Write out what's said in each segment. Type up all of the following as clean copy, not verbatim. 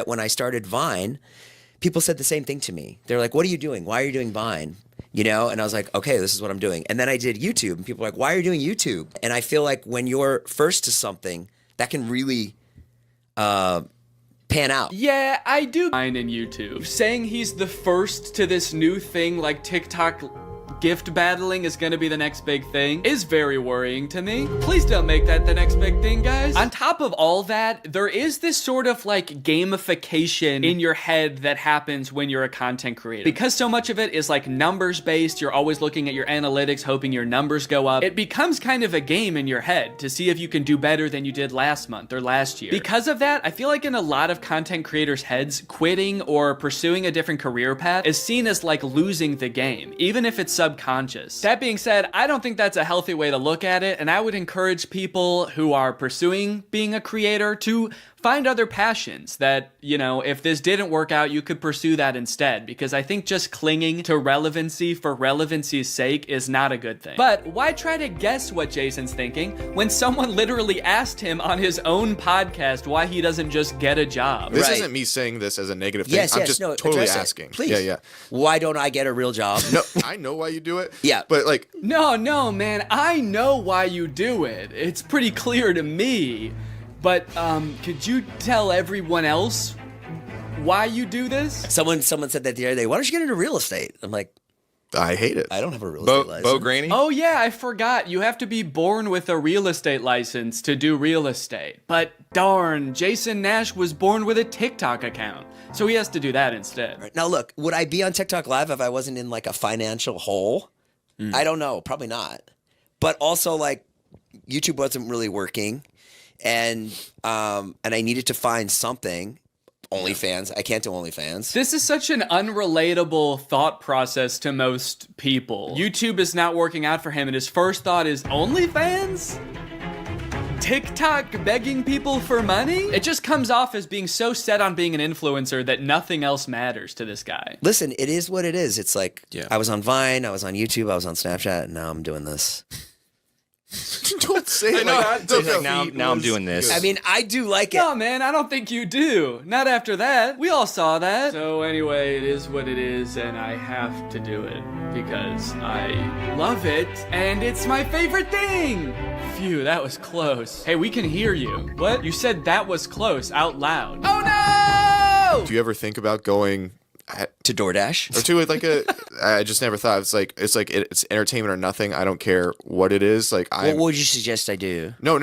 that when I started Vine, people said the same thing to me. They're like, what are you doing? Why are you doing Vine? You know? And I was like, okay, this is what I'm doing. And then I did YouTube, and people were like, why are you doing YouTube? And I feel like when you're first to something, that can really pan out. Yeah, I do Vine and YouTube. Saying he's the first to this new thing like TikTok gift battling is gonna be the next big thing is very worrying to me. Please don't make that the next big thing, guys. On top of all that, there is this sort of like gamification in your head that happens when you're a content creator. Because so much of it is like numbers based, you're always looking at your analytics, hoping your numbers go up. It becomes kind of a game in your head to see if you can do better than you did last month or last year. Because of that, I feel like in a lot of content creators' heads, quitting or pursuing a different career path is seen as like losing the game, even if it's subconscious. That being said, I don't think that's a healthy way to look at it, and I would encourage people who are pursuing being a creator to find other passions that, you know, if this didn't work out, you could pursue that instead, because I think just clinging to relevancy for relevancy's sake is not a good thing. But why try to guess what Jason's thinking when someone literally asked him on his own podcast why he doesn't just get a job? This isn't me saying this as a negative thing. I'm just totally asking. Please. Yeah. Why don't I get a real job? No, I know why you do it. Yeah. But like... No, man, I know why you do it. It's pretty clear to me. But could you tell everyone else why you do this? Someone said that the other day, why don't you get into real estate? I'm like, I hate it. I don't have a real estate license. Bo Granny? Oh yeah, I forgot. You have to be born with a real estate license to do real estate. But darn, Jason Nash was born with a TikTok account, so he has to do that instead. Right. Now look, would I be on TikTok Live if I wasn't in like a financial hole? I don't know, probably not. But also like YouTube wasn't really working. And I needed to find something. OnlyFans. I can't do OnlyFans. This is such an unrelatable thought process to most people. YouTube is not working out for him, and his first thought is OnlyFans? TikTok begging people for money? It just comes off as being so set on being an influencer that nothing else matters to this guy. Listen, it is what it is. It's like, I was on Vine, I was on YouTube, I was on Snapchat, and now I'm doing this. Don't say it like that. Now I'm doing this. I mean, I do like it. No, man, I don't think you do. Not after that. We all saw that. So anyway, it is what it is, and I have to do it because I love it, and it's my favorite thing. Phew, that was close. Hey, we can hear you. What? You said that was close out loud. Oh no! Do you ever think about going to DoorDash or to it like a? I just never thought it's entertainment or nothing. I don't care what it is. Like, what would you suggest I do? No.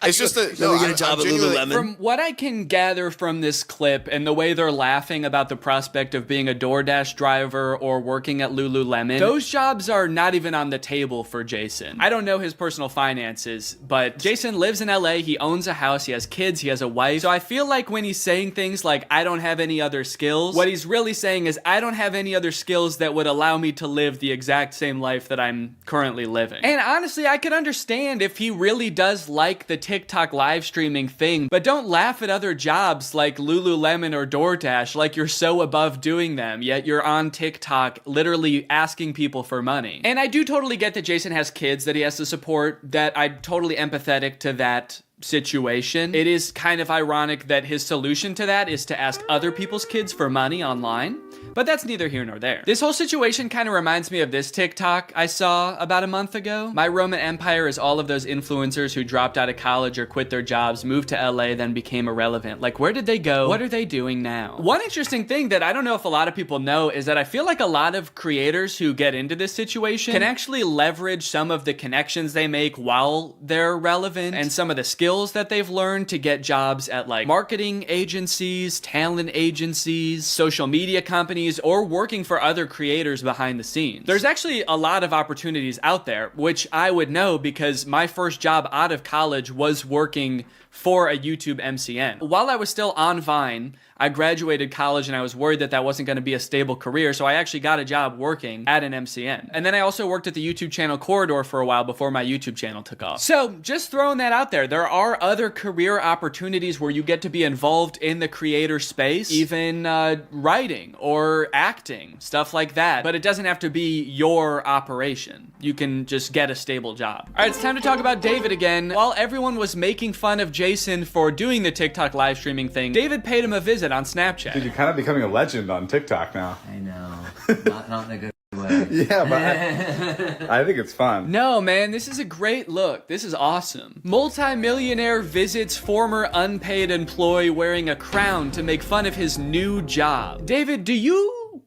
It's just that we get a job at Lululemon. From what I can gather from this clip and the way they're laughing about the prospect of being a DoorDash driver or working at Lululemon, those jobs are not even on the table for Jason. I don't know his personal finances, but Jason lives in LA, he owns a house, he has kids, he has a wife. So I feel like when he's saying things like, I don't have any other skills, what he's really saying is, I don't have any other skills that would allow me to live the exact same life that I'm currently living. And honestly, I could understand if he really does like the TikTok live streaming thing, but don't laugh at other jobs like Lululemon or DoorDash like you're so above doing them, yet you're on TikTok literally asking people for money. And I do totally get that Jason has kids that he has to support, that I'm totally empathetic to that situation. It is kind of ironic that his solution to that is to ask other people's kids for money online, but that's neither here nor there. This whole situation kind of reminds me of this TikTok I saw about a month ago. My Roman Empire is all of those influencers who dropped out of college or quit their jobs, moved to LA, then became irrelevant. Like, where did they go? What are they doing now? One interesting thing that I don't know if a lot of people know is that I feel like a lot of creators who get into this situation can actually leverage some of the connections they make while they're relevant and some of the skills that they've learned to get jobs at like marketing agencies, talent agencies, social media companies, or working for other creators behind the scenes. There's actually a lot of opportunities out there, which I would know because my first job out of college was working for a YouTube MCN. While I was still on Vine, I graduated college and I was worried that that wasn't going to be a stable career, so I actually got a job working at an MCN. And then I also worked at the YouTube channel Corridor for a while before my YouTube channel took off. So just throwing that out there, there are other career opportunities where you get to be involved in the creator space, even writing or or acting, stuff like that. But it doesn't have to be your operation. You can just get a stable job. All right, it's time to talk about David again. While everyone was making fun of Jason for doing the TikTok live streaming thing, David paid him a visit on Snapchat. Dude, you're kind of becoming a legend on TikTok now. I know. Not in a good way. Yeah, but I think it's fun. No, man, this is a great look. This is awesome. Multi-millionaire visits former unpaid employee wearing a crown to make fun of his new job. David, do you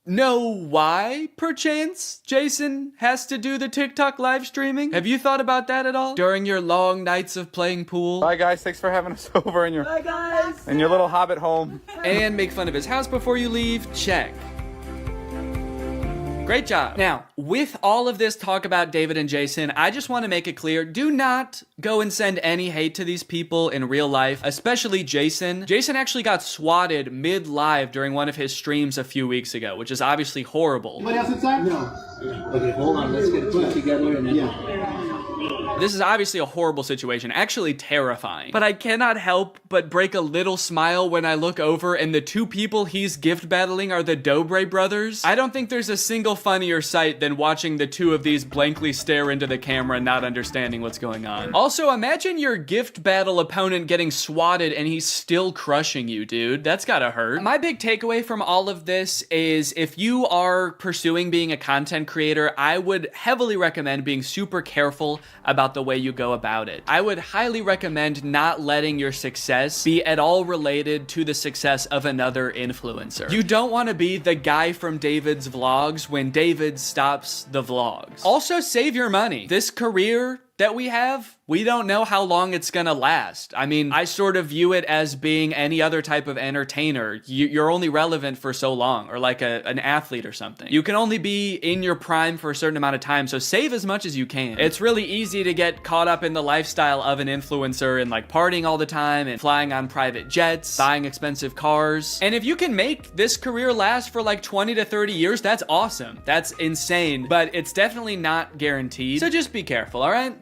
know why, perchance, Jason has to do the TikTok live streaming? Have you thought about that at all? During your long nights of playing pool? Bye, guys. Thanks for having us over in your little hobbit home. And make fun of his house before you leave? Check. Great job. Now, with all of this talk about David and Jason, I just want to make it clear, do not go and send any hate to these people in real life, especially Jason. Jason actually got swatted mid-live during one of his streams a few weeks ago, which is obviously horrible. Anybody else inside? No. Okay, hold on. Let's get it put together and then... Yeah. This is obviously a horrible situation, actually terrifying. But I cannot help but break a little smile when I look over and the two people he's gift battling are the Dobre brothers. I don't think there's a single funnier sight than watching the two of these blankly stare into the camera and not understanding what's going on. Also, imagine your gift battle opponent getting swatted and he's still crushing you, dude. That's gotta hurt. My big takeaway from all of this is if you are pursuing being a content creator, I would heavily recommend being super careful about the way you go about it. I would highly recommend not letting your success be at all related to the success of another influencer. You don't want to be the guy from David's vlogs when David stops the vlogs. Also, save your money. This career that we have, we don't know how long it's gonna last. I mean, I sort of view it as being any other type of entertainer. You're only relevant for so long, or like an athlete or something. You can only be in your prime for a certain amount of time, so save as much as you can. It's really easy to get caught up in the lifestyle of an influencer and like partying all the time and flying on private jets, buying expensive cars. And if you can make this career last for like 20 to 30 years, that's awesome. That's insane, but it's definitely not guaranteed. So just be careful, all right?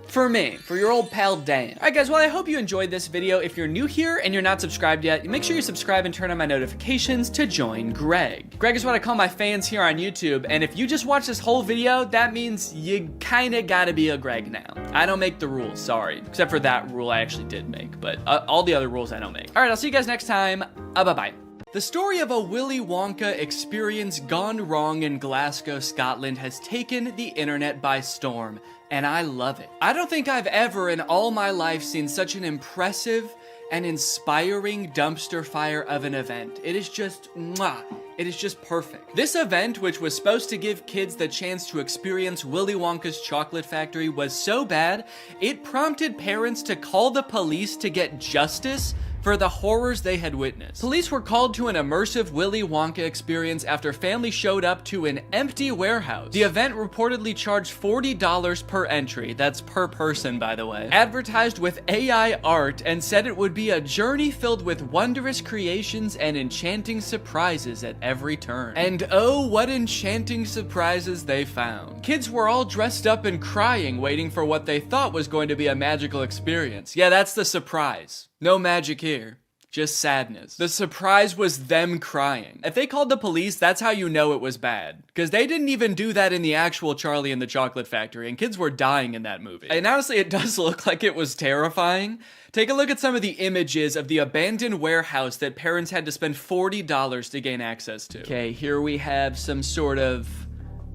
For me, for your old pal Dan. Alright guys, well I hope you enjoyed this video. If you're new here and you're not subscribed yet, make sure you subscribe and turn on my notifications to join Greg. Greg is what I call my fans here on YouTube, and if you just watch this whole video, that means you kinda gotta be a Greg now. I don't make the rules, sorry. Except for that rule I actually did make, but all the other rules I don't make. Alright, I'll see you guys next time. Bye-bye. The story of a Willy Wonka experience gone wrong in Glasgow, Scotland has taken the internet by storm, and I love it. I don't think I've ever in all my life seen such an impressive and inspiring dumpster fire of an event. It is just, mwah. It is just perfect. This event, which was supposed to give kids the chance to experience Willy Wonka's chocolate factory, was so bad, it prompted parents to call the police to get justice for the horrors they had witnessed. Police were called to an immersive Willy Wonka experience after families showed up to an empty warehouse. The event reportedly charged $40 per entry, that's per person by the way, advertised with AI art and said it would be a journey filled with wondrous creations and enchanting surprises at every turn. And oh, what enchanting surprises they found. Kids were all dressed up and crying, waiting for what they thought was going to be a magical experience. Yeah, that's the surprise. No magic here, just sadness. The surprise was them crying. If they called the police, that's how you know it was bad. Because they didn't even do that in the actual Charlie and the Chocolate Factory, and kids were dying in that movie. And honestly, it does look like it was terrifying. Take a look at some of the images of the abandoned warehouse that parents had to spend $40 to gain access to. Okay, here we have some sort of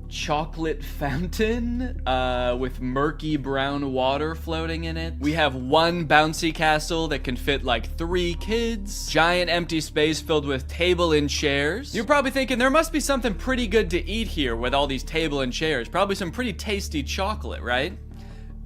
chocolate fountain with murky brown water floating in it. We have one bouncy castle that can fit like 3 kids. Giant empty space filled with table and chairs. You're probably thinking there must be something pretty good to eat here with all these table and chairs. Probably some pretty tasty chocolate, right?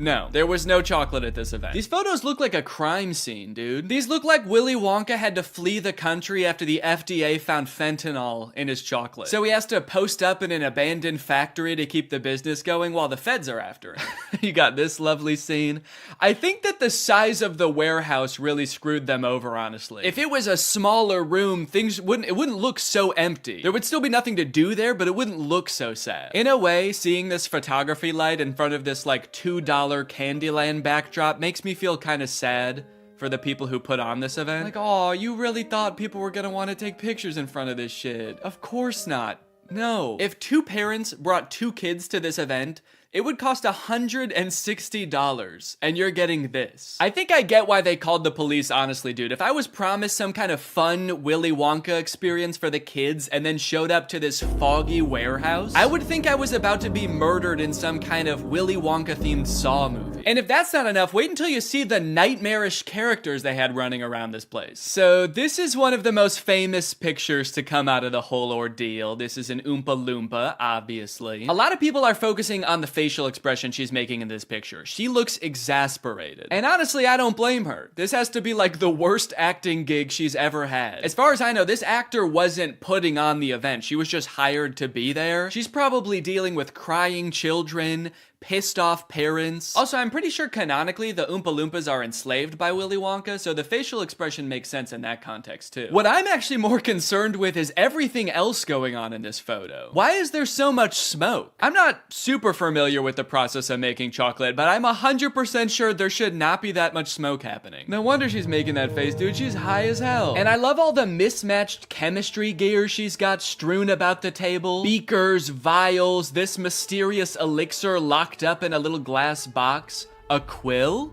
No, there was no chocolate at this event. These photos look like a crime scene, dude. These look like Willy Wonka had to flee the country after the FDA found fentanyl in his chocolate. So he has to post up in an abandoned factory to keep the business going while the feds are after him. You got this lovely scene. I think that the size of the warehouse really screwed them over, honestly. If it was a smaller room, it wouldn't look so empty. There would still be nothing to do there, but it wouldn't look so sad. In a way, seeing this photography light in front of this like $2 Candyland backdrop makes me feel kind of sad for the people who put on this event. Like, oh, you really thought people were gonna want to take pictures in front of this shit? Of course not. No. If 2 parents brought 2 kids to this event, it would cost $160, and you're getting this. I think I get why they called the police, honestly, dude. If I was promised some kind of fun Willy Wonka experience for the kids and then showed up to this foggy warehouse, I would think I was about to be murdered in some kind of Willy Wonka-themed Saw movie. And if that's not enough, wait until you see the nightmarish characters they had running around this place. So this is one of the most famous pictures to come out of the whole ordeal. This is an Oompa Loompa, obviously. A lot of people are focusing on the facial expression she's making in this picture. She looks exasperated. And honestly, I don't blame her. This has to be like the worst acting gig she's ever had. As far as I know, this actor wasn't putting on the event. She was just hired to be there. She's probably dealing with crying children, pissed off parents. Also, I'm pretty sure canonically the Oompa Loompas are enslaved by Willy Wonka, so the facial expression makes sense in that context too. What I'm actually more concerned with is everything else going on in this photo. Why is there so much smoke? I'm not super familiar with the process of making chocolate, but I'm 100% sure there should not be that much smoke happening. No wonder she's making that face, dude. She's high as hell. And I love all the mismatched chemistry gear she's got strewn about the table. Beakers, vials, this mysterious elixir locked up in a little glass box. A quill?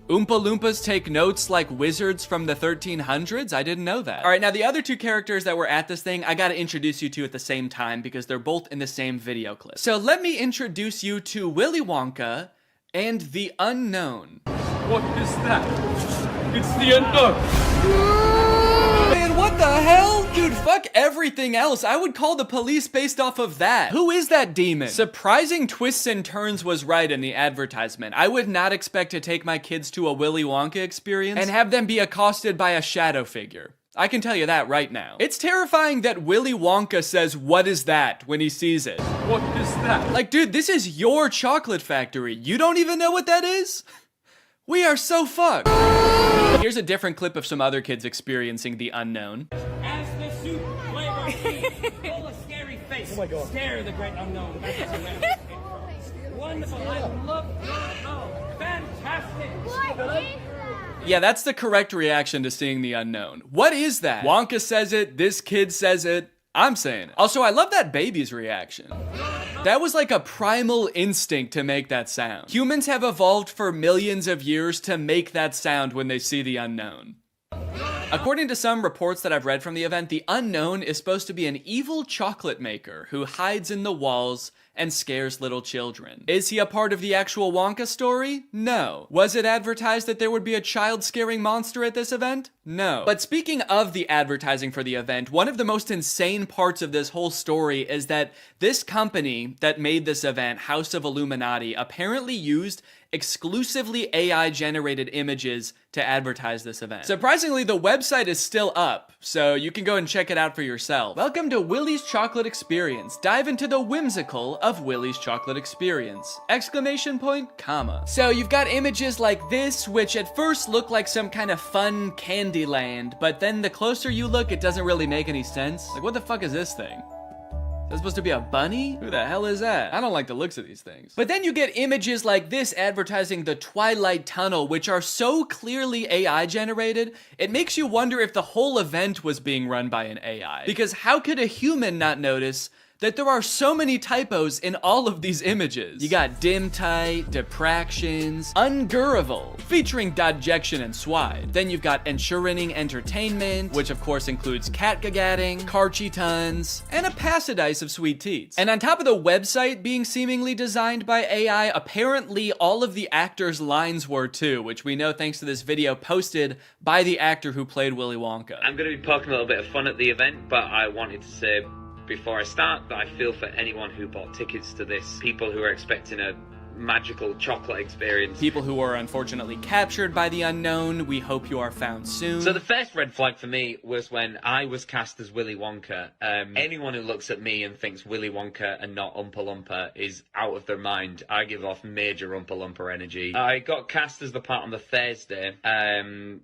Oompa Loompas take notes like wizards from the 1300s? I didn't know that. All right, now the other 2 characters that were at this thing, I gotta introduce you to at the same time because they're both in the same video clip. So let me introduce you to Willy Wonka and the Unknown. What is that? It's the unknown. Man, what the hell? Dude, fuck everything else. I would call the police based off of that. Who is that demon? Surprising twists and turns was right in the advertisement. I would not expect to take my kids to a Willy Wonka experience and have them be accosted by a shadow figure. I can tell you that right now. It's terrifying that Willy Wonka says, "What is that?" when he sees it. What is that? Like, dude, this is your chocolate factory. You don't even know what that is? We are so fucked. Here's a different clip of some other kids experiencing the unknown. As the soup flavor full of scary face. Oh my God. Scare the great unknown. Wonderful. I love fantastic. Yeah, that's the correct reaction to seeing the unknown. What is that? Wonka says it, this kid says it, I'm saying it. Also, I love that baby's reaction. That was like a primal instinct to make that sound. Humans have evolved for millions of years to make that sound when they see the unknown. According to some reports that I've read from the event, the unknown is supposed to be an evil chocolate maker who hides in the walls and scares little children. Is he a part of the actual Wonka story? No. Was it advertised that there would be a child-scaring monster at this event? No. But speaking of the advertising for the event, one of the most insane parts of this whole story is that this company that made this event, House of Illuminati, apparently used exclusively AI-generated images to advertise this event. Surprisingly, the website is still up, so you can go and check it out for yourself. Welcome to Willy's Chocolate Experience. Dive into the whimsical of Willy's Chocolate Experience! Exclamation point, comma. So you've got images like this, which at first look like some kind of fun candy land, but then the closer you look, it doesn't really make any sense. Like, what the fuck is this thing? Is that supposed to be a bunny? Who the hell is that? I don't like the looks of these things. But then you get images like this advertising the Twilight Tunnel, which are so clearly AI generated, it makes you wonder if the whole event was being run by an AI. Because how could a human not notice that there are so many typos in all of these images? You got dim tight, depractions, ungurrival, featuring dodjection and swide. Then you've got ensuring entertainment, which of course includes catgagatting, carchy tons, and a passidice of sweet teats. And on top of the website being seemingly designed by AI, apparently all of the actors' lines were too, which we know thanks to this video posted by the actor who played Willy Wonka. I'm going to be poking a little bit of fun at the event, but I wanted to say before I start that I feel for anyone who bought tickets to this, people who are expecting a magical chocolate experience. People who are unfortunately captured by the unknown, we hope you are found soon. So the first red flag for me was when I was cast as Willy Wonka. Anyone who looks at me and thinks Willy Wonka and not Oompa Loompa is out of their mind. I give off major Oompa Loompa energy. I got cast as the part on the Thursday and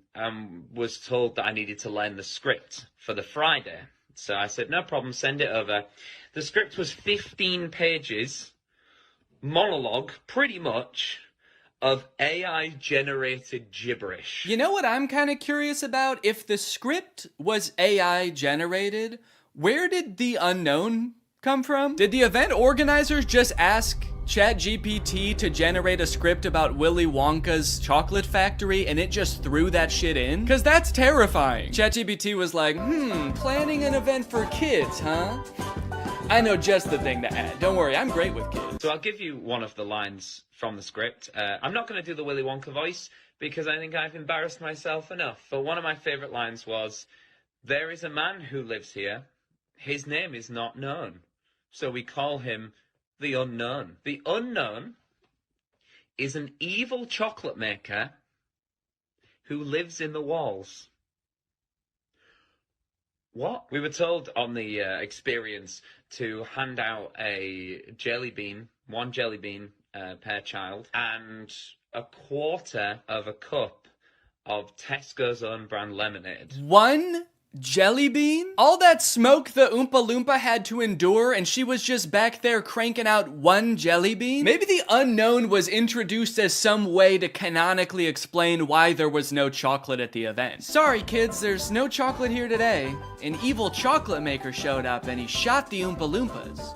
was told that I needed to learn the script for the Friday. So I said, no problem, send it over. The script was 15 pages, monologue, pretty much, of AI generated gibberish. You know what I'm kind of curious about? If the script was AI generated, where did the unknown come from? Did the event organizers just ask ChatGPT to generate a script about Willy Wonka's chocolate factory and it just threw that shit in? Cause that's terrifying. ChatGPT was like, planning an event for kids, huh? I know just the thing to add. Don't worry, I'm great with kids. So I'll give you one of the lines from the script. I'm not going to do the Willy Wonka voice because I think I've embarrassed myself enough. But one of my favourite lines was, "There is a man who lives here. His name is not known. So we call him the Unknown. The Unknown is an evil chocolate maker who lives in the walls." What? We were told on the experience to hand out a jelly bean, one jelly bean per child, and a quarter of a cup of Tesco's own brand lemonade. One jelly bean? All that smoke the Oompa Loompa had to endure and she was just back there cranking out one jelly bean? Maybe the unknown was introduced as some way to canonically explain why there was no chocolate at the event. Sorry kids, there's no chocolate here today. An evil chocolate maker showed up and he shot the Oompa Loompas.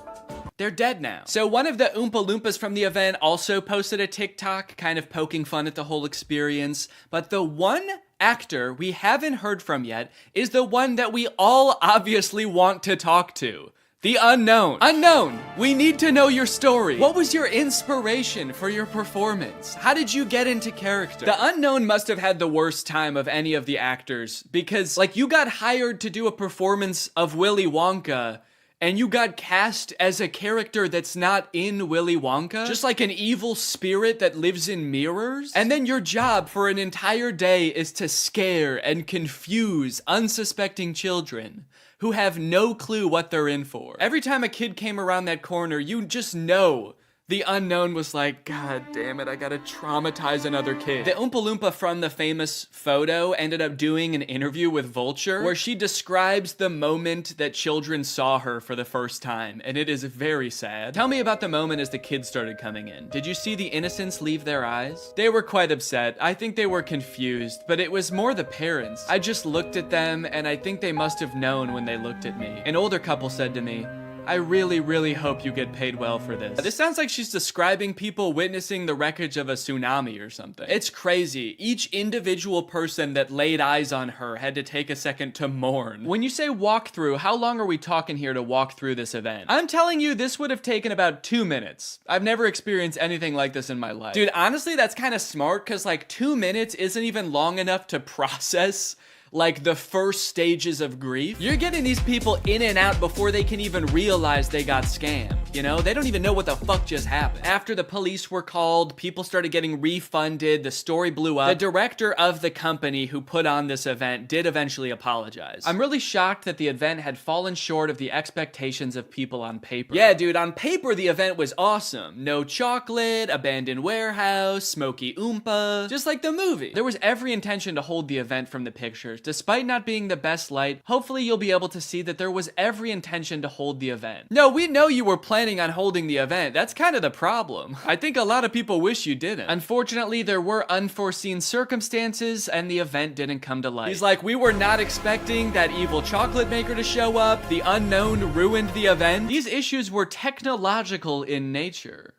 They're dead now. So one of the Oompa Loompas from the event also posted a TikTok kind of poking fun at the whole experience, but the one actor we haven't heard from yet is the one that we all obviously want to talk to. The unknown. Unknown, we need to know your story. What was your inspiration for your performance? How did you get into character? The unknown must have had the worst time of any of the actors because, like, you got hired to do a performance of Willy Wonka and you got cast as a character that's not in Willy Wonka? Just like an evil spirit that lives in mirrors? And then your job for an entire day is to scare and confuse unsuspecting children who have no clue what they're in for. Every time a kid came around that corner, you just know the unknown was like, God damn it, I gotta traumatize another kid. The Oompa Loompa from the famous photo ended up doing an interview with Vulture where she describes the moment that children saw her for the first time, and it is very sad. Tell me about the moment as the kids started coming in. Did you see the innocence leave their eyes? They were quite upset. I think they were confused, but it was more the parents. I just looked at them, and I think they must have known when they looked at me. An older couple said to me, I really, really hope you get paid well for this. This sounds like she's describing people witnessing the wreckage of a tsunami or something. It's crazy. Each individual person that laid eyes on her had to take a second to mourn. When you say walk through, how long are we talking here to walk through this event? I'm telling you, this would have taken about 2 minutes. I've never experienced anything like this in my life. Dude, honestly, that's kind of smart because like 2 minutes isn't even long enough to process like the first stages of grief. You're getting these people in and out before they can even realize they got scammed, you know? They don't even know what the fuck just happened. After the police were called, people started getting refunded, the story blew up. The director of the company who put on this event did eventually apologize. I'm really shocked that the event had fallen short of the expectations of people on paper. Yeah, dude, on paper the event was awesome. No chocolate, abandoned warehouse, smoky Oompa, just like the movie. There was every intention to hold the event from the pictures. Despite not being the best light, hopefully you'll be able to see that there was every intention to hold the event. No, we know you were planning on holding the event. That's kind of the problem. I think a lot of people wish you didn't. Unfortunately, there were unforeseen circumstances and the event didn't come to light. He's like, we were not expecting that evil chocolate maker to show up. The unknown ruined the event. These issues were technological in nature.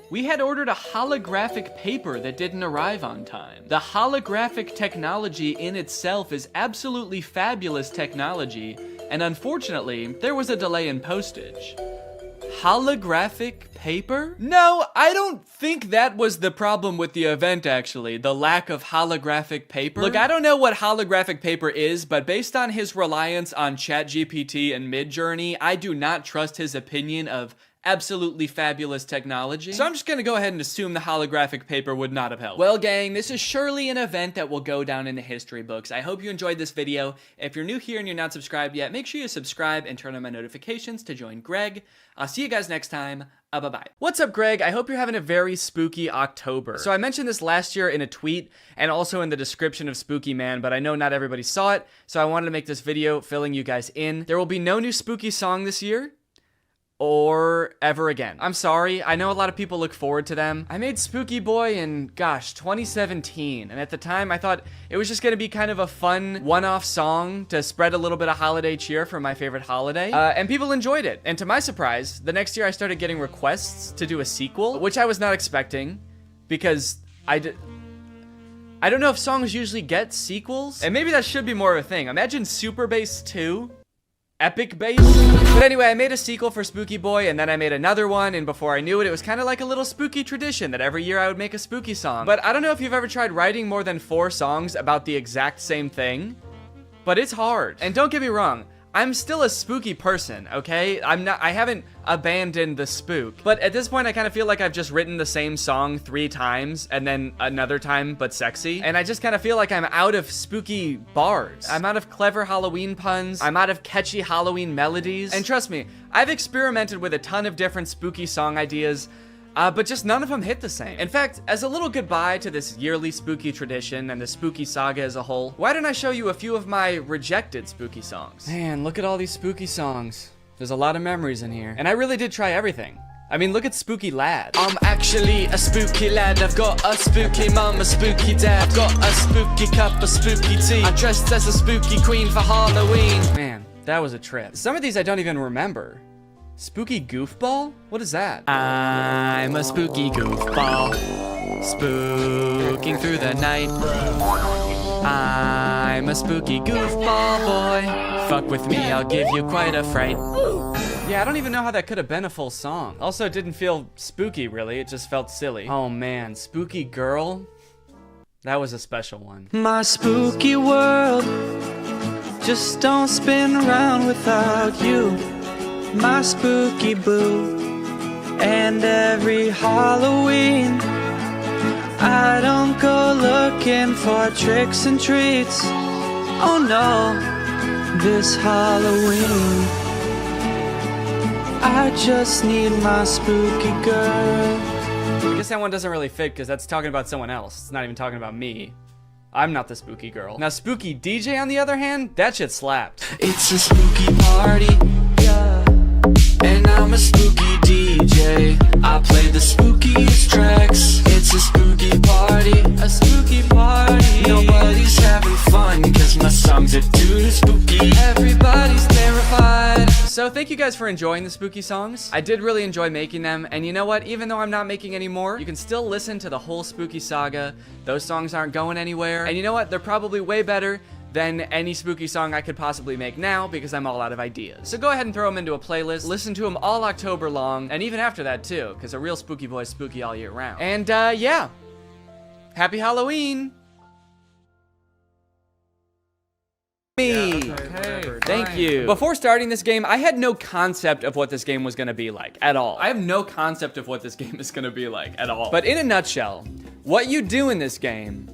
We had ordered a holographic paper that didn't arrive on time. The holographic technology in itself is absolutely fabulous technology, and unfortunately, there was a delay in postage. Holographic paper? No, I don't think that was the problem with the event, actually. The lack of holographic paper. Look, I don't know what holographic paper is, but based on his reliance on ChatGPT and Midjourney, I do not trust his opinion of absolutely fabulous technology. So I'm just gonna go ahead and assume the holographic paper would not have helped. Well, gang, this is surely an event that will go down in the history books. I hope you enjoyed this video. If you're new here and you're not subscribed yet, make sure you subscribe and turn on my notifications to join Greg. I'll see you guys next time. Bye-bye. What's up, Greg? I hope you're having a very spooky October. So I mentioned this last year in a tweet and also in the description of Spooky Man, but I know not everybody saw it, so I wanted to make this video filling you guys in. There will be no new spooky song this year, or ever again. I'm sorry, I know a lot of people look forward to them. I made Spooky Boy in, gosh, 2017, and at the time I thought it was just gonna be kind of a fun one-off song to spread a little bit of holiday cheer for my favorite holiday, and people enjoyed it. And to my surprise, the next year I started getting requests to do a sequel, which I was not expecting, because I don't know if songs usually get sequels, and maybe that should be more of a thing. Imagine Super Bass 2, Epic Bass. But anyway, I made a sequel for Spooky Boy, and then I made another one, and before I knew it, it was kind of like a little spooky tradition that every year I would make a spooky song. But I don't know if you've ever tried writing more than 4 songs about the exact same thing, but it's hard. And don't get me wrong, I'm still a spooky person, okay? I haven't abandoned the spook. But at this point, I kind of feel like I've just written the same song 3 times and then another time, but sexy. And I just kind of feel like I'm out of spooky bars. I'm out of clever Halloween puns. I'm out of catchy Halloween melodies. And trust me, I've experimented with a ton of different spooky song ideas, but just none of them hit the same. In fact, as a little goodbye to this yearly spooky tradition and the spooky saga as a whole, why don't I show you a few of my rejected spooky songs? Man, look at all these spooky songs. There's a lot of memories in here. And I really did try everything. I mean, look at Spooky Lad. I'm actually a spooky lad. I've got a spooky mum, a spooky dad. I've got a spooky cup, a spooky tea. I'm dressed as a spooky queen for Halloween. Man, that was a trip. Some of these I don't even remember. Spooky goofball? What is that? I'm a spooky goofball, spooking through the night. I'm a spooky goofball boy. Fuck with me, I'll give you quite a fright. Yeah, I don't even know how that could have been a full song. Also, it didn't feel spooky, really. It just felt silly. Oh man, Spooky Girl? That was a special one. My spooky world just don't spin around without you. My spooky boo. And every Halloween I don't go looking for tricks and treats. Oh no, this Halloween I just need my spooky girl. I guess that one doesn't really fit because that's talking about someone else. It's not even talking about me. I'm not the spooky girl. Now Spooky DJ on the other hand, that shit slapped. It's a spooky party, yeah. And I'm a spooky DJ. I play the spookiest tracks. It's a spooky party, a spooky party. Nobody's having fun cause my songs are too spooky. Everybody's terrified. So thank you guys for enjoying the spooky songs. I did really enjoy making them, and you know what? Even though I'm not making any more, you can still listen to the whole spooky saga. Those songs aren't going anywhere. And you know what? They're probably way better than any spooky song I could possibly make now because I'm all out of ideas. So go ahead and throw them into a playlist, listen to them all October long, and even after that too, because a real spooky boy is spooky all year round. And yeah, happy Halloween! Me. Okay, thank you. Before starting this game, I had no concept of what this game was gonna be like at all. I have no concept of what this game is gonna be like at all. But in a nutshell, what you do in this game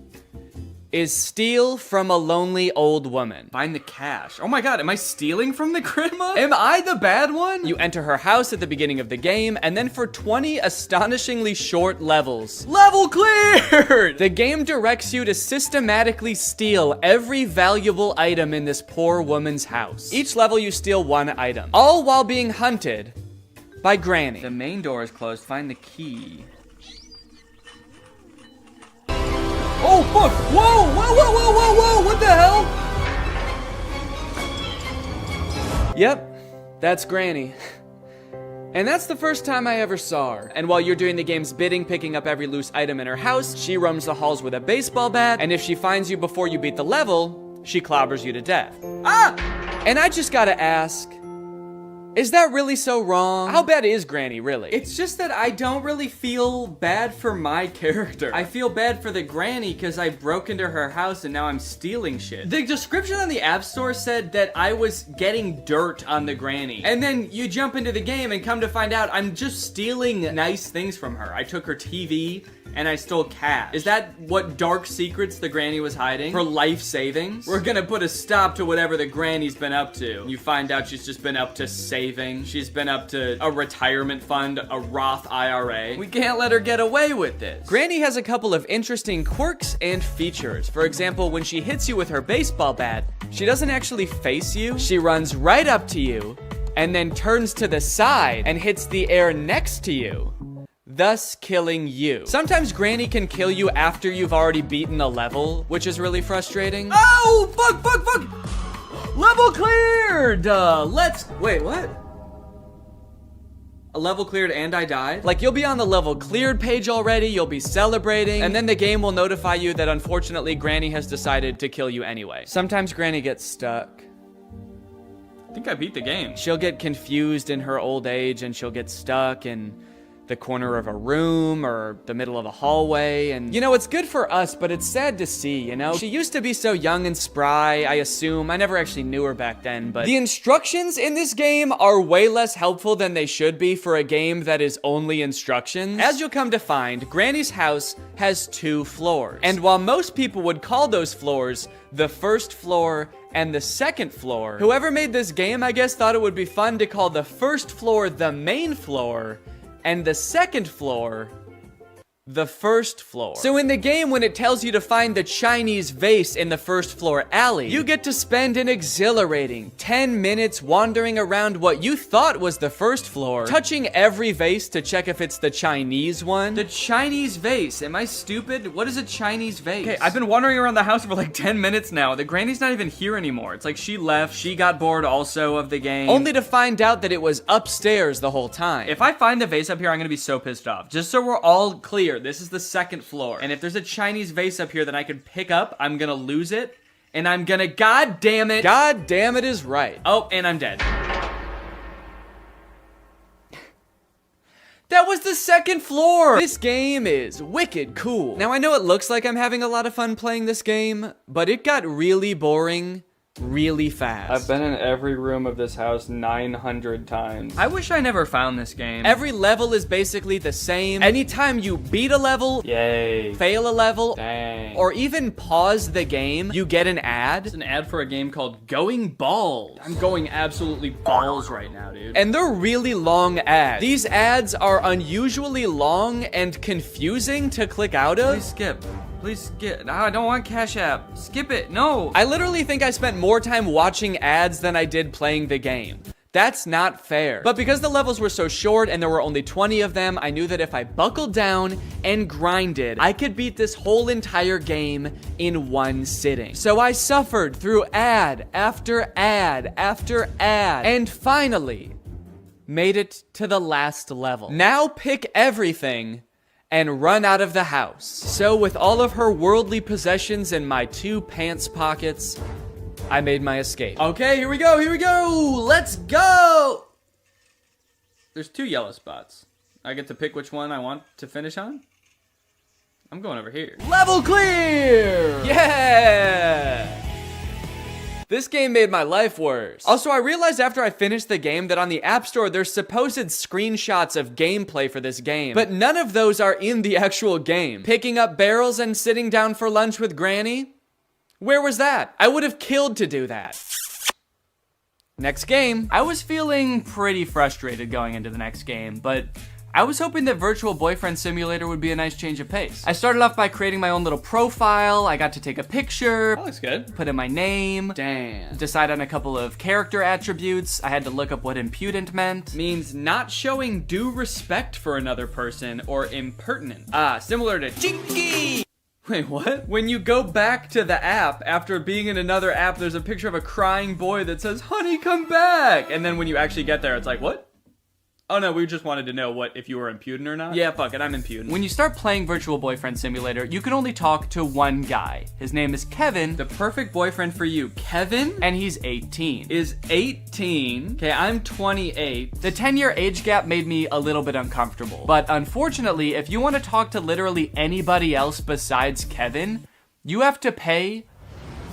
is steal from a lonely old woman. Find the cash. Oh my god, am I stealing from the grandma? Am I the bad one? You enter her house at the beginning of the game, and then for 20 astonishingly short levels, level cleared! The game directs you to systematically steal every valuable item in this poor woman's house. Each level you steal one item, all while being hunted by Granny. The main door is closed, find the key. Oh fuck! Whoa! Whoa! Whoa! Whoa! Whoa! Whoa! What the hell? Yep, that's Granny. And that's the first time I ever saw her. And while you're doing the game's bidding, picking up every loose item in her house, she roams the halls with a baseball bat, and if she finds you before you beat the level, she clobbers you to death. Ah! And I just gotta ask, is that really so wrong? How bad is Granny, really? It's just that I don't really feel bad for my character. I feel bad for the Granny because I broke into her house and now I'm stealing shit. The description on the App Store said that I was getting dirt on the Granny. And then you jump into the game and come to find out I'm just stealing nice things from her. I took her TV and I stole cash. Is that what dark secrets the Granny was hiding? Her life savings? We're gonna put a stop to whatever the Granny's been up to. You find out she's just been up to saving. She's been up to a retirement fund, a Roth IRA. We can't let her get away with this. Granny has a couple of interesting quirks and features. For example, when she hits you with her baseball bat, she doesn't actually face you. She runs right up to you and then turns to the side and hits the air next to you, thus killing you. Sometimes Granny can kill you after you've already beaten a level, which is really frustrating. Oh, fuck! Level cleared! Wait, what? A level cleared and I died? Like, you'll be on the level cleared page already, you'll be celebrating, and then the game will notify you that unfortunately Granny has decided to kill you anyway. Sometimes Granny gets stuck. I think I beat the game. She'll get confused in her old age and she'll get stuck in the corner of a room or the middle of a hallway, and you know, it's good for us, but it's sad to see, you know? She used to be so young and spry, I assume. I never actually knew her back then, but the instructions in this game are way less helpful than they should be for a game that is only instructions. As you'll come to find, Granny's house has 2 floors, and while most people would call those floors the first floor and the second floor, whoever made this game, I guess, thought it would be fun to call the first floor the main floor and the second floor the first floor. So in the game, when it tells you to find the Chinese vase in the first floor alley, you get to spend an exhilarating 10 minutes wandering around what you thought was the first floor, touching every vase to check if it's the Chinese one. The Chinese vase, am I stupid? What is a Chinese vase? Okay, I've been wandering around the house for like 10 minutes now. The granny's not even here anymore. It's like she left, she got bored also of the game, only to find out that it was upstairs the whole time. If I find the vase up here, I'm gonna be so pissed off. Just so we're all clear, this is the second floor. And if there's a Chinese vase up here that I could pick up, I'm gonna lose it. And I'm gonna, God damn it is right. Oh, and I'm dead. That was the second floor! This game is wicked cool. Now I know it looks like I'm having a lot of fun playing this game, but it got really boring really fast. I've been in every room of this house 900 times. I wish I never found this game. Every level is basically the same. Anytime you beat a level, yay, fail a level, dang, or even pause the game, you get an ad. It's an ad for a game called Going Balls. I'm going absolutely balls right now, dude. And they're really long ads. These ads are unusually long and confusing to click out of. Please skip. Please skip. No, I don't want Cash App. Skip it. No. I literally think I spent more time watching ads than I did playing the game. That's not fair. But because the levels were so short and there were only 20 of them, I knew that if I buckled down and grinded, I could beat this whole entire game in one sitting. So I suffered through ad after ad after ad, and finally made it to the last level. Now pick everything and run out of the house. So with all of her worldly possessions in my 2 pants pockets, I made my escape. Okay, here we go, let's go! There's 2 yellow spots. I get to pick which one I want to finish on? I'm going over here. Level clear! Yeah! This game made my life worse. Also, I realized after I finished the game that on the App Store, there's supposed screenshots of gameplay for this game, but none of those are in the actual game. Picking up barrels and sitting down for lunch with Granny? Where was that? I would have killed to do that. Next game. I was feeling pretty frustrated going into the next game, but I was hoping that Virtual Boyfriend Simulator would be a nice change of pace. I started off by creating my own little profile. I got to take a picture. That looks good. Put in my name. Damn. Decide on a couple of character attributes. I had to look up what impudent meant. Means not showing due respect for another person or impertinent. Similar to Chinky. Wait, what? When you go back to the app after being in another app, there's a picture of a crying boy that says, "Honey, come back." And then when you actually get there, it's like, what? Oh no, we just wanted to know if you were impudent or not. Yeah, fuck it, I'm impudent. When you start playing Virtual Boyfriend Simulator, you can only talk to one guy. His name is Kevin, the perfect boyfriend for you. Kevin, and he's 18. Is 18. Okay, I'm 28. The 10-year age gap made me a little bit uncomfortable. But unfortunately, if you want to talk to literally anybody else besides Kevin, you have to pay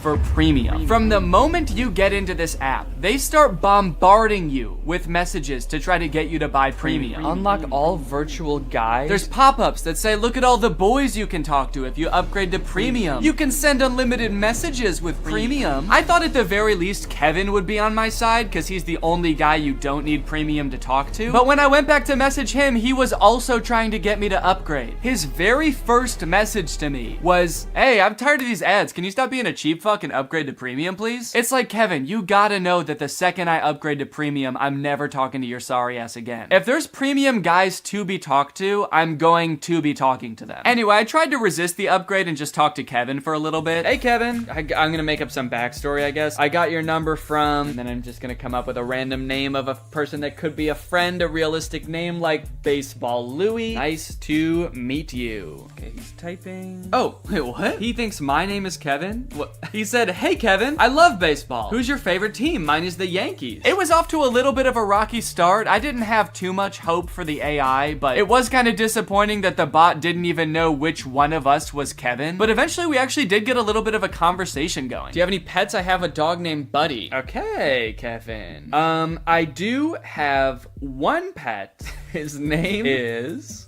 for premium. From the moment you get into this app, they start bombarding you with messages to try to get you to buy premium. Unlock all virtual guys. There's pop-ups that say, look at all the boys you can talk to if you upgrade to premium. You can send unlimited messages with premium. I thought at the very least Kevin would be on my side because he's the only guy you don't need premium to talk to. But when I went back to message him, he was also trying to get me to upgrade. His very first message to me was, hey, I'm tired of these ads. Can you stop being a cheap fuck talk and upgrade to premium, please? It's like, Kevin, you gotta know that the second I upgrade to premium, I'm never talking to your sorry ass again. If there's premium guys to be talked to, I'm going to be talking to them. Anyway, I tried to resist the upgrade and just talk to Kevin for a little bit. Hey, Kevin. I'm gonna make up some backstory, I guess. I got your number from, and then I'm just gonna come up with a random name of a person that could be a friend, a realistic name like Baseball Louie. Nice to meet you. Okay, he's typing. Oh, wait, what? He thinks my name is Kevin? What? He said, hey, Kevin, I love baseball. Who's your favorite team? Mine is the Yankees. It was off to a little bit of a rocky start. I didn't have too much hope for the AI, but it was kind of disappointing that the bot didn't even know which one of us was Kevin. But eventually we actually did get a little bit of a conversation going. Do you have any pets? I have a dog named Buddy. Okay, Kevin. I do have one pet. His name is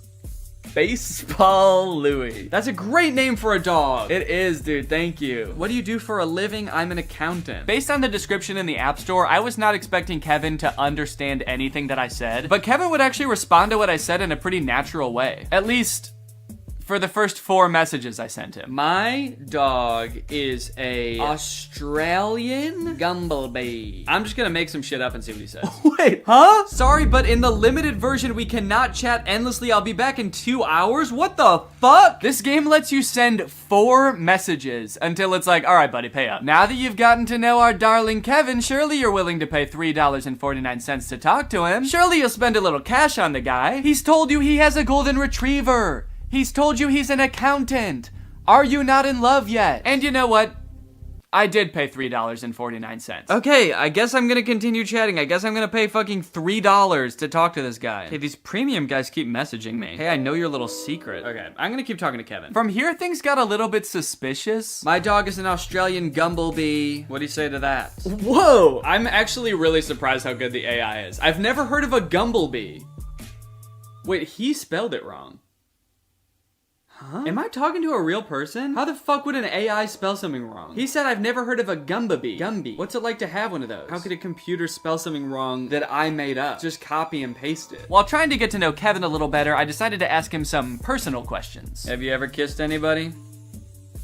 Baseball Louie. That's a great name for a dog. It is, dude. Thank you. What do you do for a living? I'm an accountant. Based on the description in the App Store, I was not expecting Kevin to understand anything that I said, but Kevin would actually respond to what I said in a pretty natural way. At least for the first 4 messages I sent him. My dog is a Australian Gumblebee. I'm just gonna make some shit up and see what he says. Wait, huh? Sorry, but in the limited version, we cannot chat endlessly. I'll be back in 2 hours. What the fuck? This game lets you send 4 messages until it's like, all right, buddy, pay up. Now that you've gotten to know our darling Kevin, surely you're willing to pay $3.49 to talk to him. Surely you'll spend a little cash on the guy. He's told you he has a golden retriever. He's told you he's an accountant. Are you not in love yet? And you know what? I did pay $3.49. Okay, I guess I'm gonna continue chatting. I guess I'm gonna pay fucking $3 to talk to this guy. Hey, these premium guys keep messaging me. Hey, I know your little secret. Okay, I'm gonna keep talking to Kevin. From here, things got a little bit suspicious. My dog is an Australian Gumblebee. What do you say to that? Whoa! I'm actually really surprised how good the AI is. I've never heard of a Gumblebee. Wait, he spelled it wrong. Huh? Am I talking to a real person? How the fuck would an AI spell something wrong? He said I've never heard of a Gumblebee. Gumby. What's it like to have one of those? How could a computer spell something wrong that I made up? Just copy and paste it. While trying to get to know Kevin a little better, I decided to ask him some personal questions. Have you ever kissed anybody?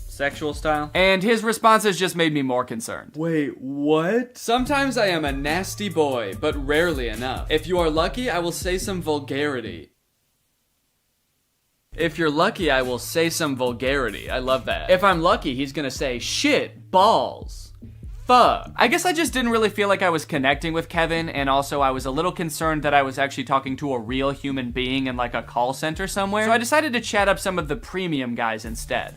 Sexual style? And his responses just made me more concerned. Wait, what? Sometimes I am a nasty boy, but rarely enough. If you are lucky, I will say some vulgarity. If you're lucky, I will say some vulgarity. I love that. If I'm lucky, he's gonna say shit, balls, fuck. I guess I just didn't really feel like I was connecting with Kevin, and also I was a little concerned that I was actually talking to a real human being in like a call center somewhere. So I decided to chat up some of the premium guys instead.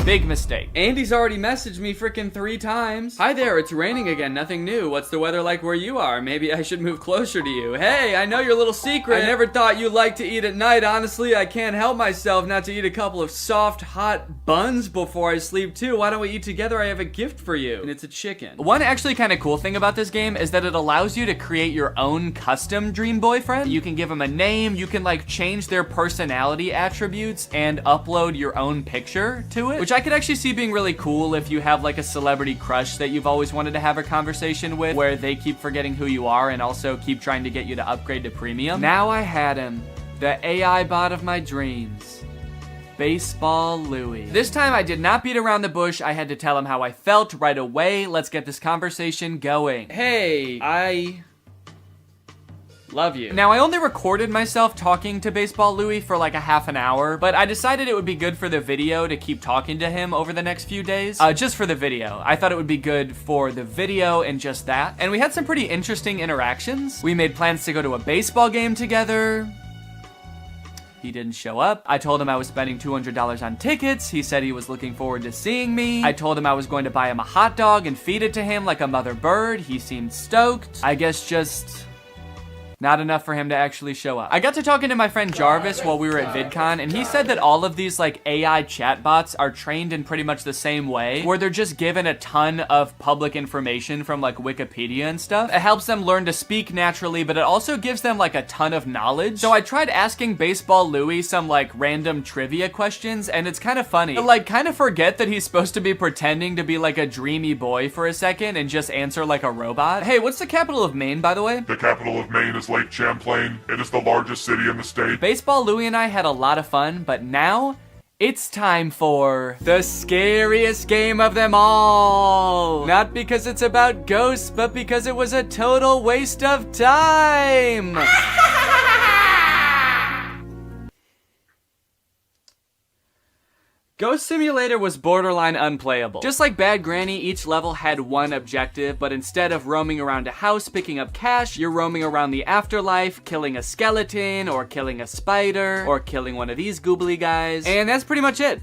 Big mistake. Andy's already messaged me freaking 3 times. Hi there, it's raining again, nothing new. What's the weather like where you are? Maybe I should move closer to you. Hey, I know your little secret. I never thought you liked to eat at night. Honestly, I can't help myself not to eat a couple of soft, hot buns before I sleep too. Why don't we eat together? I have a gift for you. And it's a chicken. One actually kind of cool thing about this game is that it allows you to create your own custom dream boyfriend. You can give them a name, you can like change their personality attributes and upload your own picture to it, which I could actually see being really cool if you have like a celebrity crush that you've always wanted to have a conversation with, where they keep forgetting who you are and also keep trying to get you to upgrade to premium. Now I had him, the AI bot of my dreams. Baseball Louie. This time I did not beat around the bush. I had to tell him how I felt right away. Let's get this conversation going. Hey, I love you. Now, I only recorded myself talking to Baseball Louie for like a half an hour, but I decided it would be good for the video to keep talking to him over the next few days. Just for the video. I thought it would be good for the video and just that. And we had some pretty interesting interactions. We made plans to go to a baseball game together. He didn't show up. I told him I was spending $200 on tickets. He said he was looking forward to seeing me. I told him I was going to buy him a hot dog and feed it to him like a mother bird. He seemed stoked. I guess just not enough for him to actually show up. I got to talking to my friend Jarvis while we were at VidCon, and he said that all of these like AI chatbots are trained in pretty much the same way, where they're just given a ton of public information from like Wikipedia and stuff. It helps them learn to speak naturally, but it also gives them like a ton of knowledge. So I tried asking Baseball Louie some like random trivia questions, and it's kind of funny. I like kind of forget that he's supposed to be pretending to be like a dreamy boy for a second and just answer like a robot. Hey, what's the capital of Maine, by the way? The capital of Maine is Lake Champlain. It is the largest city in the state. Baseball Louie and I had a lot of fun, but now It's time for the scariest game of them all. Not because it's about ghosts, but because it was a total waste of time. Ghost Simulator was borderline unplayable. Just like Bad Granny, each level had one objective, but instead of roaming around a house picking up cash, you're roaming around the afterlife, killing a skeleton, or killing a spider, or killing one of these goobly guys. And that's pretty much it.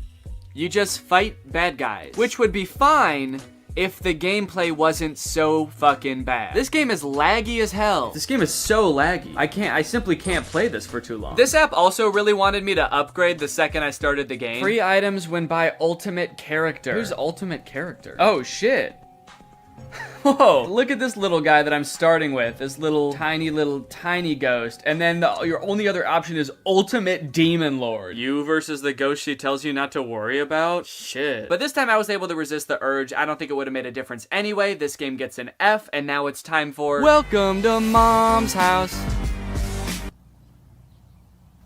You just fight bad guys. Which would be fine if the gameplay wasn't so fucking bad. This game is laggy as hell. This game is so laggy. I simply can't play this for too long. This app also really wanted me to upgrade the second I started the game. Free items when by ultimate character. Who's ultimate character? Oh shit. Whoa, look at this little guy that I'm starting with. This little tiny ghost. And then your only other option is Ultimate Demon Lord. You versus the ghost she tells you not to worry about? Shit. But this time I was able to resist the urge. I don't think it would have made a difference anyway. This game gets an F, and now it's time for Welcome to Mom's House.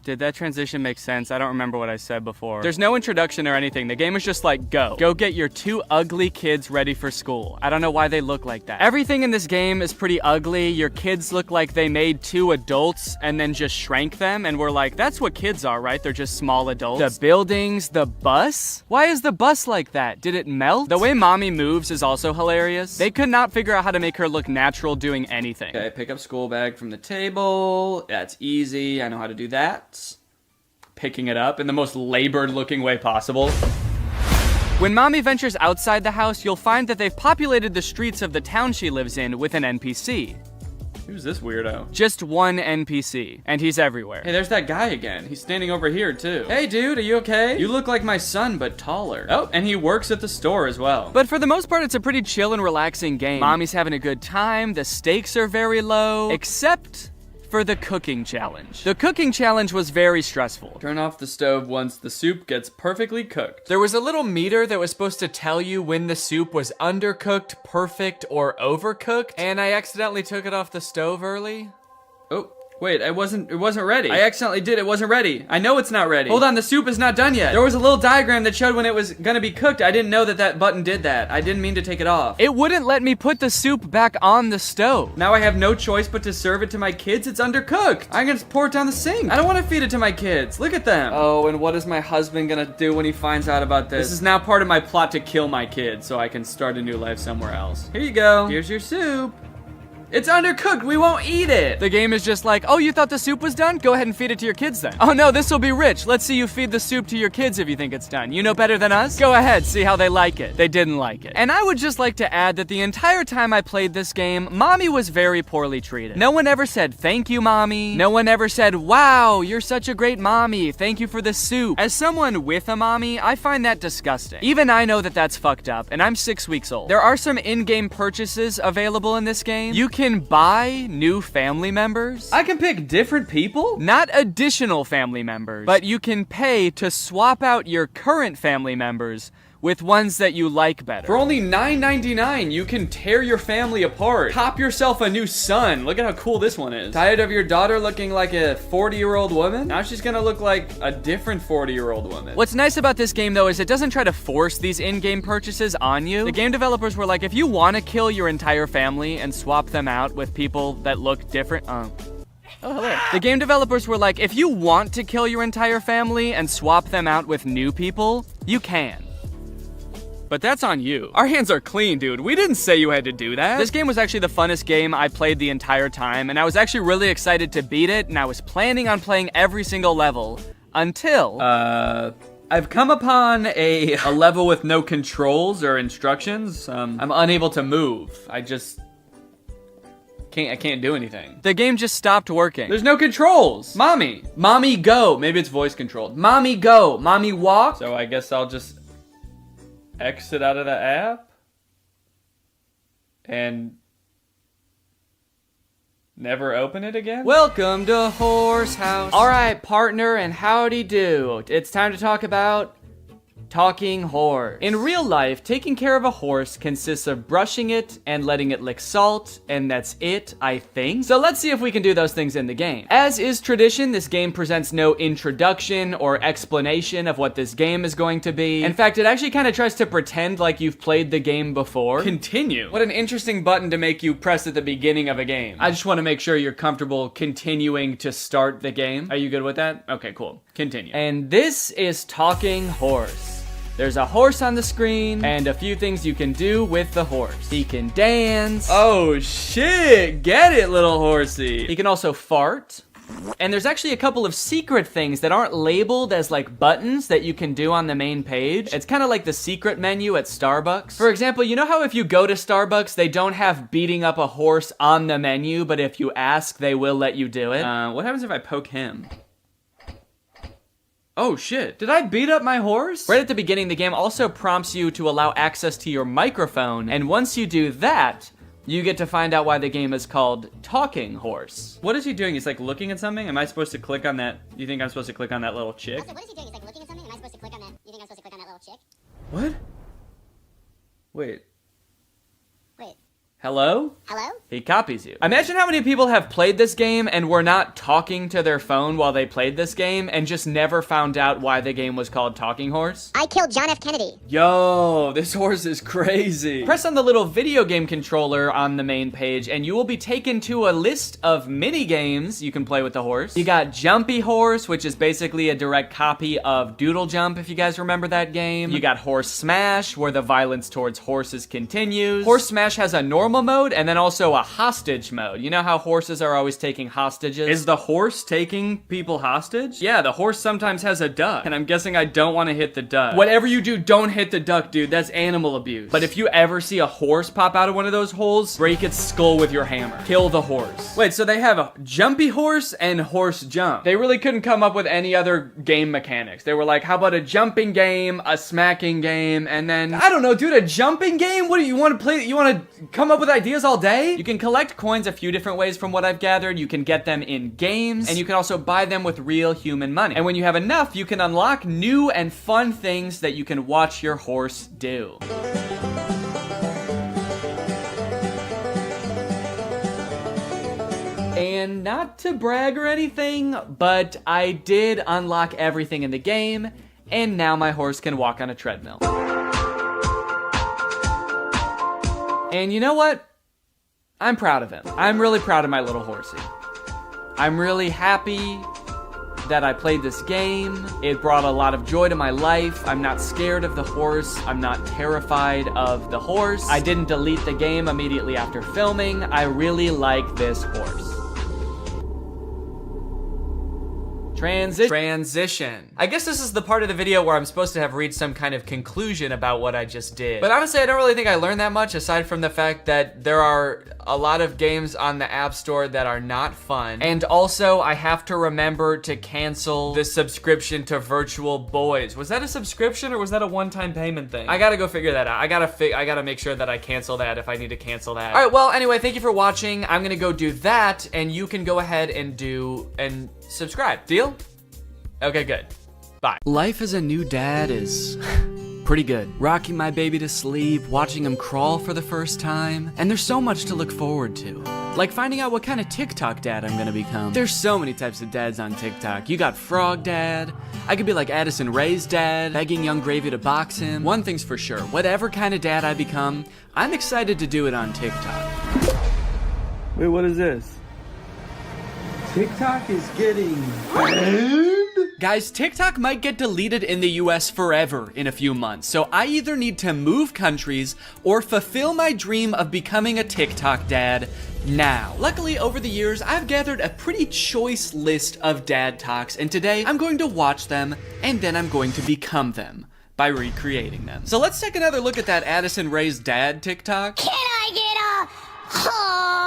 Did that transition make sense? I don't remember what I said before. There's no introduction or anything. The game is just like, go get your 2 ugly kids ready for school. I don't know why they look like that. Everything in this game is pretty ugly. Your kids look like they made 2 adults and then just shrank them, and we're like, that's what kids are, right? They're just small adults. The buildings, the bus? Why is the bus like that? Did it melt? The way mommy moves is also hilarious. They could not figure out how to make her look natural doing anything. Okay, pick up school bag from the table. That's easy. I know how to do that. Picking it up in the most labored looking way possible. When mommy ventures outside the house, you'll find that they've populated the streets of the town she lives in with an NPC. Who's this weirdo? Just one NPC, and he's everywhere. Hey, there's that guy again. He's standing over here too. Hey dude, are you okay? You look like my son, but taller. Oh, and he works at the store as well. But for the most part, it's a pretty chill and relaxing game. Mommy's having a good time, the stakes are very low, except for the cooking challenge. The cooking challenge was very stressful. Turn off the stove once the soup gets perfectly cooked. There was a little meter that was supposed to tell you when the soup was undercooked, perfect, or overcooked, and I accidentally took it off the stove early. Oh. Wait, it wasn't ready. I accidentally did, it wasn't ready. I know it's not ready. Hold on, the soup is not done yet. There was a little diagram that showed when it was gonna be cooked. I didn't know that button did that. I didn't mean to take it off. It wouldn't let me put the soup back on the stove. Now I have no choice but to serve it to my kids. It's undercooked. I'm gonna pour it down the sink. I don't wanna feed it to my kids. Look at them. Oh, and what is my husband gonna do when he finds out about this? This is now part of my plot to kill my kids so I can start a new life somewhere else. Here you go. Here's your soup. It's undercooked, we won't eat it! The game is just like, oh, you thought the soup was done? Go ahead and feed it to your kids then. Oh no, this will be rich. Let's see you feed the soup to your kids if you think it's done. You know better than us? Go ahead, see how they like it. They didn't like it. And I would just like to add that the entire time I played this game, mommy was very poorly treated. No one ever said, thank you, mommy. No one ever said, wow, you're such a great mommy. Thank you for the soup. As someone with a mommy, I find that disgusting. Even I know that that's fucked up, and I'm 6 weeks old. There are some in-game purchases available in this game. You can buy new family members. I can pick different people? Not additional family members, but you can pay to swap out your current family members with ones that you like better. For only $9.99, you can tear your family apart. Pop yourself a new son. Look at how cool this one is. Tired of your daughter looking like a 40-year-old woman? Now she's gonna look like a different 40-year-old woman. What's nice about this game, though, is it doesn't try to force these in-game purchases on you. The game developers were like, if you want to kill your entire family and swap them out with people that look different, Oh, hello. The game developers were like, if you want to kill your entire family and swap them out with new people, you can. But that's on you. Our hands are clean, dude. We didn't say you had to do that. This game was actually the funnest game I played the entire time, and I was actually really excited to beat it, and I was planning on playing every single level until, I've come upon a level with no controls or instructions. I'm unable to move. I can't do anything. The game just stopped working. There's no controls. Mommy go. Maybe it's voice controlled. Mommy go. Mommy walk. So I guess I'll just exit out of the app and never open it again? Welcome to Horse House. All right, partner, and howdy do. It's time to talk about Talking horse. In real life, taking care of a horse consists of brushing it and letting it lick salt, and that's it, I think. So let's see if we can do those things in the game. As is tradition, this game presents no introduction or explanation of what this game is going to be. In fact, it actually kind of tries to pretend like you've played the game before. Continue. What an interesting button to make you press at the beginning of a game. I just want to make sure you're comfortable continuing to start the game. Are you good with that? Okay, cool. Continue. And this is Talking Horse. There's a horse on the screen, and a few things you can do with the horse. He can dance. Oh shit, get it, little horsey. He can also fart. And there's actually a couple of secret things that aren't labeled as like buttons that you can do on the main page. It's kind of like the secret menu at Starbucks. For example, you know how if you go to Starbucks, they don't have beating up a horse on the menu, but if you ask, they will let you do it? What happens if I poke him? Oh shit, did I beat up my horse? Right at the beginning, the game also prompts you to allow access to your microphone, and once you do that, you get to find out why the game is called Talking Horse. What is he doing? He's like looking at something? Am I supposed to click on that? You think I'm supposed to click on that little chick? Also, what is he doing? He's like looking at something? Am I supposed to click on that? You think I'm supposed to click on that little chick? What? Wait. Wait. Hello? Hello? He copies you. Imagine how many people have played this game and were not talking to their phone while they played this game and just never found out why the game was called Talking Horse. I killed John F. Kennedy. Yo, this horse is crazy. Press on the little video game controller on the main page and you will be taken to a list of mini games you can play with the horse. You got Jumpy Horse, which is basically a direct copy of Doodle Jump, if you guys remember that game. You got Horse Smash, where the violence towards horses continues. Horse Smash has a normal mode and then also a hostage mode. You know how horses are always taking hostages? Is the horse taking people hostage? Yeah, the horse sometimes has a duck, and I'm guessing I don't want to hit the duck. Whatever you do, don't hit the duck, dude. That's animal abuse. But if you ever see a horse pop out of one of those holes, break its skull with your hammer. Kill the horse. Wait, so they have a Jumpy Horse and Horse Jump. They really couldn't come up with any other game mechanics. They were like, how about a jumping game, a smacking game, and then, I don't know, dude, a jumping game? What do you want to play? You want to come up with ideas all day? You can collect coins a few different ways from what I've gathered. You can get them in games, and you can also buy them with real human money. And when you have enough, you can unlock new and fun things that you can watch your horse do. And not to brag or anything, but I did unlock everything in the game, and now my horse can walk on a treadmill. And you know what? I'm proud of him. I'm really proud of my little horsey. I'm really happy that I played this game. It brought a lot of joy to my life. I'm not scared of the horse. I'm not terrified of the horse. I didn't delete the game immediately after filming. I really like this horse. Transition. I guess this is the part of the video where I'm supposed to have reached some kind of conclusion about what I just did. But honestly, I don't really think I learned that much, aside from the fact that there are a lot of games on the App Store that are not fun. And also, I have to remember to cancel the subscription to Virtual Boys. Was that a subscription or was that a one-time payment thing? I gotta go figure that out. I gotta make sure that I cancel that if I need to cancel that. All right, well, anyway, thank you for watching. I'm gonna go do that, and you can go ahead and subscribe. Deal? Okay, good. Bye. Life as a new dad is pretty good. Rocking my baby to sleep, watching him crawl for the first time, and there's so much to look forward to. Like finding out what kind of TikTok dad I'm gonna become. There's so many types of dads on TikTok. You got Frog Dad. I could be like Addison Rae's dad, begging Young Gravy to box him. One thing's for sure, whatever kind of dad I become, I'm excited to do it on TikTok. Wait, what is this? TikTok is getting banned? Guys, TikTok might get deleted in the US forever in a few months, so I either need to move countries or fulfill my dream of becoming a TikTok dad now. Luckily, over the years, I've gathered a pretty choice list of dad talks, and today I'm going to watch them, and then I'm going to become them by recreating them. So let's take another look at that Addison Rae's dad TikTok. Can I get a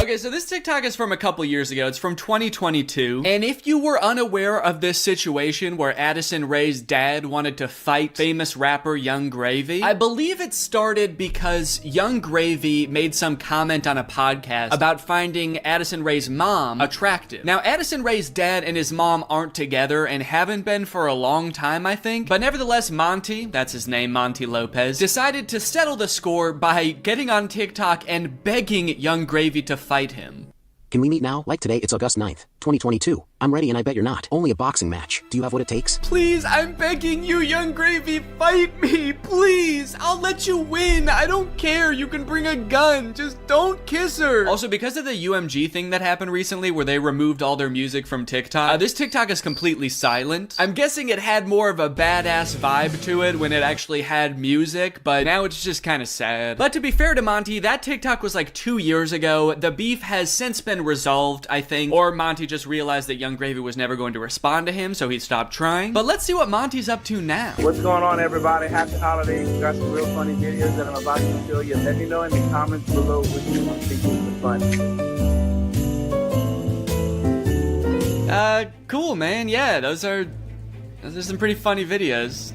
Okay, so this TikTok is from a couple years ago. It's from 2022. And if you were unaware of this situation where Addison Rae's dad wanted to fight famous rapper Young Gravy, I believe it started because Young Gravy made some comment on a podcast about finding Addison Rae's mom attractive. Now, Addison Rae's dad and his mom aren't together and haven't been for a long time, I think. But nevertheless, Monty, that's his name, Monty Lopez, decided to settle the score by getting on TikTok and begging Young Gravy to fight him. Can we meet now? Like today, it's August 9th, 2022. I'm ready and I bet you're not. Only a boxing match. Do you have what it takes? Please, I'm begging you, Young Gravy, fight me, please. I'll let you win. I don't care. You can bring a gun. Just don't kiss her. Also, because of the UMG thing that happened recently where they removed all their music from TikTok, this TikTok is completely silent. I'm guessing it had more of a badass vibe to it when it actually had music, but now it's just kind of sad. But to be fair to Monty, that TikTok was like 2 years ago. The beef has since been resolved, I think, or Monty just realized that Young Gravy was never going to respond to him, so he stopped trying. But let's see what Monty's up to now. What's going on, everybody? Happy holidays. We got some real funny videos that I'm about to show you. Let me know in the comments below what you want to think is fun. Cool, man. Yeah, those are some pretty funny videos.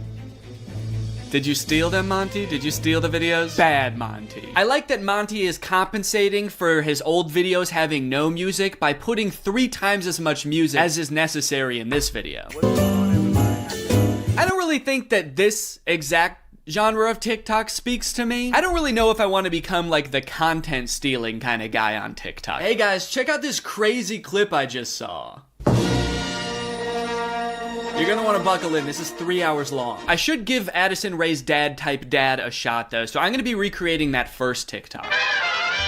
Did you steal them, Monty? Did you steal the videos? Bad, Monty. I like that Monty is compensating for his old videos having no music by putting 3 times as much music as is necessary in this video. I don't really think that this exact genre of TikTok speaks to me. I don't really know if I want to become like the content stealing kind of guy on TikTok. Hey guys, check out this crazy clip I just saw. You're gonna want to buckle in. This is 3 hours long. I should give Addison Rae's dad type dad a shot though, so I'm gonna be recreating that first TikTok.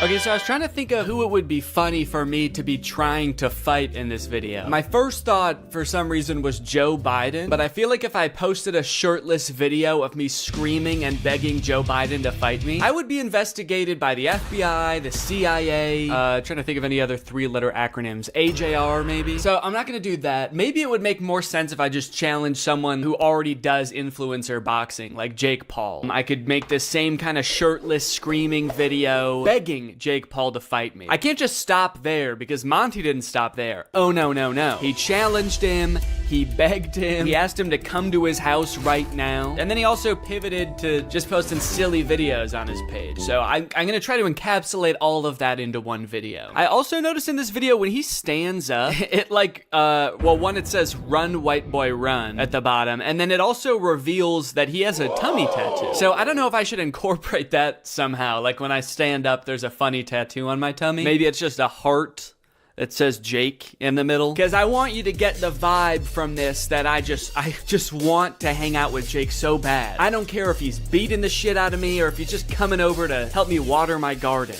Okay, so I was trying to think of who it would be funny for me to be trying to fight in this video. My first thought, for some reason, was Joe Biden, but I feel like if I posted a shirtless video of me screaming and begging Joe Biden to fight me, I would be investigated by the FBI, the CIA, trying to think of any other 3-letter acronyms, AJR maybe. So I'm not gonna do that. Maybe it would make more sense if I just challenge someone who already does influencer boxing, like Jake Paul. I could make this same kind of shirtless screaming video, begging Jake Paul to fight me. I can't just stop there because Monty didn't stop there. Oh no, no, no. He challenged him, he begged him, he asked him to come to his house right now, and then he also pivoted to just posting silly videos on his page. So I'm gonna try to encapsulate all of that into one video. I also noticed in this video when he stands up, it like, well, one, it says run white boy run at the bottom, and then it also reveals that he has a tummy tattoo. So I don't know if I should incorporate that somehow. Like when I stand up, there's a funny tattoo on my tummy. Maybe it's just a heart that says Jake in the middle. Because I want you to get the vibe from this that I just want to hang out with Jake so bad. I don't care if he's beating the shit out of me or if he's just coming over to help me water my garden.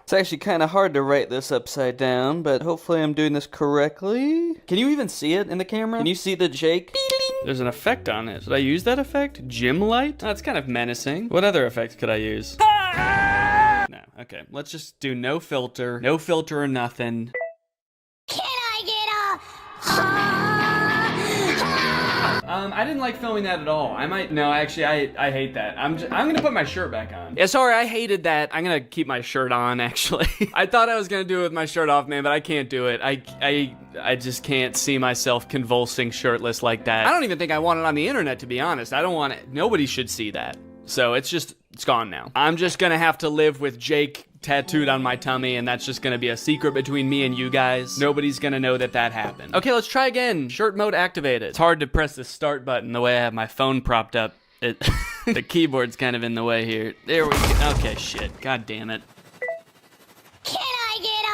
It's actually kind of hard to write this upside down, but hopefully I'm doing this correctly. Can you even see it in the camera? Can you see the Jake? There's an effect on it. Should I use that effect? Gym light? That's kind of menacing. What other effects could I use? No, okay. Let's just do no filter. No filter or nothing. Can I get I didn't like filming that at all. Actually, I hate that. I'm gonna put my shirt back on. Yeah, sorry, I hated that. I'm gonna keep my shirt on, actually. I thought I was gonna do it with my shirt off, man, but I can't do it. I just can't see myself convulsing shirtless like that. I don't even think I want it on the internet, to be honest. I don't want it. Nobody should see that. So it's gone now. I'm just gonna have to live with Jake tattooed on my tummy, and that's just gonna be a secret between me and you guys. Nobody's gonna know that happened. Okay, let's try again. Shirt mode activated. It's hard to press the start button the way I have my phone propped up. The keyboard's kind of in the way here. There we go. Okay, shit. God damn it. Can I get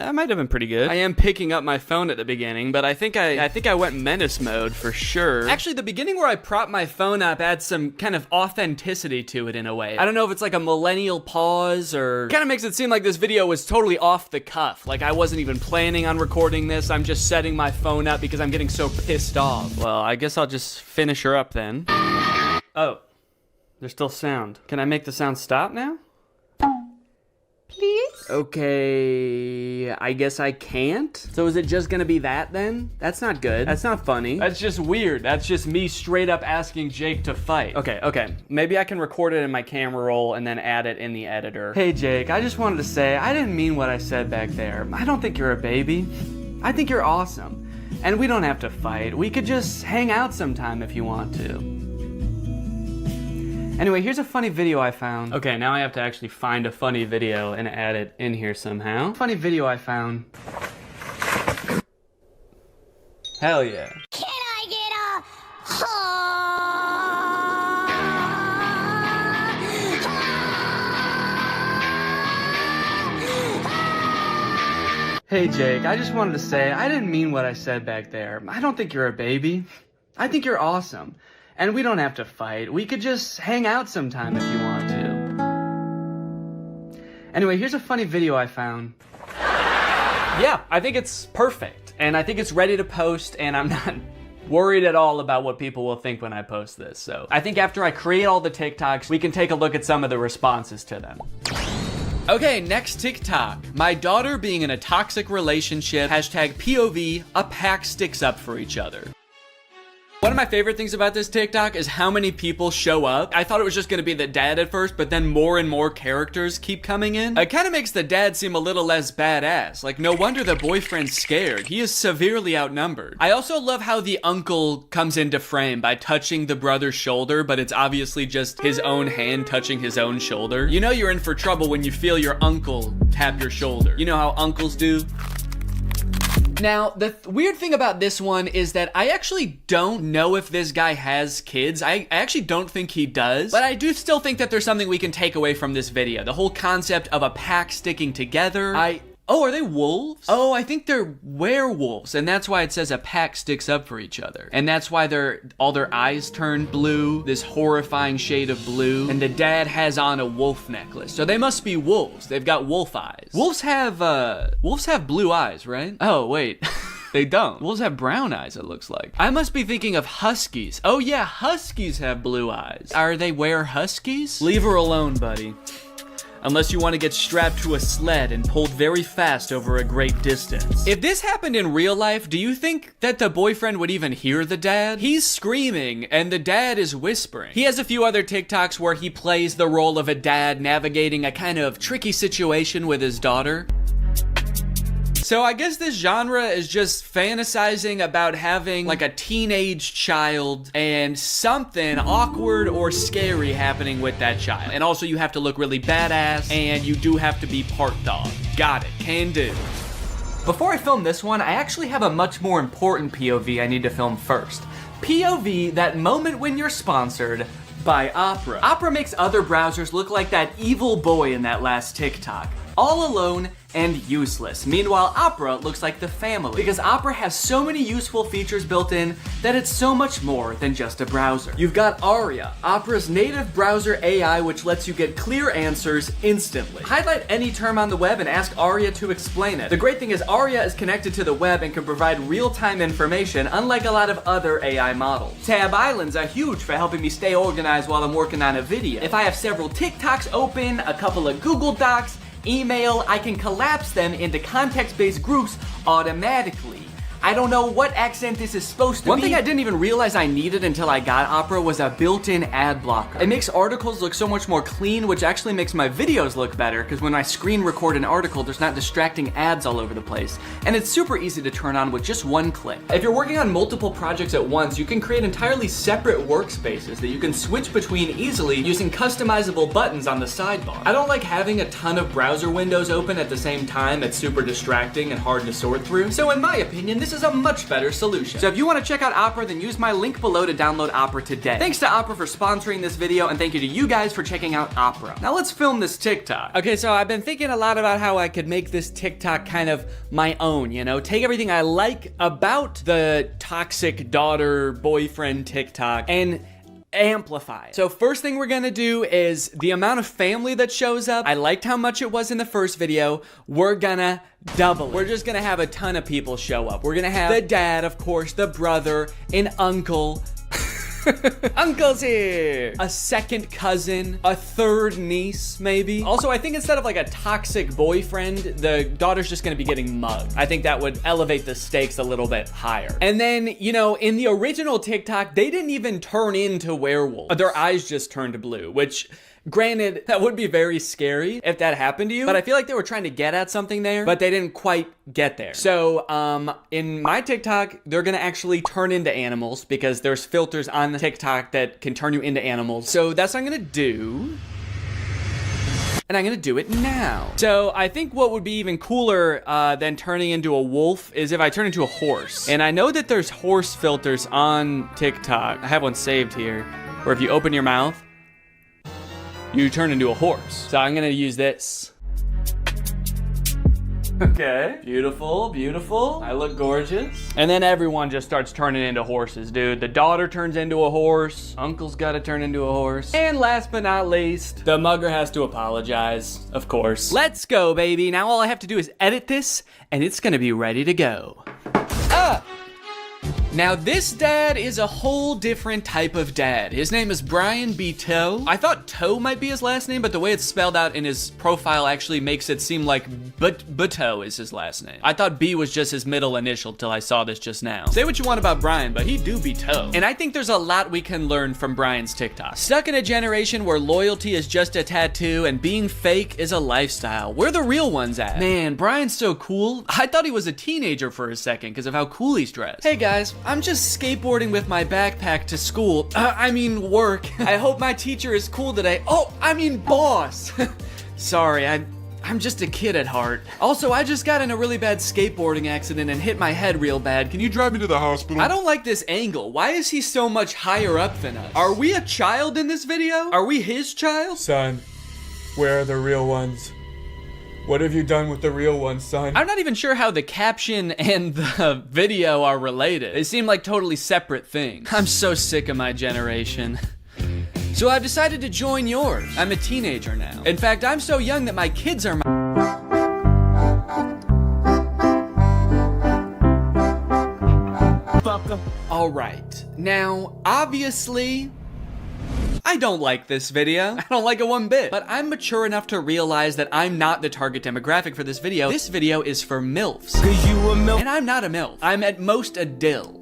That might have been pretty good. I am picking up my phone at the beginning, but I think I went menace mode for sure. Actually, the beginning where I prop my phone up adds some kind of authenticity to it in a way. I don't know if it's like a millennial pause or kind of makes it seem like this video was totally off the cuff. Like I wasn't even planning on recording this. I'm just setting my phone up because I'm getting so pissed off. Well, I guess I'll just finish her up then. Oh, there's still sound. Can I make the sound stop now? please? Okay, I guess I can't. So is it just gonna be that then? That's not good. That's not funny. That's just weird. That's just me straight up asking Jake to fight. Okay. Maybe I can record it in my camera roll and then add it in the editor. Hey Jake, I just wanted to say, I didn't mean what I said back there. I don't think you're a baby. I think you're awesome. And we don't have to fight. We could just hang out sometime if you want to. Anyway, here's a funny video I found. Okay, now I have to actually find a funny video and add it in here somehow. Funny video I found. Hell yeah. Can I get a Hey Jake, I just wanted to say, I didn't mean what I said back there. I don't think you're a baby. I think you're awesome. And we don't have to fight. We could just hang out sometime if you want to. Anyway, here's a funny video I found. Yeah, I think it's perfect. And I think it's ready to post, and I'm not worried at all about what people will think when I post this. So I think after I create all the TikToks, we can take a look at some of the responses to them. Okay, next TikTok. My daughter being in a toxic relationship. Hashtag POV, a pack sticks up for each other. One of my favorite things about this TikTok is how many people show up. I thought it was just gonna be the dad at first, but then more and more characters keep coming in. It kind of makes the dad seem a little less badass. Like, no wonder the boyfriend's scared. He is severely outnumbered. I also love how the uncle comes into frame by touching the brother's shoulder, but it's obviously just his own hand touching his own shoulder. You know you're in for trouble when you feel your uncle tap your shoulder. You know how uncles do? Now, the weird thing about this one is that I actually don't know if this guy has kids. I actually don't think he does, but I do still think that there's something we can take away from this video. The whole concept of a pack sticking together. Oh, are they wolves? Oh, I think they're werewolves, and that's why it says a pack sticks up for each other. And that's why all their eyes turn blue, this horrifying shade of blue, and the dad has on a wolf necklace. So they must be wolves. They've got wolf eyes. Wolves have blue eyes, right? Oh, wait. They don't. Wolves have brown eyes, it looks like. I must be thinking of huskies. Oh yeah, huskies have blue eyes. Are they huskies? Leave her alone, buddy. Unless you want to get strapped to a sled and pulled very fast over a great distance. If this happened in real life, do you think that the boyfriend would even hear the dad? He's screaming and the dad is whispering. He has a few other TikToks where he plays the role of a dad navigating a kind of tricky situation with his daughter. So I guess this genre is just fantasizing about having like a teenage child and something awkward or scary happening with that child. And also you have to look really badass and you do have to be part dog. Got it, can do. Before I film this one, I actually have a much more important POV I need to film first. POV, that moment when you're sponsored by Opera. Opera makes other browsers look like that evil boy in that last TikTok. All alone and useless. Meanwhile, Opera looks like the family because Opera has so many useful features built in that it's so much more than just a browser. You've got Aria, Opera's native browser AI, which lets you get clear answers instantly. Highlight any term on the web and ask Aria to explain it. The great thing is Aria is connected to the web and can provide real-time information, unlike a lot of other AI models. Tab islands are huge for helping me stay organized while I'm working on a video. If I have several TikToks open, a couple of Google Docs, email, I can collapse them into context-based groups automatically. I don't know what accent this is supposed to be. One thing I didn't even realize I needed until I got Opera was a built-in ad blocker. It makes articles look so much more clean, which actually makes my videos look better, because when I screen record an article, there's not distracting ads all over the place. And it's super easy to turn on with just one click. If you're working on multiple projects at once, you can create entirely separate workspaces that you can switch between easily using customizable buttons on the sidebar. I don't like having a ton of browser windows open at the same time. It's super distracting and hard to sort through. So in my opinion, this is a much better solution. So if you want to check out Opera, then use my link below to download Opera today. Thanks to Opera for sponsoring this video, and thank you to you guys for checking out Opera. Now let's film this TikTok. Okay, so I've been thinking a lot about how I could make this TikTok kind of my own, you know? Take everything I like about the toxic daughter boyfriend TikTok and amplify it. So first thing we're gonna do is the amount of family that shows up. I liked how much it was in the first video. We're gonna double it. We're just gonna have a ton of people show up. We're gonna have the dad, of course, the brother, an uncle. Uncle's here. A second cousin, a third niece, maybe. Also, I think instead of like a toxic boyfriend, the daughter's just gonna be getting mugged. I think that would elevate the stakes a little bit higher. And then, you know, in the original TikTok, they didn't even turn into werewolves. Their eyes just turned blue, which, granted, that would be very scary if that happened to you, but I feel like they were trying to get at something there, but they didn't quite get there. So, in my TikTok, they're gonna actually turn into animals because there's filters on the TikTok that can turn you into animals. So that's what I'm gonna do. And I'm gonna do it now. So I think what would be even cooler than turning into a wolf is if I turn into a horse. And I know that there's horse filters on TikTok. I have one saved here, where if you open your mouth, you turn into a horse. So I'm gonna use this. Okay, beautiful, beautiful. I look gorgeous. And then everyone just starts turning into horses, dude. The daughter turns into a horse. Uncle's gotta turn into a horse. And last but not least, the mugger has to apologize, of course. Let's go, baby. Now all I have to do is edit this, and it's gonna be ready to go. Now this dad is a whole different type of dad. His name is Brian B. Toe. I thought Toe might be his last name, but the way it's spelled out in his profile actually makes it seem like Buto is his last name. I thought B was just his middle initial till I saw this just now. Say what you want about Brian, but he do be Toe. And I think there's a lot we can learn from Brian's TikTok. Stuck in a generation where loyalty is just a tattoo and being fake is a lifestyle. Where the real ones at? Man, Brian's so cool. I thought he was a teenager for a second because of how cool he's dressed. Hey guys, I'm just skateboarding with my backpack to school. I mean work. I hope my teacher is cool today. Oh, I mean boss. Sorry, I'm just a kid at heart. Also, I just got in a really bad skateboarding accident and hit my head real bad. Can you drive me to the hospital? I don't like this angle. Why is he so much higher up than us? Are we a child in this video? Are we his child? Son, where are the real ones? What have you done with the real ones, son? I'm not even sure how the caption and the video are related. They seem like totally separate things. I'm so sick of my generation. So I've decided to join yours. I'm a teenager now. In fact, I'm so young that my kids are my... All right. Now, obviously, I don't like this video. I don't like it one bit. But I'm mature enough to realize that I'm not the target demographic for this video. This video is for MILFs. 'Cause you a MILF. And I'm not a MILF. I'm at most a dill.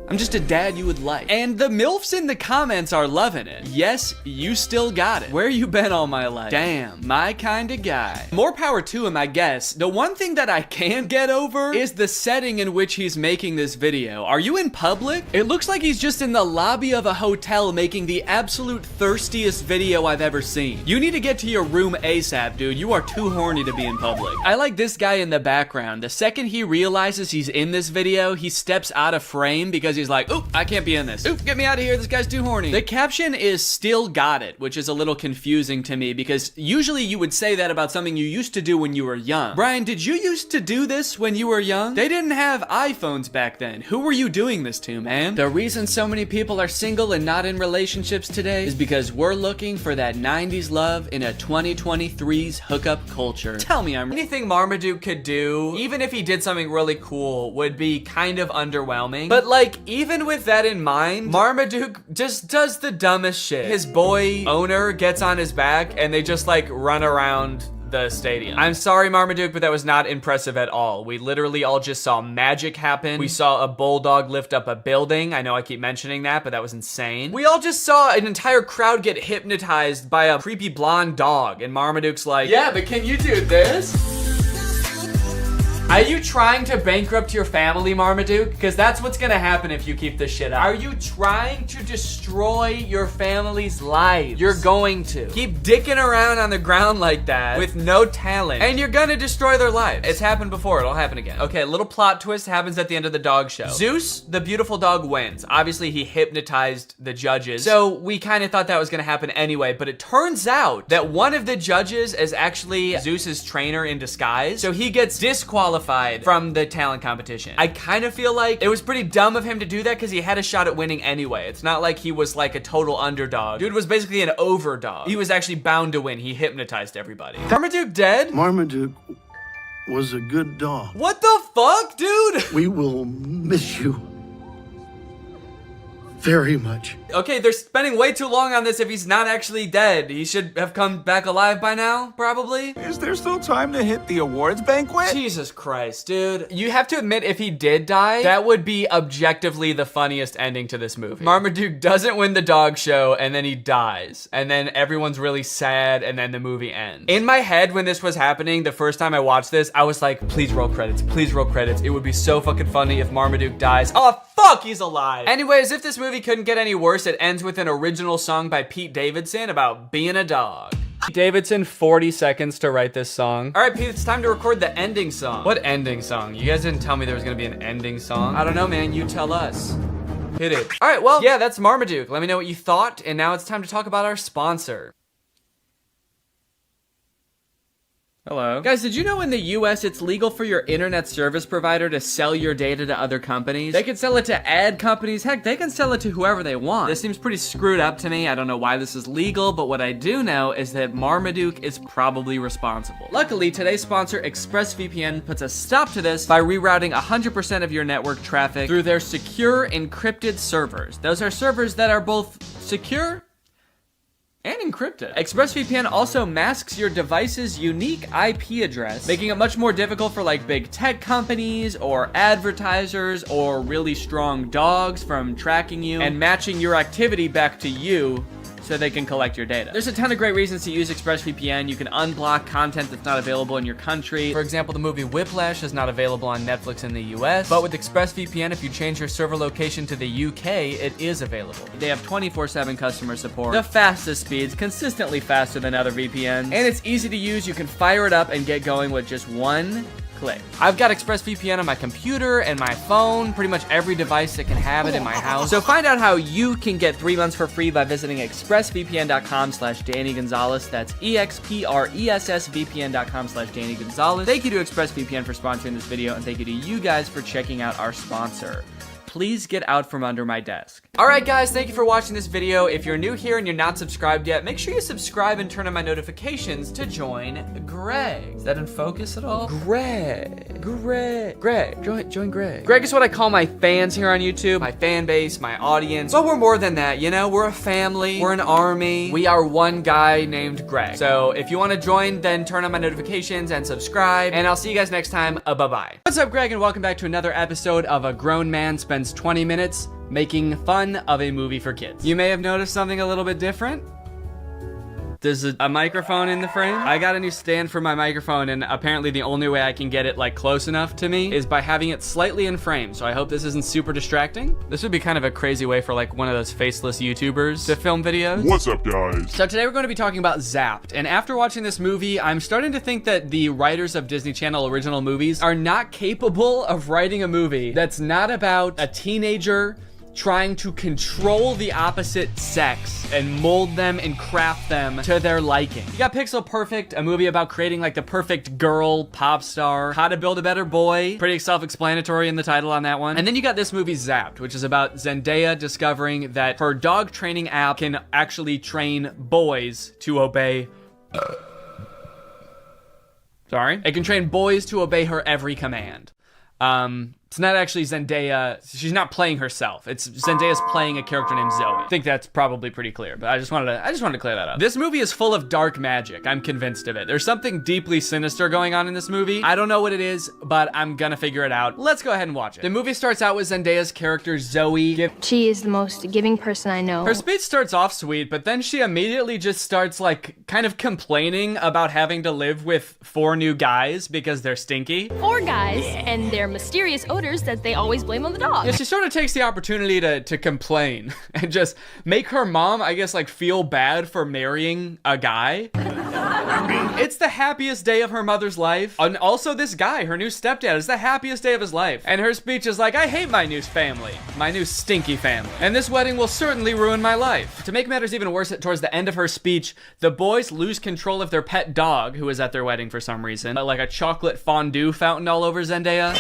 I'm just a dad you would like. And the MILFs in the comments are loving it. Yes, you still got it. Where you been all my life? Damn, my kind of guy. More power to him, I guess. The one thing that I can't get over is the setting in which he's making this video. Are you in public? It looks like he's just in the lobby of a hotel making the absolute thirstiest video I've ever seen. You need to get to your room ASAP, dude. You are too horny to be in public. I like this guy in the background. The second he realizes he's in this video, he steps out of frame because he's like, oop, I can't be in this. Oop, get me out of here. This guy's too horny. The caption is still got it, which is a little confusing to me because usually you would say that about something you used to do when you were young. Brian, did you used to do this when you were young? They didn't have iPhones back then. Who were you doing this to, man? The reason so many people are single and not in relationships today is because we're looking for that 90s love in a 2023's hookup culture. Tell me anything Marmaduke could do, even if he did something really cool, would be kind of underwhelming. But like, even with that in mind, Marmaduke just does the dumbest shit. His boy owner gets on his back and they just like run around the stadium. I'm sorry, Marmaduke, but that was not impressive at all. We literally all just saw magic happen. We saw a bulldog lift up a building. I know I keep mentioning that, but that was insane. We all just saw an entire crowd get hypnotized by a creepy blonde dog, and Marmaduke's like, yeah, but can you do this? Are you trying to bankrupt your family, Marmaduke? Because that's what's gonna happen if you keep this shit up. Are you trying to destroy your family's lives? You're going to. Keep dicking around on the ground like that with no talent, and you're gonna destroy their lives. It's happened before, it'll happen again. Okay, a little plot twist happens at the end of the dog show. Zeus, the beautiful dog, wins. Obviously, he hypnotized the judges, so we kind of thought that was gonna happen anyway, but it turns out that one of the judges is actually Zeus's trainer in disguise, so he gets disqualified from the talent competition. I kind of feel like it was pretty dumb of him to do that because he had a shot at winning anyway. It's not like he was like a total underdog. Dude was basically an overdog. He was actually bound to win. He hypnotized everybody. Marmaduke dead? Marmaduke was a good dog. What the fuck, dude? We will miss you. very much. Okay, they're spending way too long on this if he's not actually dead. He should have come back alive by now, probably. Is there still time to hit the awards banquet? Jesus Christ, dude. You have to admit, if he did die, that would be objectively the funniest ending to this movie. Marmaduke doesn't win the dog show, and then he dies. And then everyone's really sad, and then the movie ends. In my head, when this was happening, the first time I watched this, I was like, please roll credits, please roll credits. It would be so fucking funny if Marmaduke dies. Oh, fuck, he's alive. Anyways, if this movie couldn't get any worse, it ends with an original song by Pete Davidson about being a dog. Pete Davidson, 40 seconds to write this song. All right, Pete, it's time to record the ending song. What ending song? You guys didn't tell me there was gonna be an ending song. I don't know, man, you tell us. Hit it. All right, well, yeah, that's Marmaduke. Let me know what you thought, and now it's time to talk about our sponsor. Hello. Guys, did you know in the US it's legal for your internet service provider to sell your data to other companies? They can sell it to ad companies. Heck, they can sell it to whoever they want. This seems pretty screwed up to me. I don't know why this is legal, but what I do know is that Marmaduke is probably responsible. Luckily, today's sponsor, ExpressVPN, puts a stop to this by rerouting 100% of your network traffic through their secure encrypted servers. Those are servers that are both secure and encrypted. ExpressVPN also masks your device's unique IP address, making it much more difficult for like big tech companies or advertisers or really strong dogs from tracking you and matching your activity back to you so they can collect your data. There's a ton of great reasons to use ExpressVPN. You can unblock content that's not available in your country. For example, the movie Whiplash is not available on Netflix in the US, but with ExpressVPN, if you change your server location to the UK, it is available. They have 24/7 customer support, the fastest speeds, consistently faster than other VPNs, and it's easy to use. You can fire it up and get going with just one click. I've got ExpressVPN on my computer and my phone, pretty much every device that can have it in my house. So find out how you can get 3 months for free by visiting expressvpn.com/Danny Gonzalez. That's expressvpn.com/Danny Gonzalez. Thank you to ExpressVPN for sponsoring this video, and thank you to you guys for checking out our sponsor. Please get out from under my desk. All right, guys, thank you for watching this video. If you're new here and you're not subscribed yet, make sure you subscribe and turn on my notifications to join Greg. Is that in focus at all? Greg. Join Greg. Greg is what I call my fans here on YouTube, my fan base, my audience. But we're more than that, you know? We're a family, we're an army. We are one guy named Greg. So if you want to join, then turn on my notifications and subscribe, and I'll see you guys next time. Bye-bye. What's up, Greg, and welcome back to another episode of A Grown Man Spends 20 minutes making fun of a movie for kids. You may have noticed something a little bit different. There's a microphone in the frame. I got a new stand for my microphone, and apparently the only way I can get it like close enough to me is by having it slightly in frame. So I hope this isn't super distracting. This would be kind of a crazy way for like one of those faceless YouTubers to film videos. What's up, guys? So today we're going to be talking about Zapped, and after watching this movie, I'm starting to think that the writers of Disney Channel original movies are not capable of writing a movie that's not about a teenager trying to control the opposite sex and mold them and craft them to their liking. You got Pixel Perfect, a movie about creating like the perfect girl pop star. How to Build a Better Boy, pretty self-explanatory in the title on that one. And then you got this movie Zapped, which is about Zendaya discovering that her dog training app can actually train boys to obey it can train boys to obey her every command. It's not actually Zendaya. She's not playing herself. It's Zendaya's playing a character named Zoe. I think that's probably pretty clear, but I just wanted to clear that up. This movie is full of dark magic. I'm convinced of it. There's something deeply sinister going on in this movie. I don't know what it is, but I'm gonna figure it out. Let's go ahead and watch it. The movie starts out with Zendaya's character Zoe. She is the most giving person I know. Her speech starts off sweet, but then she immediately just starts like kind of complaining about having to live with 4 new guys because they're stinky. 4 guys, and their mysterious odors that they always blame on the dog. Yeah, she sort of takes the opportunity to complain and just make her mom, I guess, like feel bad for marrying a guy. It's the happiest day of her mother's life. And also this guy, her new stepdad, is the happiest day of his life. And her speech is like, I hate my new family, my new stinky family. And this wedding will certainly ruin my life. To make matters even worse, towards the end of her speech, the boys lose control of their pet dog, who is at their wedding for some reason. Like a chocolate fondue fountain all over Zendaya.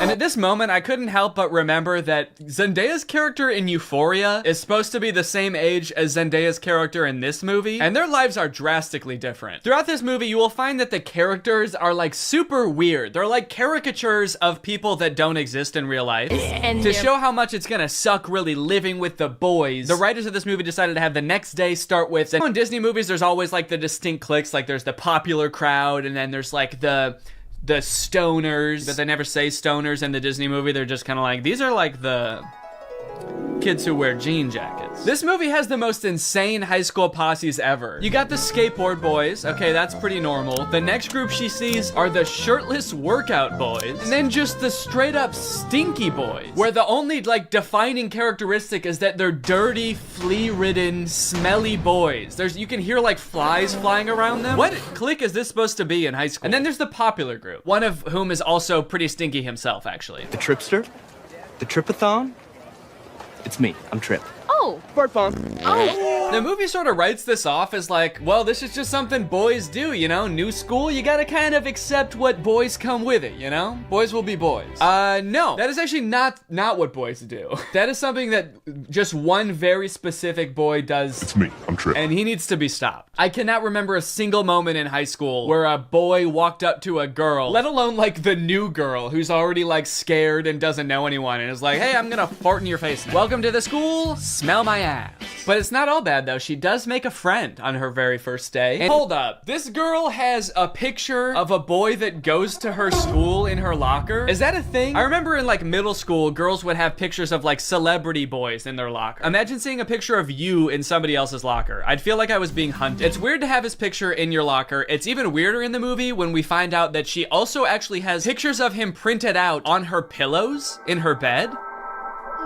And at this moment, I couldn't help but remember that Zendaya's character in Euphoria is supposed to be the same age as Zendaya's character in this movie, and their lives are drastically different. Throughout this movie, you will find that the characters are like super weird. They're like caricatures of people that don't exist in real life. And to show how much it's gonna suck really living with the boys, the writers of this movie decided to have the next day start with, in Disney movies, there's always like the distinct cliques, like there's the popular crowd, and then there's like the stoners, but they never say stoners in the Disney movie. They're just kind of like, these are like the kids who wear jean jackets. This movie has the most insane high school posses ever. You got the skateboard boys. Okay, that's pretty normal. The next group she sees are the shirtless workout boys. And then just the straight up stinky boys, where the only like defining characteristic is that they're dirty, flea-ridden, smelly boys. You can hear like flies flying around them. What clique is this supposed to be in high school? And then there's the popular group, one of whom is also pretty stinky himself, actually. The Tripster? The Tripathon? It's me. I'm Trip. Oh. Fart bomb. Oh. The movie sort of writes this off as like, well, this is just something boys do, you know? New school, you gotta kind of accept what boys come with it, you know? Boys will be boys. No. That is actually not what boys do. That is something that just one very specific boy does. It's me. I'm Trip. And he needs to be stopped. I cannot remember a single moment in high school where a boy walked up to a girl, let alone like the new girl who's already like scared and doesn't know anyone and is like, hey, I'm gonna fart in your face now. Welcome to the school, smell my ass. But it's not all bad though. She does make a friend on her very first day. And hold up, this girl has a picture of a boy that goes to her school in her locker. Is that a thing? I remember in like middle school, girls would have pictures of like celebrity boys in their locker. Imagine seeing a picture of you in somebody else's locker. I'd feel like I was being hunted. It's weird to have his picture in your locker. It's even weirder in the movie when we find out that she also actually has pictures of him printed out on her pillows in her bed.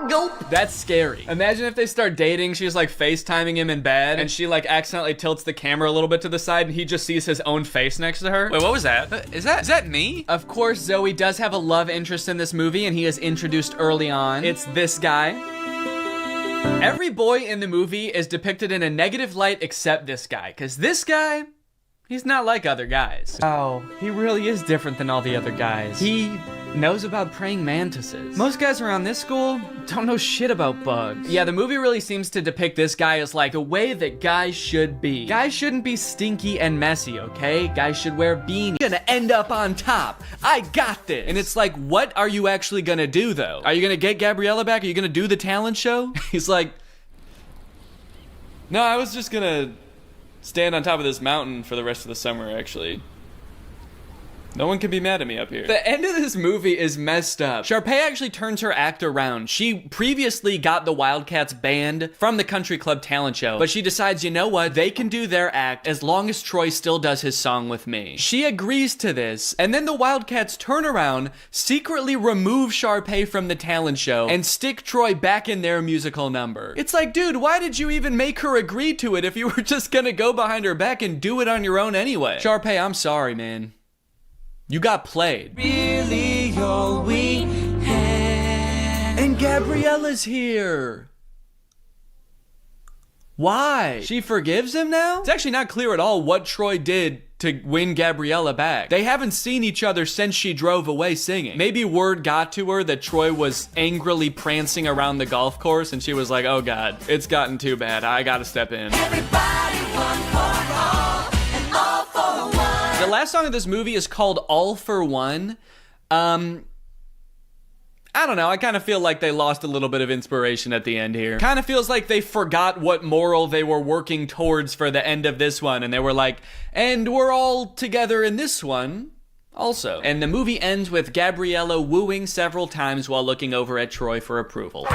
Nope. That's scary. Imagine if they start dating, she's like FaceTiming him in bed, and she like accidentally tilts the camera a little bit to the side, and he just sees his own face next to her. Wait, what was that? Is that me? Of course, Zoe does have a love interest in this movie, and he is introduced early on. It's this guy. Every boy in the movie is depicted in a negative light except this guy, because this guy, he's not like other guys. Oh, he really is different than all the other guys. He knows about praying mantises. Most guys around this school don't know shit about bugs. Yeah, the movie really seems to depict this guy as like the way that guys should be. Guys shouldn't be stinky and messy, okay? Guys should wear beanies. Gonna end up on top. I got this. And it's like, what are you actually gonna do though? Are you gonna get Gabriella back? Are you gonna do the talent show? He's like, no, I was just gonna stand on top of this mountain for the rest of the summer, actually. No one can be mad at me up here. The end of this movie is messed up. Sharpay actually turns her act around. She previously got the Wildcats banned from the country club talent show, but she decides, you know what? They can do their act as long as Troy still does his song with me. She agrees to this, and then the Wildcats turn around, secretly remove Sharpay from the talent show, and stick Troy back in their musical number. It's like, dude, why did you even make her agree to it if you were just gonna go behind her back and do it on your own anyway? Sharpay, I'm sorry, man. You got played. Really all we had. And Gabriella's here. Why? She forgives him now? It's actually not clear at all what Troy did to win Gabriella back. They haven't seen each other since she drove away singing. Maybe word got to her that Troy was angrily prancing around the golf course and she was like, oh God, it's gotten too bad. I gotta step in. Everybody one for all and all for one. The last song of this movie is called All for One. I don't know, I kind of feel like they lost a little bit of inspiration at the end here. Kind of feels like they forgot what moral they were working towards for the end of this one, and they were like, and we're all together in this one also. And the movie ends with Gabriella wooing several times while looking over at Troy for approval.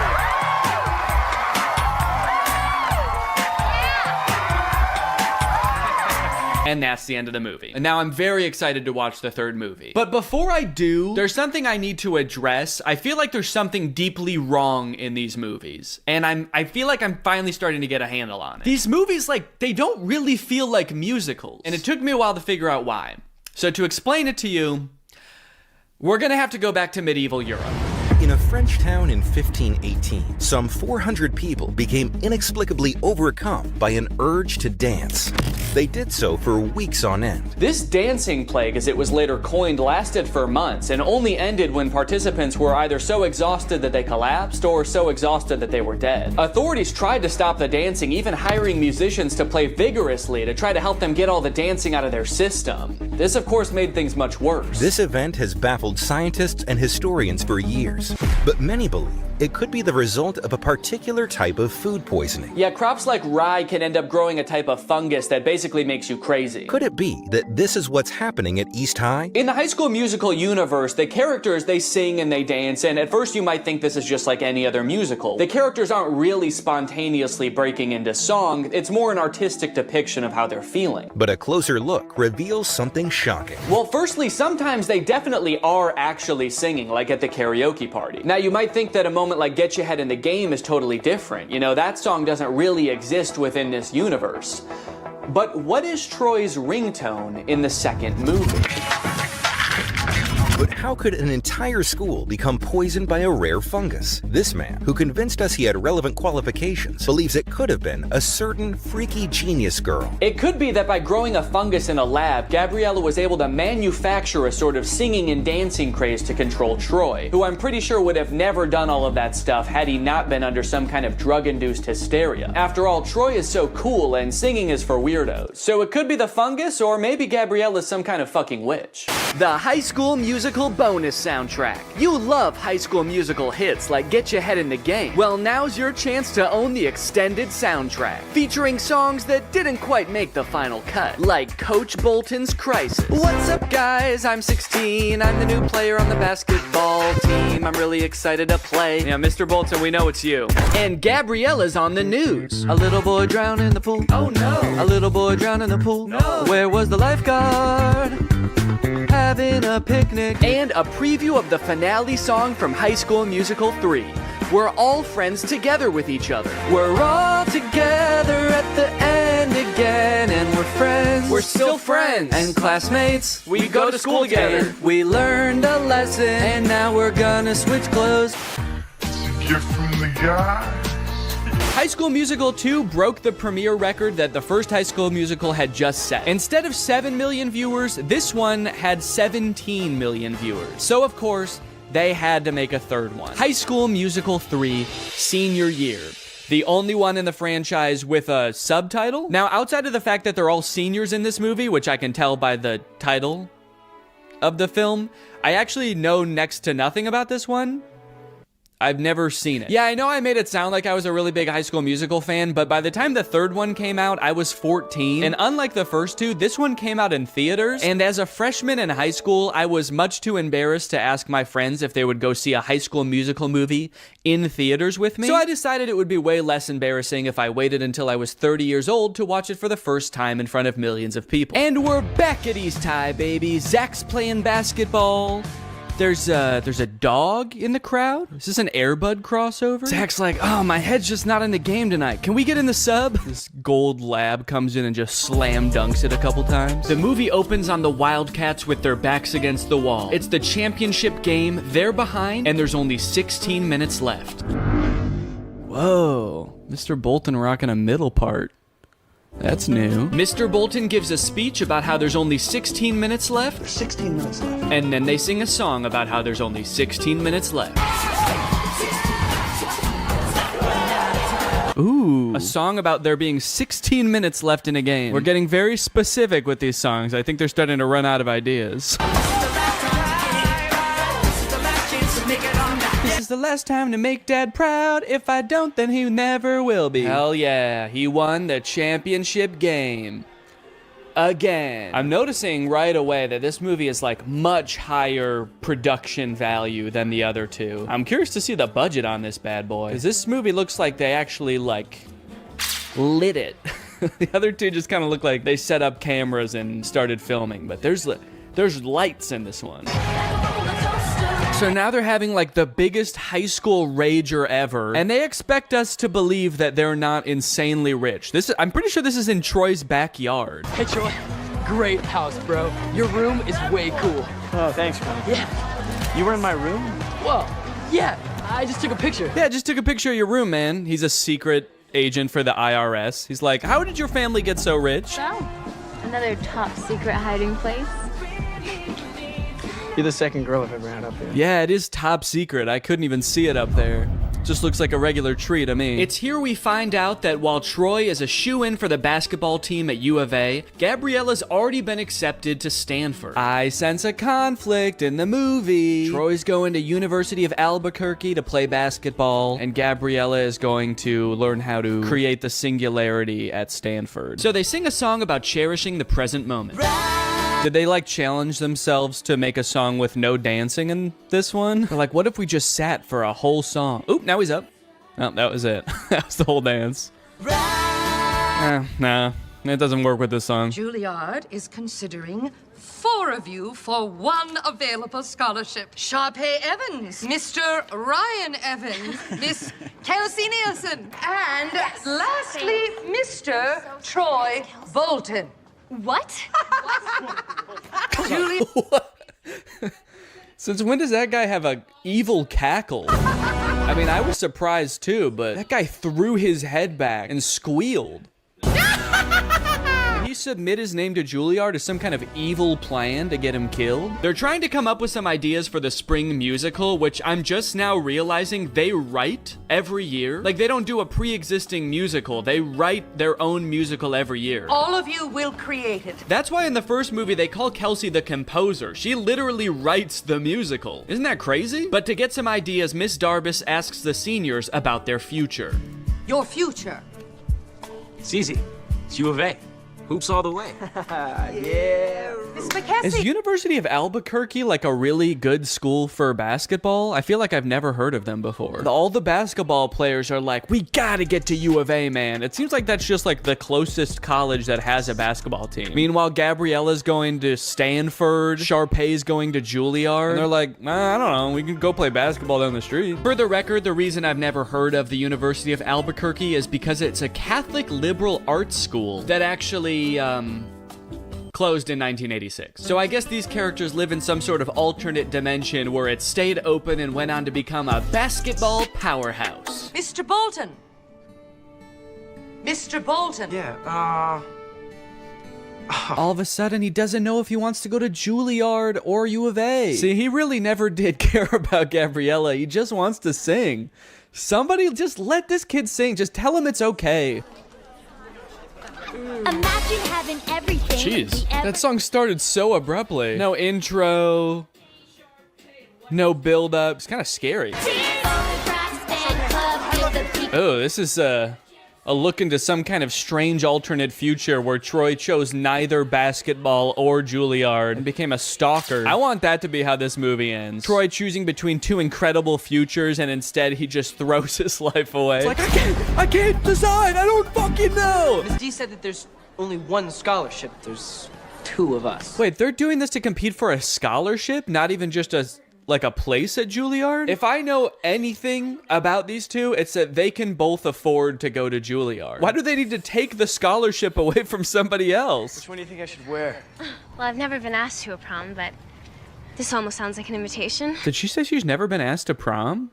And that's the end of the movie. And now I'm very excited to watch the third movie. But before I do, there's something I need to address. I feel like there's something deeply wrong in these movies. And I feel like I'm finally starting to get a handle on it. These movies, like, they don't really feel like musicals. And it took me a while to figure out why. So to explain it to you, we're gonna have to go back to medieval Europe. In a French town in 1518, some 400 people became inexplicably overcome by an urge to dance. They did so for weeks on end. This dancing plague, as it was later coined, lasted for months and only ended when participants were either so exhausted that they collapsed or so exhausted that they were dead. Authorities tried to stop the dancing, even hiring musicians to play vigorously to try to help them get all the dancing out of their system. This, of course, made things much worse. This event has baffled scientists and historians for years, but many believe it could be the result of a particular type of food poisoning. Yeah, crops like rye can end up growing a type of fungus that basically makes you crazy. Could it be that this is what's happening at East High? In the High School Musical universe, the characters, they sing and they dance, and at first you might think this is just like any other musical. The characters aren't really spontaneously breaking into song, it's more an artistic depiction of how they're feeling. But a closer look reveals something shocking. Well, firstly, sometimes they definitely are actually singing, like at the karaoke party. Now, you might think that a moment like Get Your Head in the Game is totally different. You know, that song doesn't really exist within this universe. But what is Troy's ringtone in the second movie? But how could an entire school become poisoned by a rare fungus? This man, who convinced us he had relevant qualifications, believes it could have been a certain freaky genius girl. It could be that by growing a fungus in a lab, Gabriella was able to manufacture a sort of singing and dancing craze to control Troy, who I'm pretty sure would have never done all of that stuff had he not been under some kind of drug-induced hysteria. After all, Troy is so cool and singing is for weirdos. So it could be the fungus, or maybe Gabriella's some kind of fucking witch. The High School Musical bonus soundtrack. You love High School Musical hits like Get Your Head in the Game. Well, now's your chance to own the extended soundtrack, featuring songs that didn't quite make the final cut, like Coach Bolton's Crisis. What's up, guys? I'm 16. I'm the new player on the basketball team. I'm really excited to play. Yeah, Mr. Bolton, we know it's you. And Gabriella's on the news. A little boy drowned in the pool. Oh no. A little boy drowned in the pool. No. Where was the lifeguard? Having a picnic. And a preview of the finale song from High School Musical 3. We're all friends together with each other. We're all together at the end again, and we're friends. We're still friends and classmates. We go to school together. We learned a lesson, and now we're gonna switch clothes. Gift from the guy. High School Musical 2 broke the premiere record that the first High School Musical had just set. Instead of 7 million viewers, this one had 17 million viewers. So of course, they had to make a third one. High School Musical 3, Senior Year. The only one in the franchise with a subtitle. Now, outside of the fact that they're all seniors in this movie, which I can tell by the title of the film, I actually know next to nothing about this one. I've never seen it. Yeah, I know I made it sound like I was a really big High School Musical fan, but by the time the third one came out, I was 14. And unlike the first two, this one came out in theaters. And as a freshman in high school, I was much too embarrassed to ask my friends if they would go see a High School Musical movie in theaters with me. So I decided it would be way less embarrassing if I waited until I was 30 years old to watch it for the first time in front of millions of people. And we're back at East High, baby. Zach's playing basketball. There's a dog in the crowd. Is this an Air Bud crossover? Zach's like, oh, my head's just not in the game tonight. Can we get in the sub? This gold lab comes in and just slam dunks it a couple times. The movie opens on the Wildcats with their backs against the wall. It's the championship game. They're behind, and there's only 16 minutes left. Whoa, Mr. Bolton rocking a middle part. That's new. Mr. Bolton gives a speech about how there's only 16 minutes left. There's 16 minutes left. And then they sing a song about how there's only 16 minutes left. Ooh. A song about there being 16 minutes left in a game. We're getting very specific with these songs. I think they're starting to run out of ideas. This is the last time to make Dad proud. If I don't, then he never will be. Hell yeah, he won the championship game. Again. I'm noticing right away that this movie is like much higher production value than the other two. I'm curious to see the budget on this bad boy, because this movie looks like they actually like lit it. The other two just kind of look like they set up cameras and started filming, but there's lights in this one. So now they're having like the biggest high school rager ever, and they expect us to believe that they're not insanely rich. I'm pretty sure this is in Troy's backyard. Hey Troy, great house, bro. Your room is way cool. Oh, thanks, bro. Yeah. You were in my room? Whoa, Yeah, I just took a picture. Yeah, just took a picture of your room, man. He's a secret agent for the IRS. He's like, how did your family get so rich? So, another top secret hiding place. You're the second girl I've ever had up here. Yeah, it is top secret. I couldn't even see it up there. Just looks like a regular tree to me. It's here we find out that while Troy is a shoo-in for the basketball team at U of A, Gabriella's already been accepted to Stanford. I sense a conflict in the movie. Troy's going to University of Albuquerque to play basketball, and Gabriella is going to learn how to create the singularity at Stanford. So they sing a song about cherishing the present moment. Did they like challenge themselves to make a song with no dancing in this one? They're like, what if we just sat for a whole song? Oop, now he's up. Oh, that was it. That was the whole dance. Nah, it doesn't work with this song. Juilliard is considering 4 of you for 1 available scholarship. Sharpay Evans, Mr. Ryan Evans, Miss Kelsey Nielsen, and lastly, Mr. Troy Bolton. What? Julia. Since when does that guy have a evil cackle? I mean, I was surprised too, but that guy threw his head back and squealed. Did he submit his name to Juilliard as some kind of evil plan to get him killed? They're trying to come up with some ideas for the spring musical, which I'm just now realizing they write every year. Like, they don't do a pre-existing musical. They write their own musical every year. All of you will create it. That's why in the first movie they call Kelsey the composer. She literally writes the musical. Isn't that crazy? But to get some ideas, Miss Darbus asks the seniors about their future. Your future. It's easy. It's U of A. Hoops all the way. Yeah. Miss McKessie. Is University of Albuquerque like a really good school for basketball? I feel like I've never heard of them before. All the basketball players are like, we gotta get to U of A, man. It seems like that's just like the closest college that has a basketball team. Meanwhile, Gabriella's going to Stanford, Sharpay's going to Juilliard, and they're like, I don't know, we can go play basketball down the street. For the record, the reason I've never heard of the University of Albuquerque is because it's a Catholic liberal arts school that actually closed in 1986. So I guess these characters live in some sort of alternate dimension where it stayed open and went on to become a basketball powerhouse. Mr. Bolton. Mr. Bolton. Yeah, All of a sudden, he doesn't know if he wants to go to Juilliard or U of A. See, he really never did care about Gabriella. He just wants to sing. Somebody just let this kid sing. Just tell him it's okay. Imagine having everything. Jeez, that song started so abruptly. No intro, no build up. It's kind of scary. Oh, this is a look into some kind of strange alternate future where Troy chose neither basketball or Juilliard and became a stalker. I want that to be how this movie ends. Troy choosing between 2 incredible futures, and instead he just throws his life away. It's like, I can't decide. I don't fucking know. Ms. D said that there's only 1 scholarship. There's 2 of us. Wait, they're doing this to compete for a scholarship? Not even just a place at Juilliard? If I know anything about these two, it's that they can both afford to go to Juilliard. Why do they need to take the scholarship away from somebody else? Which one do you think I should wear? Well, I've never been asked to a prom, but this almost sounds like an invitation. Did she say she's never been asked to prom?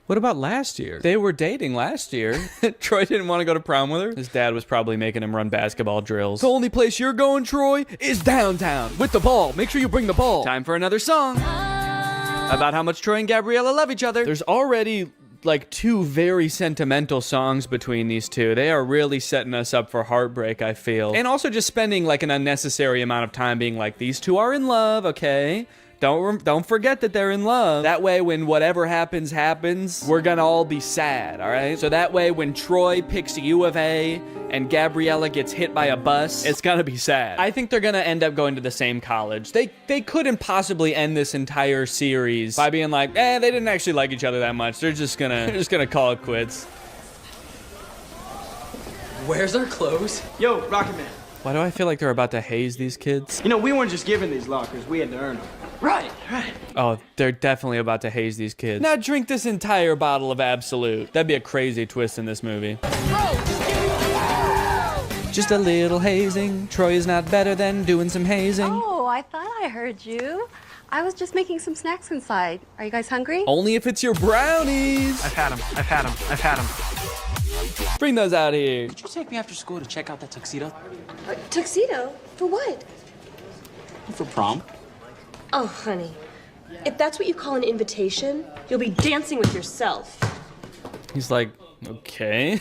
What about last year? They were dating last year. Troy didn't want to go to prom with her. His dad was probably making him run basketball drills. The only place you're going, Troy, is downtown with the ball. Make sure you bring the ball. Time for another song about how much Troy and Gabriella love each other. There's already like 2 very sentimental songs between these two. They are really setting us up for heartbreak, I feel. And also just spending like an unnecessary amount of time being like, these two are in love, okay? Don't forget that they're in love. That way, when whatever happens, we're gonna all be sad, all right? So that way, when Troy picks U of A and Gabriella gets hit by a bus, it's gonna be sad. I think they're gonna end up going to the same college. They couldn't possibly end this entire series by being like, they didn't actually like each other that much. They're just gonna call it quits. Where's our clothes? Yo, Rocket Man. Why do I feel like they're about to haze these kids? You know, we weren't just given these lockers. We had to earn them. Right. Oh, they're definitely about to haze these kids. Now drink this entire bottle of Absolute. That'd be a crazy twist in this movie. Just a little hazing. Troy is not better than doing some hazing. Oh, I thought I heard you. I was just making some snacks inside. Are you guys hungry? Only if it's your brownies. I've had them. Bring those out here. Could you take me after school to check out that tuxedo? Tuxedo? For what? For prom. Oh, honey. If that's what you call an invitation, you'll be dancing with yourself. He's like, okay.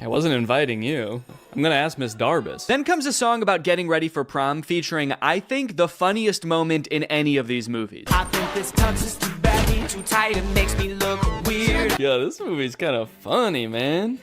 I wasn't inviting you. I'm gonna ask Miss Darbus. Then comes a song about getting ready for prom featuring, I think, the funniest moment in any of these movies. I think this tux is too baggy, too tight, it makes me look weird. Yeah, this movie's kind of funny, man.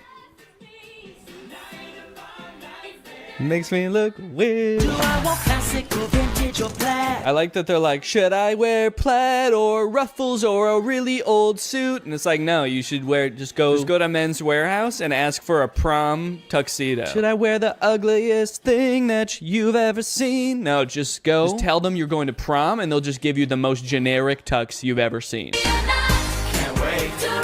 Makes me look weird. Do I want classic or vintage or plaid? I like that they're like, should I wear plaid or ruffles or a really old suit? And it's like, no, you should wear, just go to Men's Warehouse and ask for a prom tuxedo. Should I wear the ugliest thing that you've ever seen? No, just go. Just tell them you're going to prom and they'll just give you the most generic tux you've ever seen. Can't wait to remember.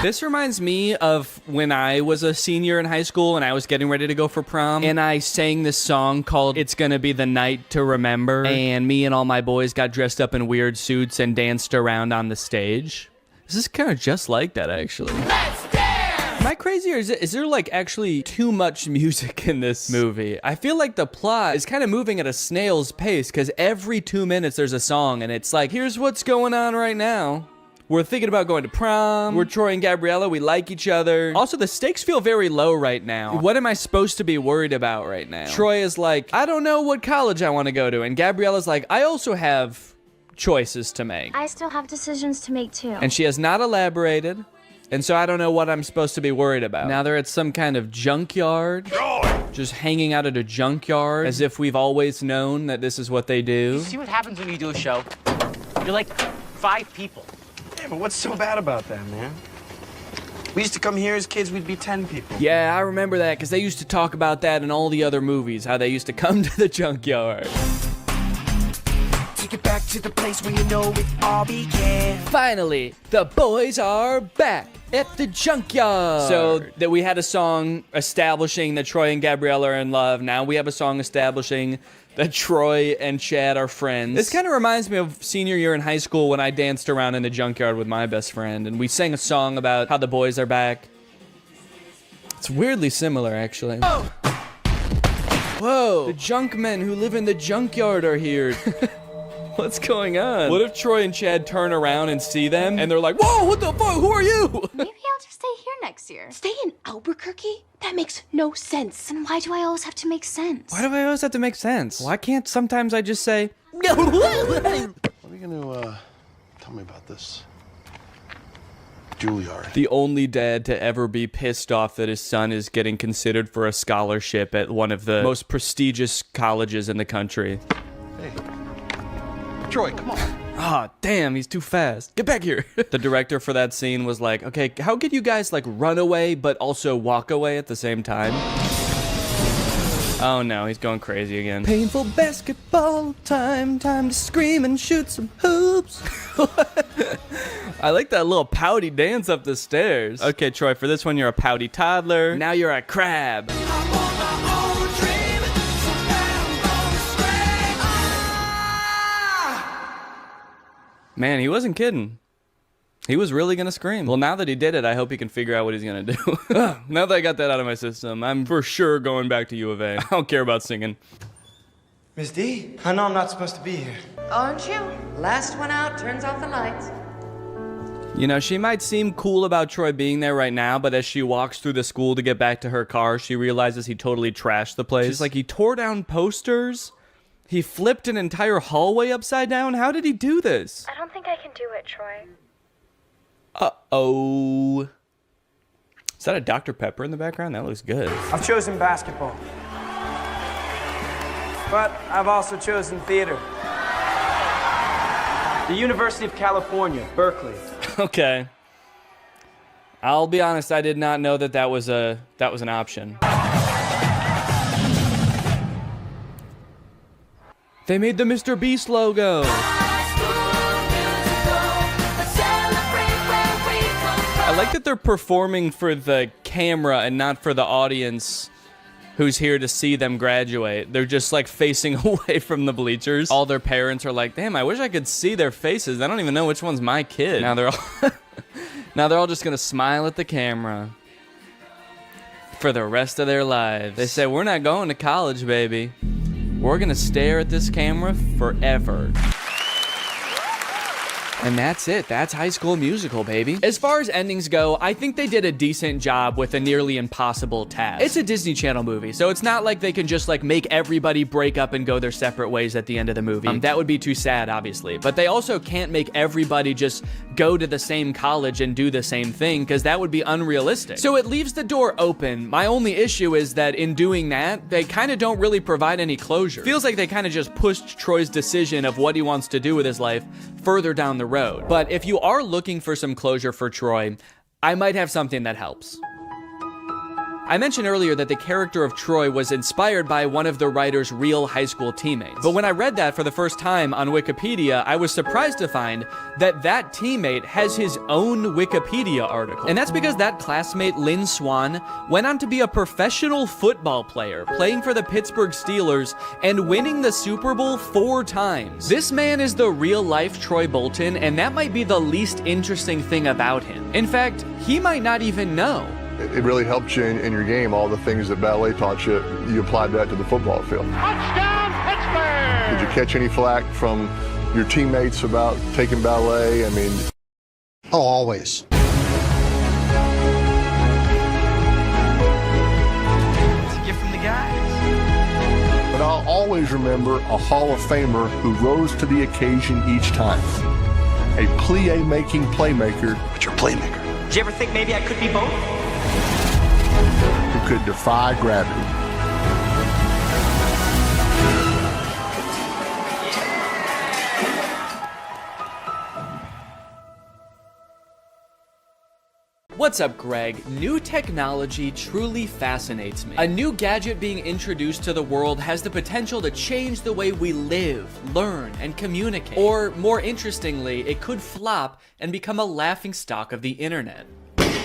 This reminds me of when I was a senior in high school and I was getting ready to go for prom, and I sang this song called It's Gonna Be the Night to Remember, and me and all my boys got dressed up in weird suits and danced around on the stage. This is kind of just like that, actually. Let's dance! Am I crazy, or is there like actually too much music in this movie? I feel like the plot is kind of moving at a snail's pace, because every 2 minutes there's a song, and it's like, here's what's going on right now. We're thinking about going to prom. We're Troy and Gabriella. We like each other. Also, the stakes feel very low right now. What am I supposed to be worried about right now? Troy is like, I don't know what college I want to go to. And Gabriella's like, I also have choices to make. I still have decisions to make too. And she has not elaborated. And so I don't know what I'm supposed to be worried about. Now they're at some kind of junkyard. Just hanging out at a junkyard. As if we've always known that this is what they do. You see what happens when you do a show? You're like 5 people. Yeah, but what's so bad about that, man? We used to come here as kids, we'd be 10 people. Yeah, I remember that, because they used to talk about that in all the other movies, how they used to come to the junkyard. Take it back to the place where you know it all began. Finally, the boys are back at the junkyard. So that we had a song establishing that Troy and Gabriella are in love. Now we have a song establishing that Troy and Chad are friends. This kind of reminds me of senior year in high school when I danced around in the junkyard with my best friend, and we sang a song about how the boys are back. It's weirdly similar, actually. Oh. Whoa! The junkmen who live in the junkyard are here. What's going on? What if Troy and Chad turn around and see them, and they're like, whoa, what the fuck, who are you? Maybe I'll just stay here next year. Stay in Albuquerque? That makes no sense. And why do I always have to make sense? Why do I always have to make sense? Why can't sometimes I just say, When are you gonna, tell me about this Juilliard? The only dad to ever be pissed off that his son is getting considered for a scholarship at one of the most prestigious colleges in the country. Hey, Troy, come on. Ah, damn, he's too fast. Get back here. The director for that scene was like, okay, how could you guys like run away but also walk away at the same time? Oh no, he's going crazy again. Painful basketball time to scream and shoot some hoops. I like that little pouty dance up the stairs. Okay, Troy, for this one, you're a pouty toddler. Now you're a crab. Man, he wasn't kidding. He was really gonna scream. Well, now that he did it, I hope he can figure out what he's gonna do. Now that I got that out of my system, I'm for sure going back to U of A. I don't care about singing. Miss D, I know I'm not supposed to be here. Aren't you? Last one out turns off the lights. You know, she might seem cool about Troy being there right now, but as she walks through the school to get back to her car, she realizes he totally trashed the place. She's like, he tore down posters? He flipped an entire hallway upside down? How did he do this? I don't think I can do it, Troy. Uh-oh. Is that a Dr. Pepper in the background? That looks good. I've chosen basketball. But I've also chosen theater. The University of California, Berkeley. Okay. I'll be honest, I did not know that was an option. They made the Mr. Beast logo. I like that they're performing for the camera and not for the audience. who's here to see them graduate. They're just like facing away from the bleachers. All their parents are like, damn, I wish I could see their faces. I don't even know which one's my kid. Now they're all just gonna smile at the camera for the rest of their lives. They say, we're not going to college, baby. We're gonna stare at this camera forever. And that's it. That's High School Musical, baby. As far as endings go, I think they did a decent job with a nearly impossible task. It's a Disney Channel movie, so it's not like they can just like make everybody break up and go their separate ways at the end of the movie. That would be too sad, obviously. But they also can't make everybody just go to the same college and do the same thing, because that would be unrealistic. So it leaves the door open. My only issue is that in doing that, they kind of don't really provide any closure. Feels like they kind of just pushed Troy's decision of what he wants to do with his life further down the road. But if you are looking for some closure for Troy, I might have something that helps. I mentioned earlier that the character of Troy was inspired by one of the writer's real high school teammates. But when I read that for the first time on Wikipedia, I was surprised to find that that teammate has his own Wikipedia article. And that's because that classmate, Lynn Swan, went on to be a professional football player, playing for the Pittsburgh Steelers and winning the Super Bowl 4 times. This man is the real-life Troy Bolton, and that might be the least interesting thing about him. In fact, he might not even know. It really helped you in your game. All the things that ballet taught you, you applied that to the football field. Touchdown, Pittsburgh! Did you catch any flack from your teammates about taking ballet? I mean... Oh, always. It's a gift from the guys. But I'll always remember a Hall of Famer who rose to the occasion each time. A plie-making playmaker. But you're a playmaker. Did you ever think maybe I could be both? Who could defy gravity. What's up, Greg? New technology truly fascinates me. A new gadget being introduced to the world has the potential to change the way we live, learn, and communicate. Or, more interestingly, it could flop and become a laughingstock of the internet.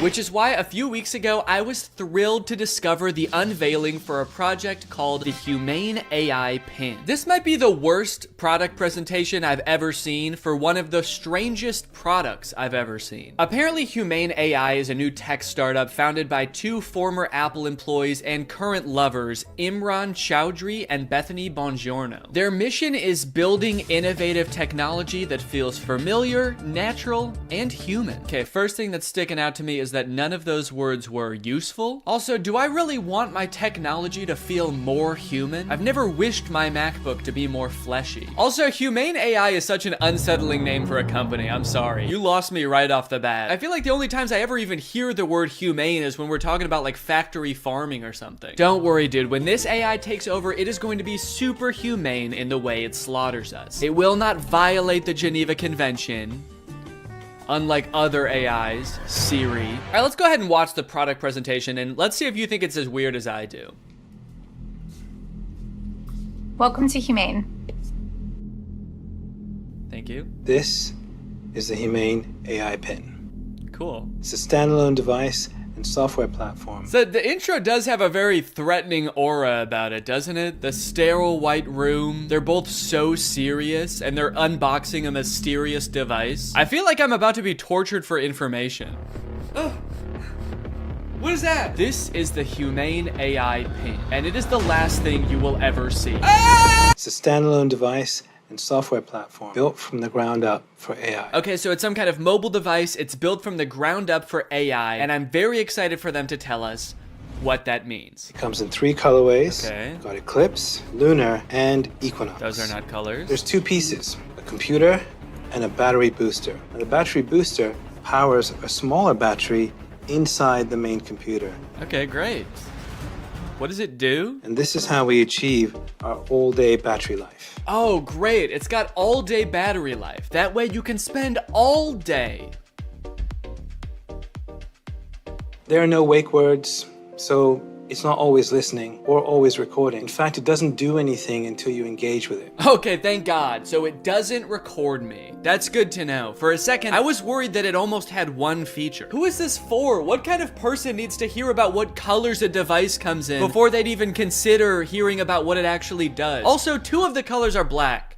Which is why a few weeks ago, I was thrilled to discover the unveiling for a project called the Humane AI Pin. This might be the worst product presentation I've ever seen for one of the strangest products I've ever seen. Apparently, Humane AI is a new tech startup founded by 2 former Apple employees and current lovers, Imran Chowdhury and Bethany Bongiorno. Their mission is building innovative technology that feels familiar, natural, and human. Okay, first thing that's sticking out to me is that none of those words were useful. Also, do I really want my technology to feel more human? I've never wished my MacBook to be more fleshy. Also, Humane AI is such an unsettling name for a company. I'm sorry. You lost me right off the bat. I feel like the only times I ever even hear the word humane is when we're talking about like factory farming or something. Don't worry, dude. When this AI takes over, it is going to be super humane in the way it slaughters us. It will not violate the Geneva Convention, unlike other AIs, Siri. All right, let's go ahead and watch the product presentation and let's see if you think it's as weird as I do. Welcome to Humane. Thank you. This is the Humane AI Pin. Cool. It's a standalone device and software platform. So the intro does have a very threatening aura about it, doesn't it? The sterile white room. They're both so serious and they're unboxing a mysterious device. I feel like I'm about to be tortured for information. Oh. What is that? This is the Humane AI Pin, and it is the last thing you will ever see. Ah! It's a standalone device and software platform built from the ground up for AI. Okay, so it's some kind of mobile device. It's built from the ground up for AI, and I'm very excited for them to tell us what that means. It comes in 3 colorways. Okay. Got Eclipse, Lunar, and Equinox. Those are not colors. There's 2 pieces, a computer and a battery booster. Now, the battery booster powers a smaller battery inside the main computer. Okay, great. What does it do? And this is how we achieve our all-day battery life. Oh, great. It's got all-day battery life. That way you can spend all day. There are no wake words, so It's not always listening or always recording. In fact, it doesn't do anything until you engage with it. Okay, thank God. So it doesn't record me. That's good to know. For a second, I was worried that it almost had one feature. Who is this for? What kind of person needs to hear about what colors a device comes in before they'd even consider hearing about what it actually does? Also, 2 of the colors are black.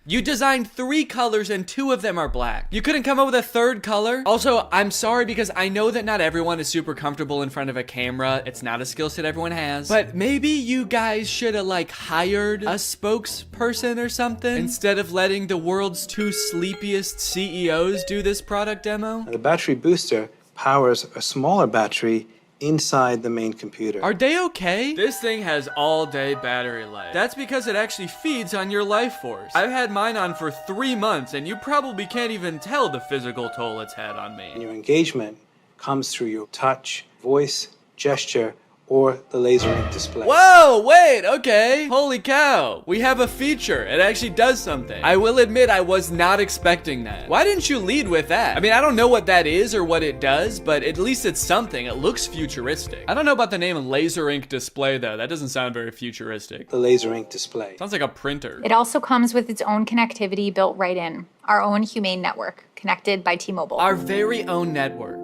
You designed 3 colors and 2 of them are black. You couldn't come up with a 3rd color? Also, I'm sorry because I know that not everyone is super comfortable in front of a camera. It's not a skill set everyone has. But maybe you guys should have like hired a spokesperson or something instead of letting the world's 2 sleepiest CEOs do this product demo. The battery booster powers a smaller battery inside the main computer. Are they okay? This thing has all day battery life. That's because it actually feeds on your life force. I've had mine on for 3 months and you probably can't even tell the physical toll it's had on me. And your engagement comes through your touch, voice, gesture, or the laser ink display. Whoa, wait, okay. Holy cow. We have a feature. It actually does something. I will admit I was not expecting that. Why didn't you lead with that? I mean, I don't know what that is or what it does, but at least it's something. It looks futuristic. I don't know about the name laser ink display though. That doesn't sound very futuristic. The laser ink display. Sounds like a printer. It also comes with its own connectivity built right in. Our own Humane network, connected by T-Mobile. Our very own network.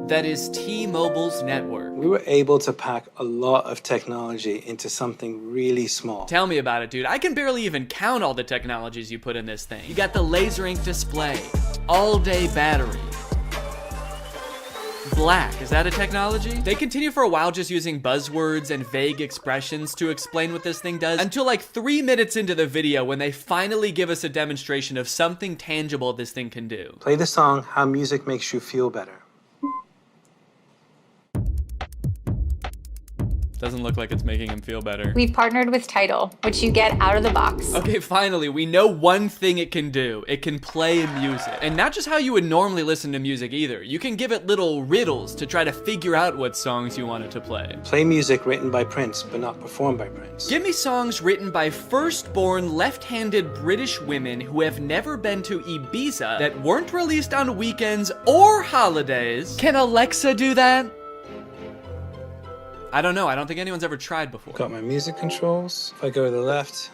That is T-Mobile's network. We were able to pack a lot of technology into something really small. Tell me about it, dude. I can barely even count all the technologies you put in this thing. You got the laser ink display, all-day battery, black. Is that a technology? They continue for a while just using buzzwords and vague expressions to explain what this thing does until like 3 minutes into the video when they finally give us a demonstration of something tangible this thing can do. Play the song How Music Makes You Feel Better. Doesn't look like it's making him feel better. We've partnered with Tidal, which you get out of the box. Okay, finally, we know one thing it can do. It can play music. And not just how you would normally listen to music either. You can give it little riddles to try to figure out what songs you want it to play. Play music written by Prince, but not performed by Prince. Give me songs written by first-born left-handed British women who have never been to Ibiza that weren't released on weekends or holidays. Can Alexa do that? I don't know. I don't think anyone's ever tried before. Got my music controls. If I go to the left,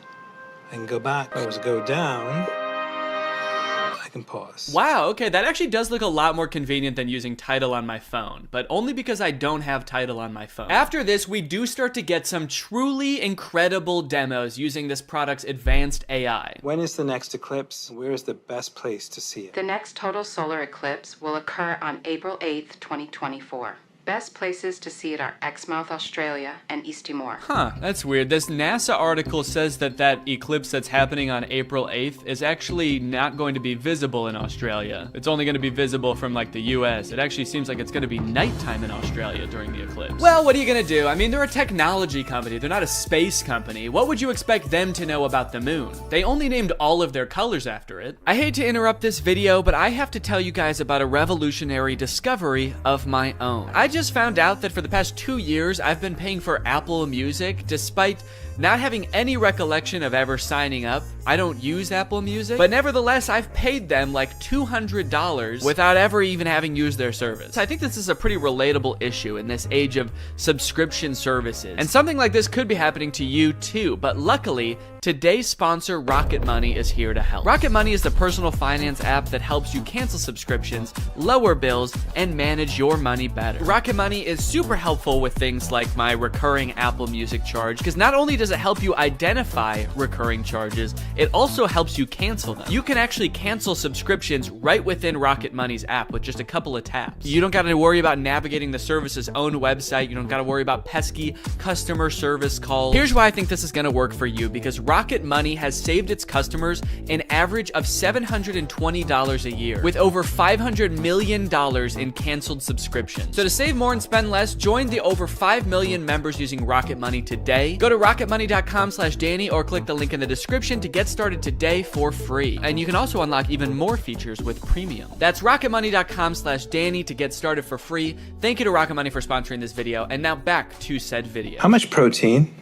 I can go back. If I was to go down, I can pause. Wow, okay, that actually does look a lot more convenient than using Tidal on my phone, but only because I don't have Tidal on my phone. After this, we do start to get some truly incredible demos using this product's advanced AI. When is the next eclipse? Where is the best place to see it? The next total solar eclipse will occur on April 8th, 2024. Best places to see it are Exmouth, Australia, and East Timor. Huh, that's weird. This NASA article says that that eclipse that's happening on April 8th is actually not going to be visible in Australia. It's only going to be visible from like the US. It actually seems like it's going to be nighttime in Australia during the eclipse. Well, what are you going to do? I mean, they're a technology company. They're not a space company. What would you expect them to know about the moon? They only named all of their colors after it. I hate to interrupt this video, but I have to tell you guys about a revolutionary discovery of my own. I just found out that for the past 2 years, I've been paying for Apple Music despite not having any recollection of ever signing up. I don't use Apple Music, but nevertheless, I've paid them like $200 without ever even having used their service. I think this is a pretty relatable issue in this age of subscription services. And something like this could be happening to you too, but luckily, today's sponsor, Rocket Money, is here to help. Rocket Money is the personal finance app that helps you cancel subscriptions, lower bills, and manage your money better. Rocket Money is super helpful with things like my recurring Apple Music charge, because not only does it help you identify recurring charges, it also helps you cancel them. You can actually cancel subscriptions right within Rocket Money's app with just a couple of taps. You don't got to worry about navigating the service's own website. You don't got to worry about pesky customer service calls. Here's why I think this is going to work for you, because Rocket Money has saved its customers an average of $720 a year, with over $500 million in canceled subscriptions. So to save more and spend less, join the over 5 million members using Rocket Money today. Go to rocketmoney.com/Danny or click the link in the description to get started today for free. And you can also unlock even more features with premium. That's rocketmoney.com/Danny to get started for free. Thank you to Rocket Money for sponsoring this video. And now back to said video. How much protein?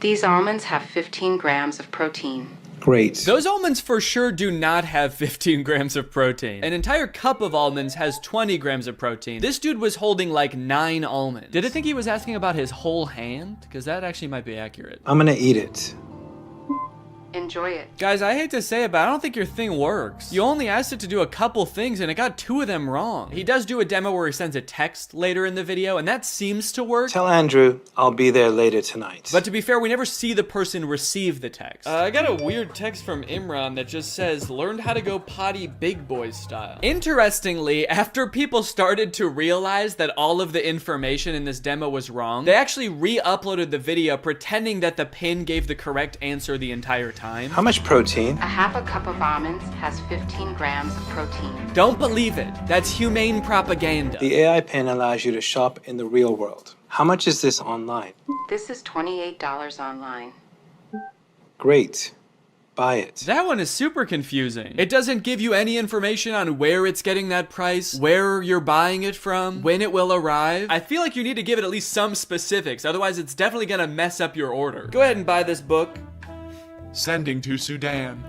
These almonds have 15 grams of protein. Great. Those almonds for sure do not have 15 grams of protein. An entire cup of almonds has 20 grams of protein. This dude was holding like 9 almonds. Did I think he was asking about his whole hand? Because that actually might be accurate. I'm gonna eat it. Enjoy it. Guys, I hate to say it, but I don't think your thing works. You only asked it to do a couple things and it got 2 of them wrong. He does do a demo where he sends a text later in the video and that seems to work. Tell Andrew I'll be there later tonight. But to be fair, we never see the person receive the text. I got a weird text from Imran that just says, learned how to go potty big boy style. Interestingly, after people started to realize that all of the information in this demo was wrong, they actually re-uploaded the video pretending that the pin gave the correct answer the entire time. How much protein? A half a cup of almonds has 15 grams of protein. Don't believe it. That's humane propaganda. The AI pin allows you to shop in the real world. How much is this online? This is $28 online. Great. Buy it. That one is super confusing. It doesn't give you any information on where it's getting that price, where you're buying it from, when it will arrive. I feel like you need to give it at least some specifics, otherwise it's definitely gonna mess up your order. Go ahead and buy this book. Sending to Sudan.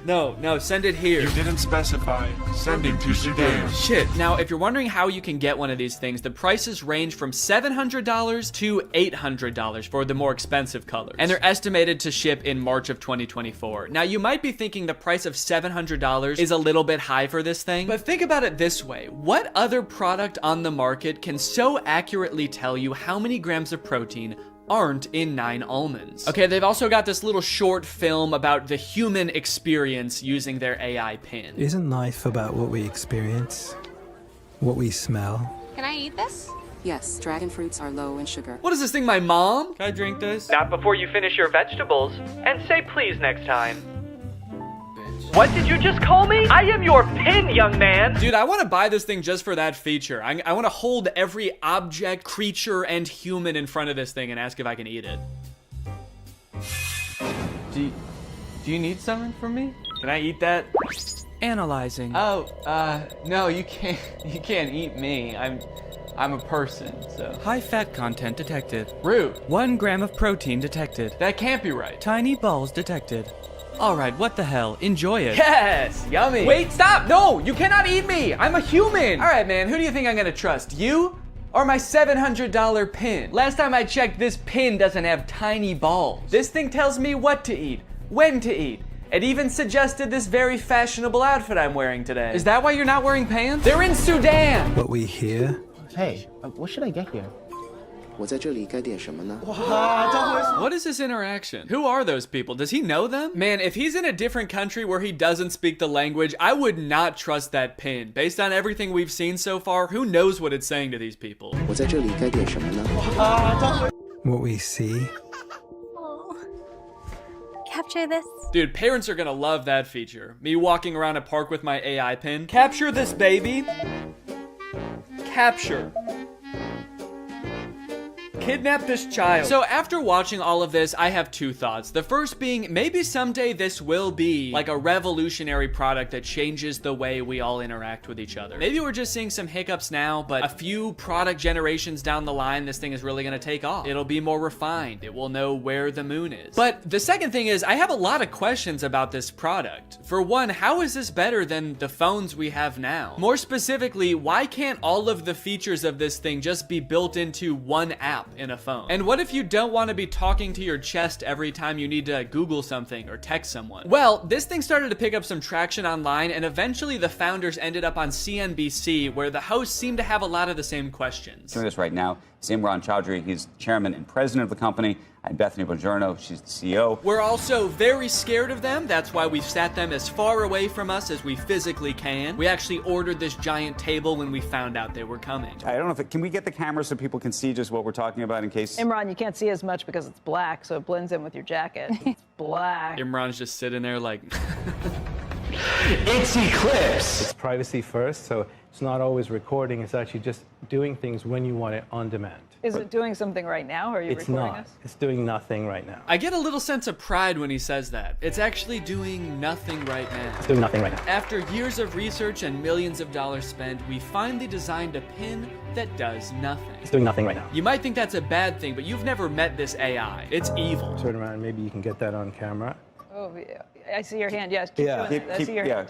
No, send it here. You didn't specify. Sending to Sudan. Shit. Now, if you're wondering how you can get one of these things, the prices range from $700 to $800 for the more expensive colors. And they're estimated to ship in March of 2024. Now, you might be thinking the price of $700 is a little bit high for this thing, but think about it this way. What other product on the market can so accurately tell you how many grams of protein aren't in 9 almonds? Okay, they've also got this little short film about the human experience using their AI pin. Isn't life about what we experience? What we smell? Can I eat this? Yes, dragon fruits are low in sugar. What is this thing, my mom? Can I drink this? Not before you finish your vegetables. And say please next time. What did you just call me? I am your pin, young man. Dude, I want to buy this thing just for that feature. I want to hold every object, creature, and human in front of this thing and ask if I can eat it. Do you need something from me? Can I eat that? Analyzing. Oh, no, you can't eat me. I'm a person, so. High fat content detected. Rude. 1 gram of protein detected. That can't be right. Tiny balls detected. All right, what the hell? Enjoy it. Yes, yummy. Wait, stop. No, you cannot eat me. I'm a human. All right, man, who do you think I'm gonna trust? You or my $700 pin? Last time I checked, this pin doesn't have tiny balls. This thing tells me what to eat, when to eat. It even suggested this very fashionable outfit I'm wearing today. Is that why you're not wearing pants? They're in Sudan. What we hear? Hey, what should I get here? What is this interaction? Who are those people? Does he know them? Man, if he's in a different country where he doesn't speak the language, I would not trust that pin. Based on everything we've seen so far, who knows what it's saying to these people? What we see? Capture this. Dude, parents are gonna love that feature. Me walking around a park with my AI pin. Capture this, baby. Capture. Kidnap this child. So after watching all of this, I have 2 thoughts. The first being, maybe someday this will be like a revolutionary product that changes the way we all interact with each other. Maybe we're just seeing some hiccups now, but a few product generations down the line, this thing is really gonna take off. It'll be more refined. It will know where the moon is. But the second thing is, I have a lot of questions about this product. For one, how is this better than the phones we have now? More specifically, why can't all of the features of this thing just be built into one app in a phone? And what if you don't want to be talking to your chest every time you need to Google something or text someone? Well, this thing started to pick up some traction online, and eventually the founders ended up on CNBC, where the hosts seemed to have a lot of the same questions. Doing this right now is Imran Chaudhry. He's chairman and president of the company. And Bethany Bongiorno, she's the CEO. We're also very scared of them. That's why we've sat them as far away from us as we physically can. We actually ordered this giant table when we found out they were coming. I don't know if can we get the camera so people can see just what we're talking about in case? Imran, you can't see as much because it's black, so it blends in with your jacket. It's black. Imran's just sitting there like... It's Eclipse. It's privacy first, so it's not always recording. It's actually just doing things when you want it on demand. Is it doing something right now, or are you recording us? It's doing nothing right now. I get a little sense of pride when he says that. It's actually doing nothing right now. It's doing nothing right now. After years of research and millions of dollars spent, we finally designed a pin that does nothing. It's doing nothing right now. You might think that's a bad thing, but you've never met this AI. It's evil. Turn around, maybe you can get that on camera. Oh, I see your hand. Yes. Yeah. I see your hand.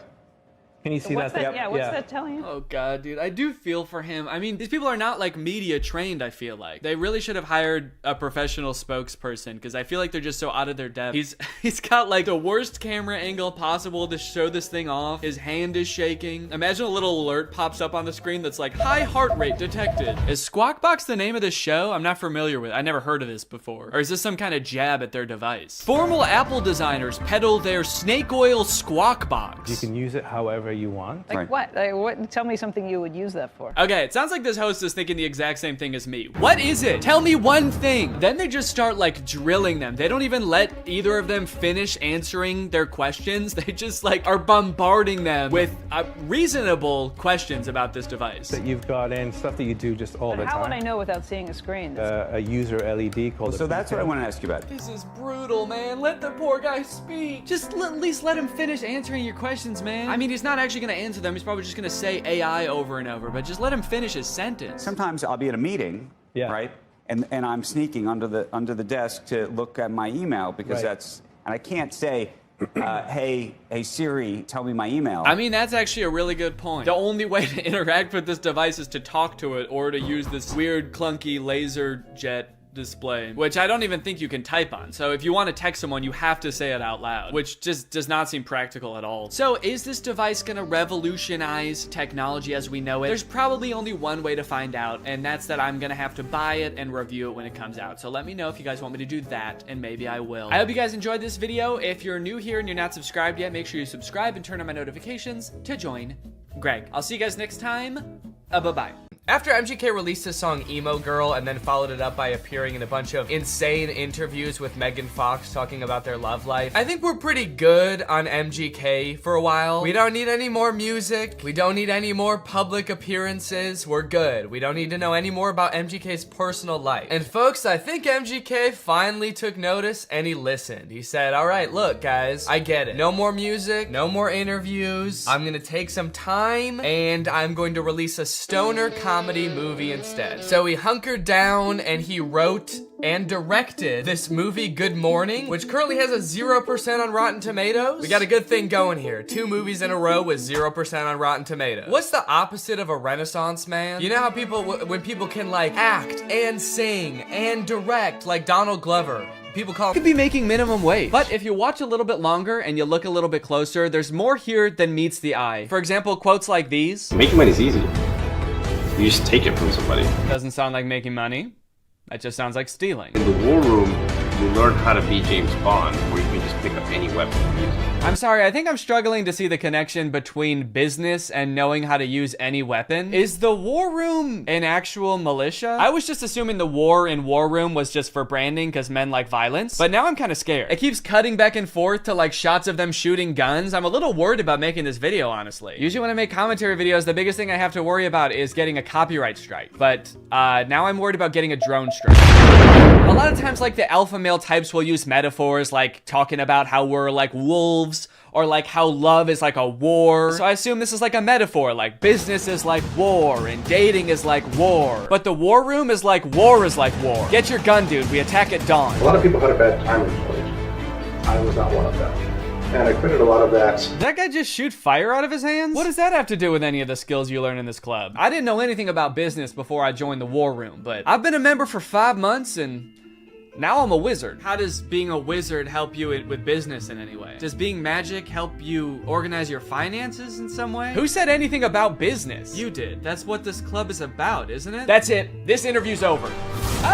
Can you see What's that? that? Yeah, what's that telling you? Oh god, dude, I do feel for him. I mean, these people are not like media trained, I feel like. They really should have hired a professional spokesperson because I feel like they're just so out of their depth. He's got like the worst camera angle possible to show this thing off. His hand is shaking. Imagine a little alert pops up on the screen that's like, high heart rate detected. Is Squawk Box the name of this show? I'm not familiar with it. I never heard of this before. Or is this some kind of jab at their device? Formal Apple designers peddle their snake oil Squawk Box. You can use it however you want. Like what? Like what? Tell me something you would use that for. Okay, it sounds like this host is thinking the exact same thing as me. What is it? Tell me one thing. Then they just start like drilling them. They don't even let either of them finish answering their questions. They just like are bombarding them with reasonable questions about this device. That you've got in, stuff that you do just all the time. How would I know without seeing a screen? A user LED called. So that's what I want to ask you about. This is brutal, man. Let the poor guy speak. Just at least let him finish answering your questions, man. I mean, he's not actually gonna answer them. He's probably just gonna say AI over and over, but just let him finish his sentence. Sometimes I'll be at a meeting, right? And I'm sneaking under the desk to look at my email because and I can't say, hey Siri, tell me my email. I mean, that's actually a really good point. The only way to interact with this device is to talk to it or to use this weird clunky laser jet display, which I don't even think you can type on. So if you want to text someone, you have to say it out loud, which just does not seem practical at all. So is this device gonna revolutionize technology as we know it? There's probably only one way to find out, and that's that I'm gonna have to buy it and review it when it comes out. So let me know if you guys want me to do that, and maybe I will. I hope you guys enjoyed this video. If you're new here and you're not subscribed yet, make sure you subscribe and turn on my notifications to join Greg. I'll see you guys next time. Bye-bye. After MGK released his song Emo Girl and then followed it up by appearing in a bunch of insane interviews with Megan Fox talking about their love life, I think we're pretty good on MGK for a while. We don't need any more music. We don't need any more public appearances. We're good. We don't need to know any more about MGK's personal life. And folks, I think MGK finally took notice and he listened. He said, all right, look guys, I get it. No more music, no more interviews. I'm gonna take some time and I'm going to release a stoner comedy movie instead. So he hunkered down and he wrote and directed this movie Good Morning, which currently has a 0% on Rotten Tomatoes. We got a good thing going here. 2 movies in a row with 0% on Rotten Tomatoes. What's the opposite of a Renaissance man? You know how people, when people can like act and sing and direct, like Donald Glover, people call could be making minimum wage. But if you watch a little bit longer and you look a little bit closer, there's more here than meets the eye. For example, quotes like these. Making money is easy. You just take it from somebody. Doesn't sound like making money. That just sounds like stealing. In the war room, you learn how to be James Bond, where you can just pick up any weapon and use it. I'm sorry, I think I'm struggling to see the connection between business and knowing how to use any weapon. Is the war room an actual militia? I was just assuming the war in War Room was just for branding because men like violence, but now I'm kind of scared. It keeps cutting back and forth to like shots of them shooting guns. I'm a little worried about making this video, honestly. Usually when I make commentary videos, the biggest thing I have to worry about is getting a copyright strike, but now I'm worried about getting a drone strike. A lot of times, like, the alpha male types will use metaphors like talking about how we're like wolves or like how love is like a war. So I assume this is like a metaphor, like business is like war and dating is like war. But the war room is like war is like war. Get your gun, dude. We attack at dawn. A lot of people had a bad time in college. I was not one of them. And I quitted a lot of that. Did that guy just shoot fire out of his hands? What does that have to do with any of the skills you learn in this club? I didn't know anything about business before I joined the war room, but I've been a member for 5 months and now I'm a wizard. How does being a wizard help you with business in any way? Does being magic help you organize your finances in some way? Who said anything about business? You did. That's what this club is about, isn't it? That's it. This interview's over. Okay,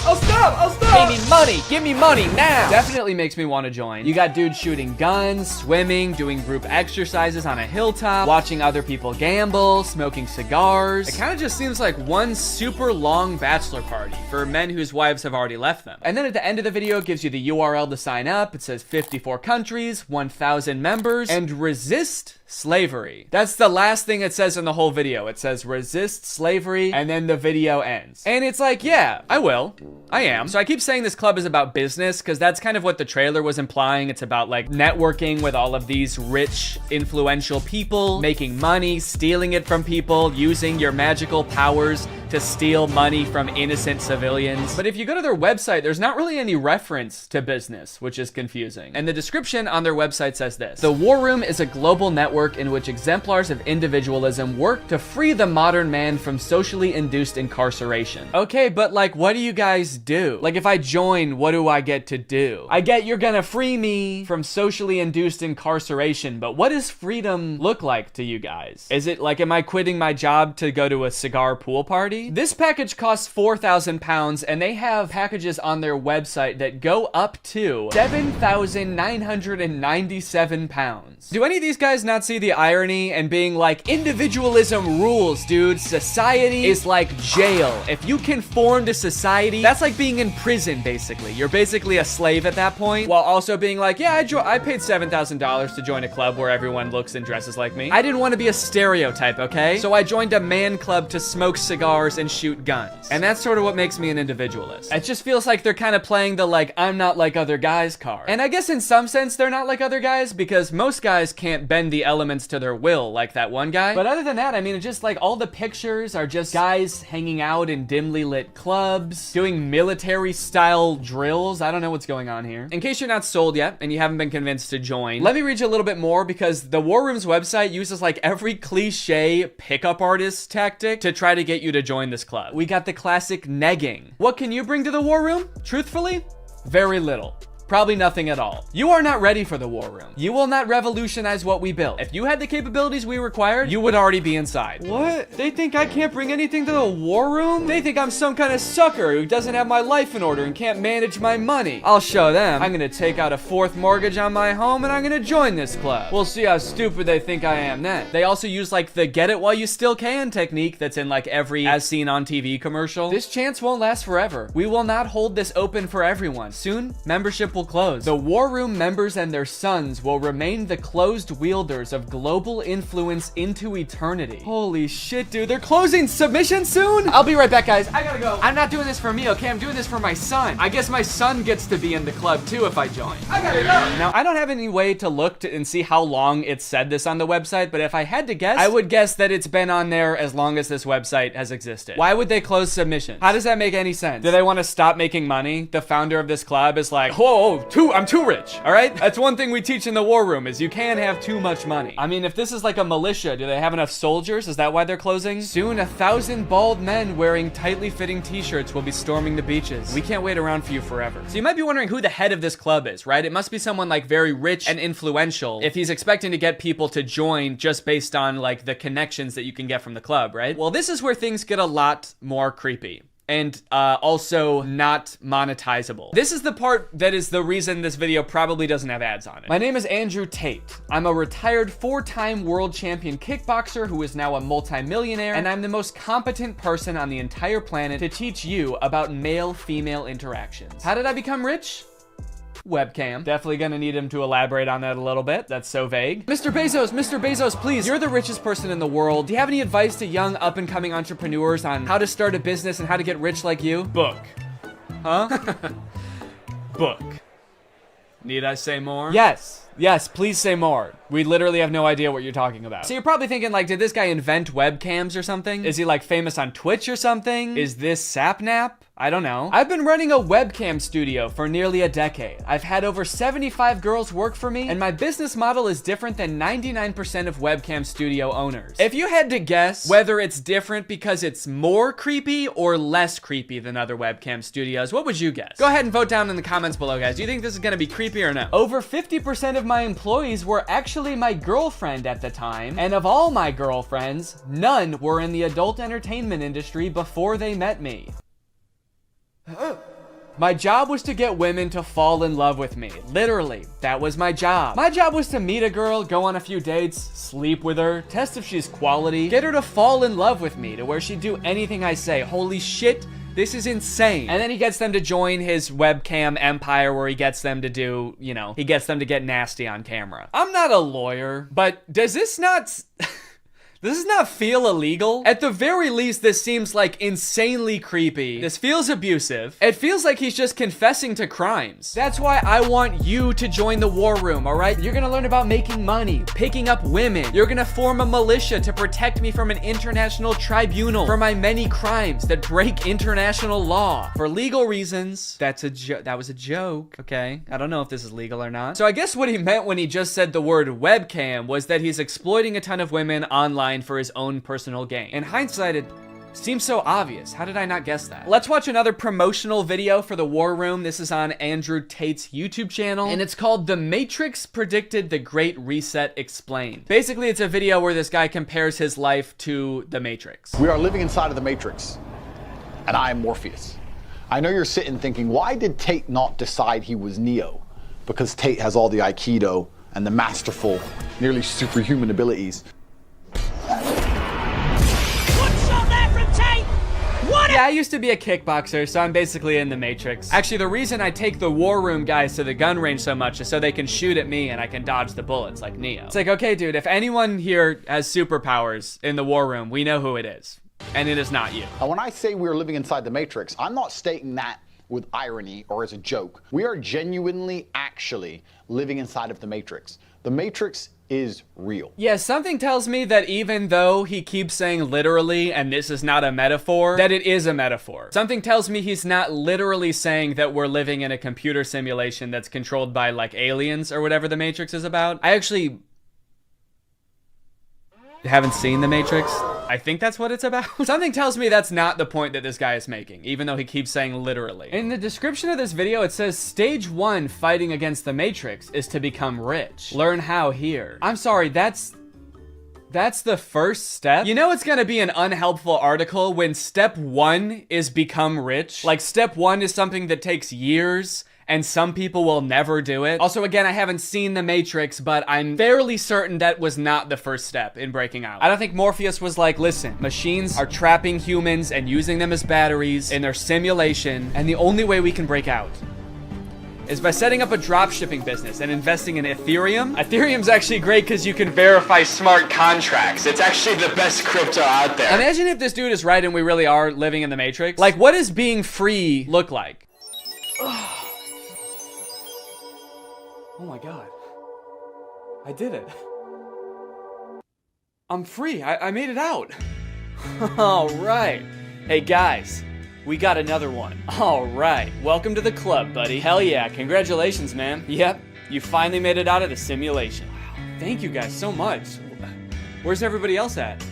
I'll stop. Pay me money. Give me money now. Definitely makes me want to join. You got dudes shooting guns, swimming, doing group exercises on a hilltop, watching other people gamble, smoking cigars. It kind of just seems like one super long bachelor party for men whose wives have already left them. And then at the end of the video, it gives you the URL to sign up. It says 54 countries, 1,000 members, and resist slavery. That's the last thing it says in the whole video. It says resist slavery, and then the video ends. And it's like, yeah, I will. I am. So I keep saying this club is about about business, because that's kind of what the trailer was implying. It's about like networking with all of these rich, influential people, making money, stealing it from people, using your magical powers to steal money from innocent civilians. But if you go to their website, there's not really any reference to business, which is confusing. And the description on their website says this: the War Room is a global network in which exemplars of individualism work to free the modern man from socially induced incarceration. Okay, but like, what do you guys do? Like, if I join, what do I get to do? I get you're gonna free me from socially induced incarceration, but what does freedom look like to you guys? Is it like, am I quitting my job to go to a cigar pool party? This package costs £4,000, and they have packages on their website that go up to £7,997. Do any of these guys not see the irony and being like, individualism rules, dude. Society is like jail. If you conform to society, that's like being in prison, basically. You're basically a slave at that point, while also being like, yeah, I paid $7,000 to join a club where everyone looks and dresses like me. I didn't want to be a stereotype, okay? So I joined a man club to smoke cigars and shoot guns. And that's sort of what makes me an individualist. It just feels like they're kind of playing the like, I'm not like other guys card. And I guess in some sense they're not like other guys, because most guys can't bend the elements to their will like that one guy. But other than that, I mean, it's just like all the pictures are just guys hanging out in dimly lit clubs, doing military style drills. I don't know what's going on here. In case you're not sold yet and you haven't been convinced to join, let me read you a little bit more, because the War Room's website uses like every cliche pickup artist tactic to try to get you to join this club. We got the classic negging. What can you bring to the War Room? Truthfully, very little. Probably nothing at all. You are not ready for the War Room. You will not revolutionize what we built. If you had the capabilities we required, you would already be inside. What? They think I can't bring anything to the War Room? They think I'm some kind of sucker who doesn't have my life in order and can't manage my money. I'll show them. I'm gonna take out a 4th mortgage on my home and I'm gonna join this club. We'll see how stupid they think I am then. They also use like the get it while you still can technique that's in like every as seen on TV commercial. This chance won't last forever. We will not hold this open for everyone. Soon, membership will close. The War Room members and their sons will remain the closed wielders of global influence into eternity. Holy shit, dude. They're closing submission soon? I'll be right back, guys. I gotta go. I'm not doing this for me, okay? I'm doing this for my son. I guess my son gets to be in the club too if I join. I gotta go. Now, I don't have any way to look and see how long it said this on the website, but if I had to guess, I would guess that it's been on there as long as this website has existed. Why would they close submission? How does that make any sense? Do they want to stop making money? The founder of this club is like, whoa, I'm too rich, all right? That's one thing we teach in the War Room, is you can't have too much money. I mean, if this is like a militia, do they have enough soldiers? Is that why they're closing? Soon, 1,000 bald men wearing tightly fitting t-shirts will be storming the beaches. We can't wait around for you forever. So you might be wondering who the head of this club is, right? It must be someone like very rich and influential if he's expecting to get people to join just based on like the connections that you can get from the club, right? Well, this is where things get a lot more creepy. And also not monetizable. This is the part that is the reason this video probably doesn't have ads on it. My name is Andrew Tate. I'm a retired 4-time world champion kickboxer who is now a multimillionaire, and I'm the most competent person on the entire planet to teach you about male-female interactions. How did I become rich? Webcam. Definitely gonna need him to elaborate on that a little bit. That's so vague. Mr. Bezos, please. You're the richest person in the world. Do you have any advice to young up-and-coming entrepreneurs on how to start a business and how to get rich like you? Book. Huh? Book. Need I say more? Yes, please say more. We literally have no idea what you're talking about. So you're probably thinking like, did this guy invent webcams or something? Is he like famous on Twitch or something? Is this Sapnap? I don't know. I've been running a webcam studio for nearly a decade. I've had over 75 girls work for me, and my business model is different than 99% of webcam studio owners. If you had to guess whether it's different because it's more creepy or less creepy than other webcam studios, what would you guess? Go ahead and vote down in the comments below, guys. Do you think this is gonna be creepy or no? Over 50% of my employees were actually my girlfriend at the time, and of all my girlfriends, none were in the adult entertainment industry before they met me. My job was to get women to fall in love with me. Literally, that was my job. My job was to meet a girl, go on a few dates, sleep with her, test if she's quality, get her to fall in love with me to where she'd do anything I say. Holy shit, this is insane. And then he gets them to join his webcam empire where he gets them to do, you know, he gets them to get nasty on camera. I'm not a lawyer, but does this not... Does this not feel illegal? At the very least, this seems like insanely creepy. This feels abusive. It feels like he's just confessing to crimes. That's why I want you to join the war room, all right? You're gonna learn about making money, picking up women. You're gonna form a militia to protect me from an international tribunal for my many crimes that break international law. For legal reasons, that was a joke, okay? I don't know if this is legal or not. So I guess what he meant when he just said the word webcam was that he's exploiting a ton of women online for his own personal gain. In hindsight, it seems so obvious. How did I not guess that? Let's watch another promotional video for the War Room. This is on Andrew Tate's YouTube channel, and it's called The Matrix Predicted the Great Reset Explained. Basically, it's a video where this guy compares his life to the Matrix. We are living inside of the Matrix, and I am Morpheus. I know you're sitting thinking, why did Tate not decide he was Neo? Because Tate has all the Aikido and the masterful, nearly superhuman abilities. Yeah, I used to be a kickboxer, so I'm basically in the Matrix. Actually, the reason I take the War Room guys to the gun range so much is so they can shoot at me and I can dodge the bullets like Neo. It's like, okay, dude, if anyone here has superpowers in the War Room, we know who it is. And it is not you. And when I say we're living inside the Matrix, I'm not stating that with irony or as a joke. We are genuinely, actually living inside of the Matrix. The Matrix is real. Yeah, something tells me that even though he keeps saying literally, and this is not a metaphor, that it is a metaphor. Something tells me he's not literally saying that we're living in a computer simulation that's controlled by like aliens or whatever the Matrix is about. I actually haven't seen the Matrix. I think that's what it's about. Something tells me that's not the point that this guy is making, even though he keeps saying literally. In the description of this video, it says, stage 1 fighting against the Matrix is to become rich. Learn how here. I'm sorry, that's the first step? You know it's gonna be an unhelpful article when step 1 is become rich? Like step 1 is something that takes years and some people will never do it. Also, again, I haven't seen The Matrix, but I'm fairly certain that was not the first step in breaking out. I don't think Morpheus was like, listen, machines are trapping humans and using them as batteries in their simulation, and the only way we can break out is by setting up a dropshipping business and investing in Ethereum. Ethereum's actually great because you can verify smart contracts. It's actually the best crypto out there. Imagine if this dude is right and we really are living in the Matrix. Like, what does being free look like? Oh my God. I did it. I'm free. I made it out. All right. Hey guys, we got another one. All right. Welcome to the club, buddy. Hell yeah. Congratulations, man. Yep. You finally made it out of the simulation. Wow. Thank you guys so much. Where's everybody else at?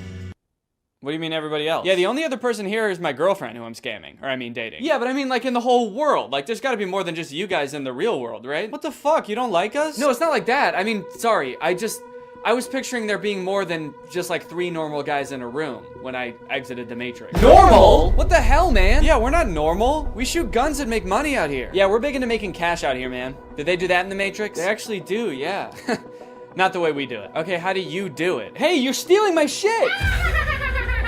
What do you mean everybody else? Yeah, the only other person here is my girlfriend who I'm scamming. Or I mean dating. Yeah, but I mean like in the whole world. Like there's gotta be more than just you guys in the real world, right? What the fuck? You don't like us? No, it's not like that. I mean, sorry. I was picturing there being more than just like 3 normal guys in a room when I exited the Matrix. Normal? What the hell, man? Yeah, we're not normal. We shoot guns and make money out here. Yeah, we're big into making cash out here, man. Did they do that in the Matrix? They actually do, yeah. Not the way we do it. Okay, how do you do it? Hey, you're stealing my shit!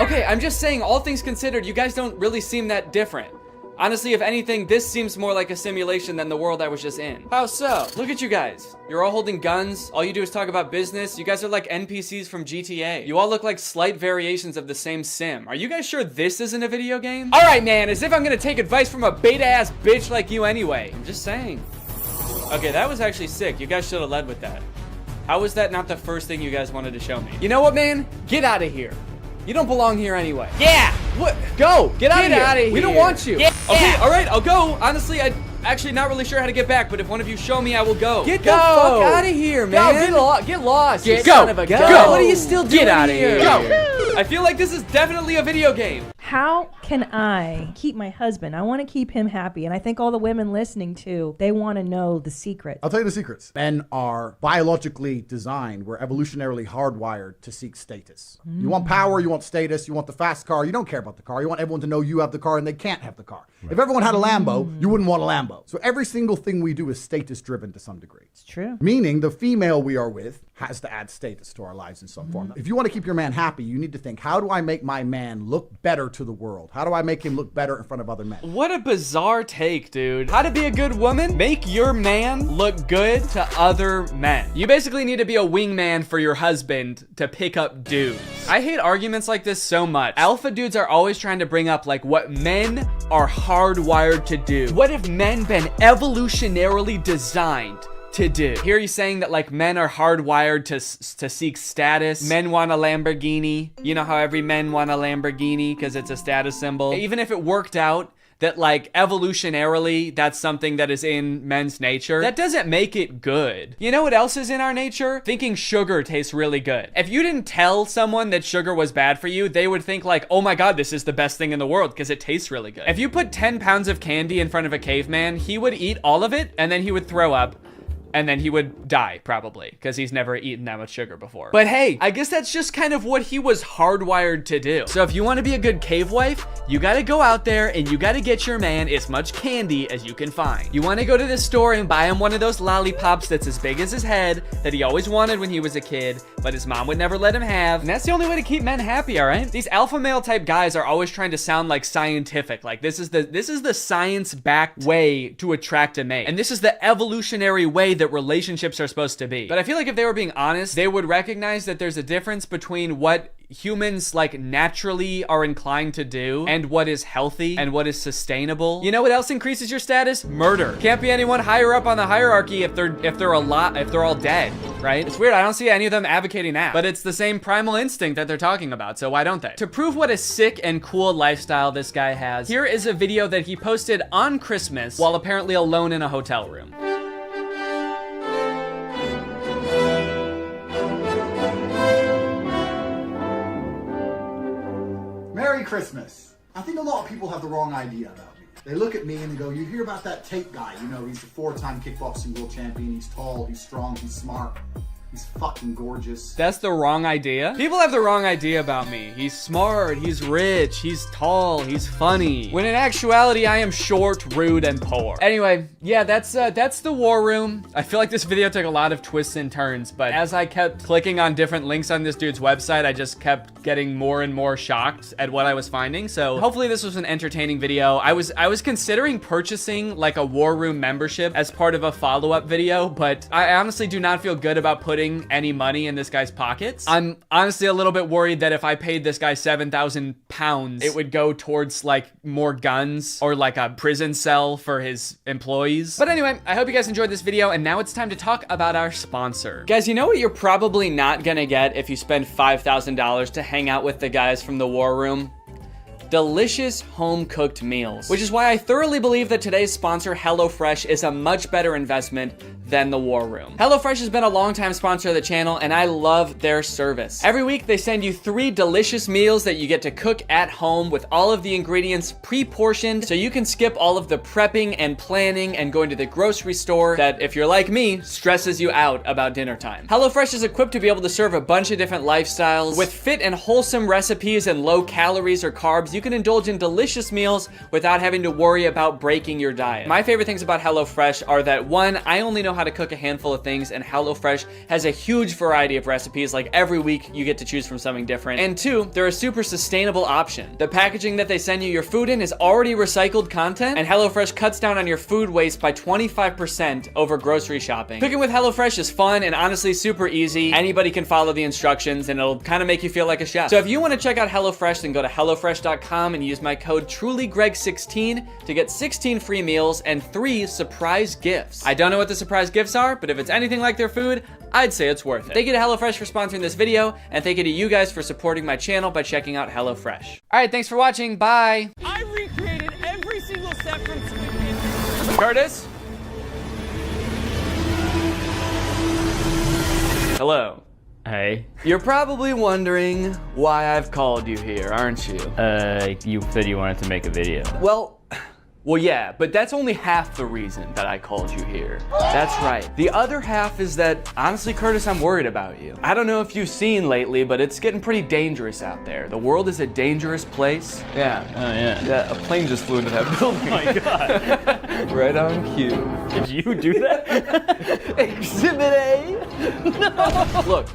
Okay, I'm just saying, all things considered, you guys don't really seem that different. Honestly, if anything, this seems more like a simulation than the world I was just in. How so? Look at you guys. You're all holding guns. All you do is talk about business. You guys are like NPCs from GTA. You all look like slight variations of the same sim. Are you guys sure this isn't a video game? All right, man, as if I'm gonna take advice from a beta-ass bitch like you anyway. I'm just saying. Okay, that was actually sick. You guys should have led with that. How was that not the first thing you guys wanted to show me? You know what, man? Get out of here. You don't belong here anyway. Yeah! What? Go! Get out of here! We don't want you! Yeah. Okay, alright, I'll go. Honestly, I'm actually not really sure how to get back, but if one of you show me, I will go. Get the fuck out of here, man! Get lost, you son of a gun! What are you still doing Get out of here! Go! I feel like this is definitely a video game. How can I keep my husband? I want to keep him happy. And I think all the women listening too, they want to know the secret. I'll tell you the secrets. Men are biologically designed. We're evolutionarily hardwired to seek status. You want power, you want status, you want the fast car. You don't care about the car. You want everyone to know you have the car and they can't have the car. Right. If everyone had a Lambo, you wouldn't want a Lambo. So every single thing we do is status driven to some degree. It's true. Meaning the female we are with has to add status to our lives in some form. If you want to keep your man happy, you need to think, how do I make my man look better to the world? How do I make him look better in front of other men? What a bizarre take, dude. How to be a good woman? Make your man look good to other men. You basically need to be a wingman for your husband to pick up dudes. I hate arguments like this so much. Alpha dudes are always trying to bring up like what men are hardwired to do. What have men been evolutionarily designed to do? Here he's saying that like men are hardwired to seek status. Men want a Lamborghini. You know how every men want a Lamborghini because it's a status symbol. Even if it worked out that like evolutionarily that's something that is in men's nature, that doesn't make it good. You know what else is in our nature? Thinking sugar tastes really good. If you didn't tell someone that sugar was bad for you, they would think like, oh my God, this is the best thing in the world because it tastes really good. If you put 10 pounds of candy in front of a caveman, he would eat all of it and then he would throw up. And then he would die, probably, because he's never eaten that much sugar before. But hey, I guess that's just kind of what he was hardwired to do. So if you want to be a good cave wife, you got to go out there and you got to get your man as much candy as you can find. You want to go to the store and buy him one of those lollipops that's as big as his head that he always wanted when he was a kid, but his mom would never let him have. And that's the only way to keep men happy, all right? These alpha male type guys are always trying to sound like scientific. Like this is the science-backed way to attract a mate. And this is the evolutionary way that relationships are supposed to be. But I feel like if they were being honest, they would recognize that there's a difference between what humans like naturally are inclined to do and what is healthy and what is sustainable. You know what else increases your status? Murder. Can't be anyone higher up on the hierarchy if they're all dead, right? It's weird. I don't see any of them advocating that, but it's the same primal instinct that they're talking about, so why don't they? To prove what a sick and cool lifestyle this guy has, here is a video that he posted on Christmas while apparently alone in a hotel room. Merry Christmas. I think a lot of people have the wrong idea about me. They look at me and they go, you hear about that Tate guy, you know, he's a 4-time kickboxing world champion, he's tall, he's strong, he's smart, he's fucking gorgeous. That's the wrong idea? People have the wrong idea about me. He's smart, he's rich, he's tall, he's funny. When in actuality, I am short, rude, and poor. Anyway, yeah, that's the war room. I feel like this video took a lot of twists and turns, but as I kept clicking on different links on this dude's website, I just kept getting more and more shocked at what I was finding. So hopefully this was an entertaining video. I was considering purchasing like a war room membership as part of a follow-up video, but I honestly do not feel good about putting any money in this guy's pockets. I'm honestly a little bit worried that if I paid this guy 7,000 pounds, it would go towards like more guns or like a prison cell for his employees. But anyway, I hope you guys enjoyed this video, and now it's time to talk about our sponsor. Guys, you know what you're probably not gonna get if you spend $5,000 to hang out with the guys from the war room? Delicious home-cooked meals, which is why I thoroughly believe that today's sponsor, HelloFresh, is a much better investment than the war room. HelloFresh has been a longtime sponsor of the channel, and I love their service. Every week, they send you 3 delicious meals that you get to cook at home with all of the ingredients pre-portioned, so you can skip all of the prepping and planning and going to the grocery store that, if you're like me, stresses you out about dinner time. HelloFresh is equipped to be able to serve a bunch of different lifestyles. With fit and wholesome recipes and low calories or carbs, you can indulge in delicious meals without having to worry about breaking your diet. My favorite things about HelloFresh are that 1, I only know how to cook a handful of things, and HelloFresh has a huge variety of recipes. Like every week you get to choose from something different. And 2, they're a super sustainable option. The packaging that they send you your food in is already recycled content, and HelloFresh cuts down on your food waste by 25% over grocery shopping. Cooking with HelloFresh is fun and honestly super easy. Anybody can follow the instructions and it'll kind of make you feel like a chef. So if you want to check out HelloFresh, then go to HelloFresh.com and use my code TrulyGreg16 to get 16 free meals and 3 surprise gifts. I don't know what the surprise gifts are, but if it's anything like their food, I'd say it's worth it. Thank you to HelloFresh for sponsoring this video, and thank you to you guys for supporting my channel by checking out HelloFresh. All right, thanks for watching. Bye. I recreated every single step from Curtis? Hello. Hey. You're probably wondering why I've called you here, aren't you? You said you wanted to make a video. Well, yeah, but that's only half the reason that I called you here. That's right. The other half is that, honestly, Curtis, I'm worried about you. I don't know if you've seen lately, but it's getting pretty dangerous out there. The world is a dangerous place. Yeah. Oh, yeah. Yeah, a plane just flew into that building. Oh my God. Right on cue. Did you do that? Exhibit A? No. Look,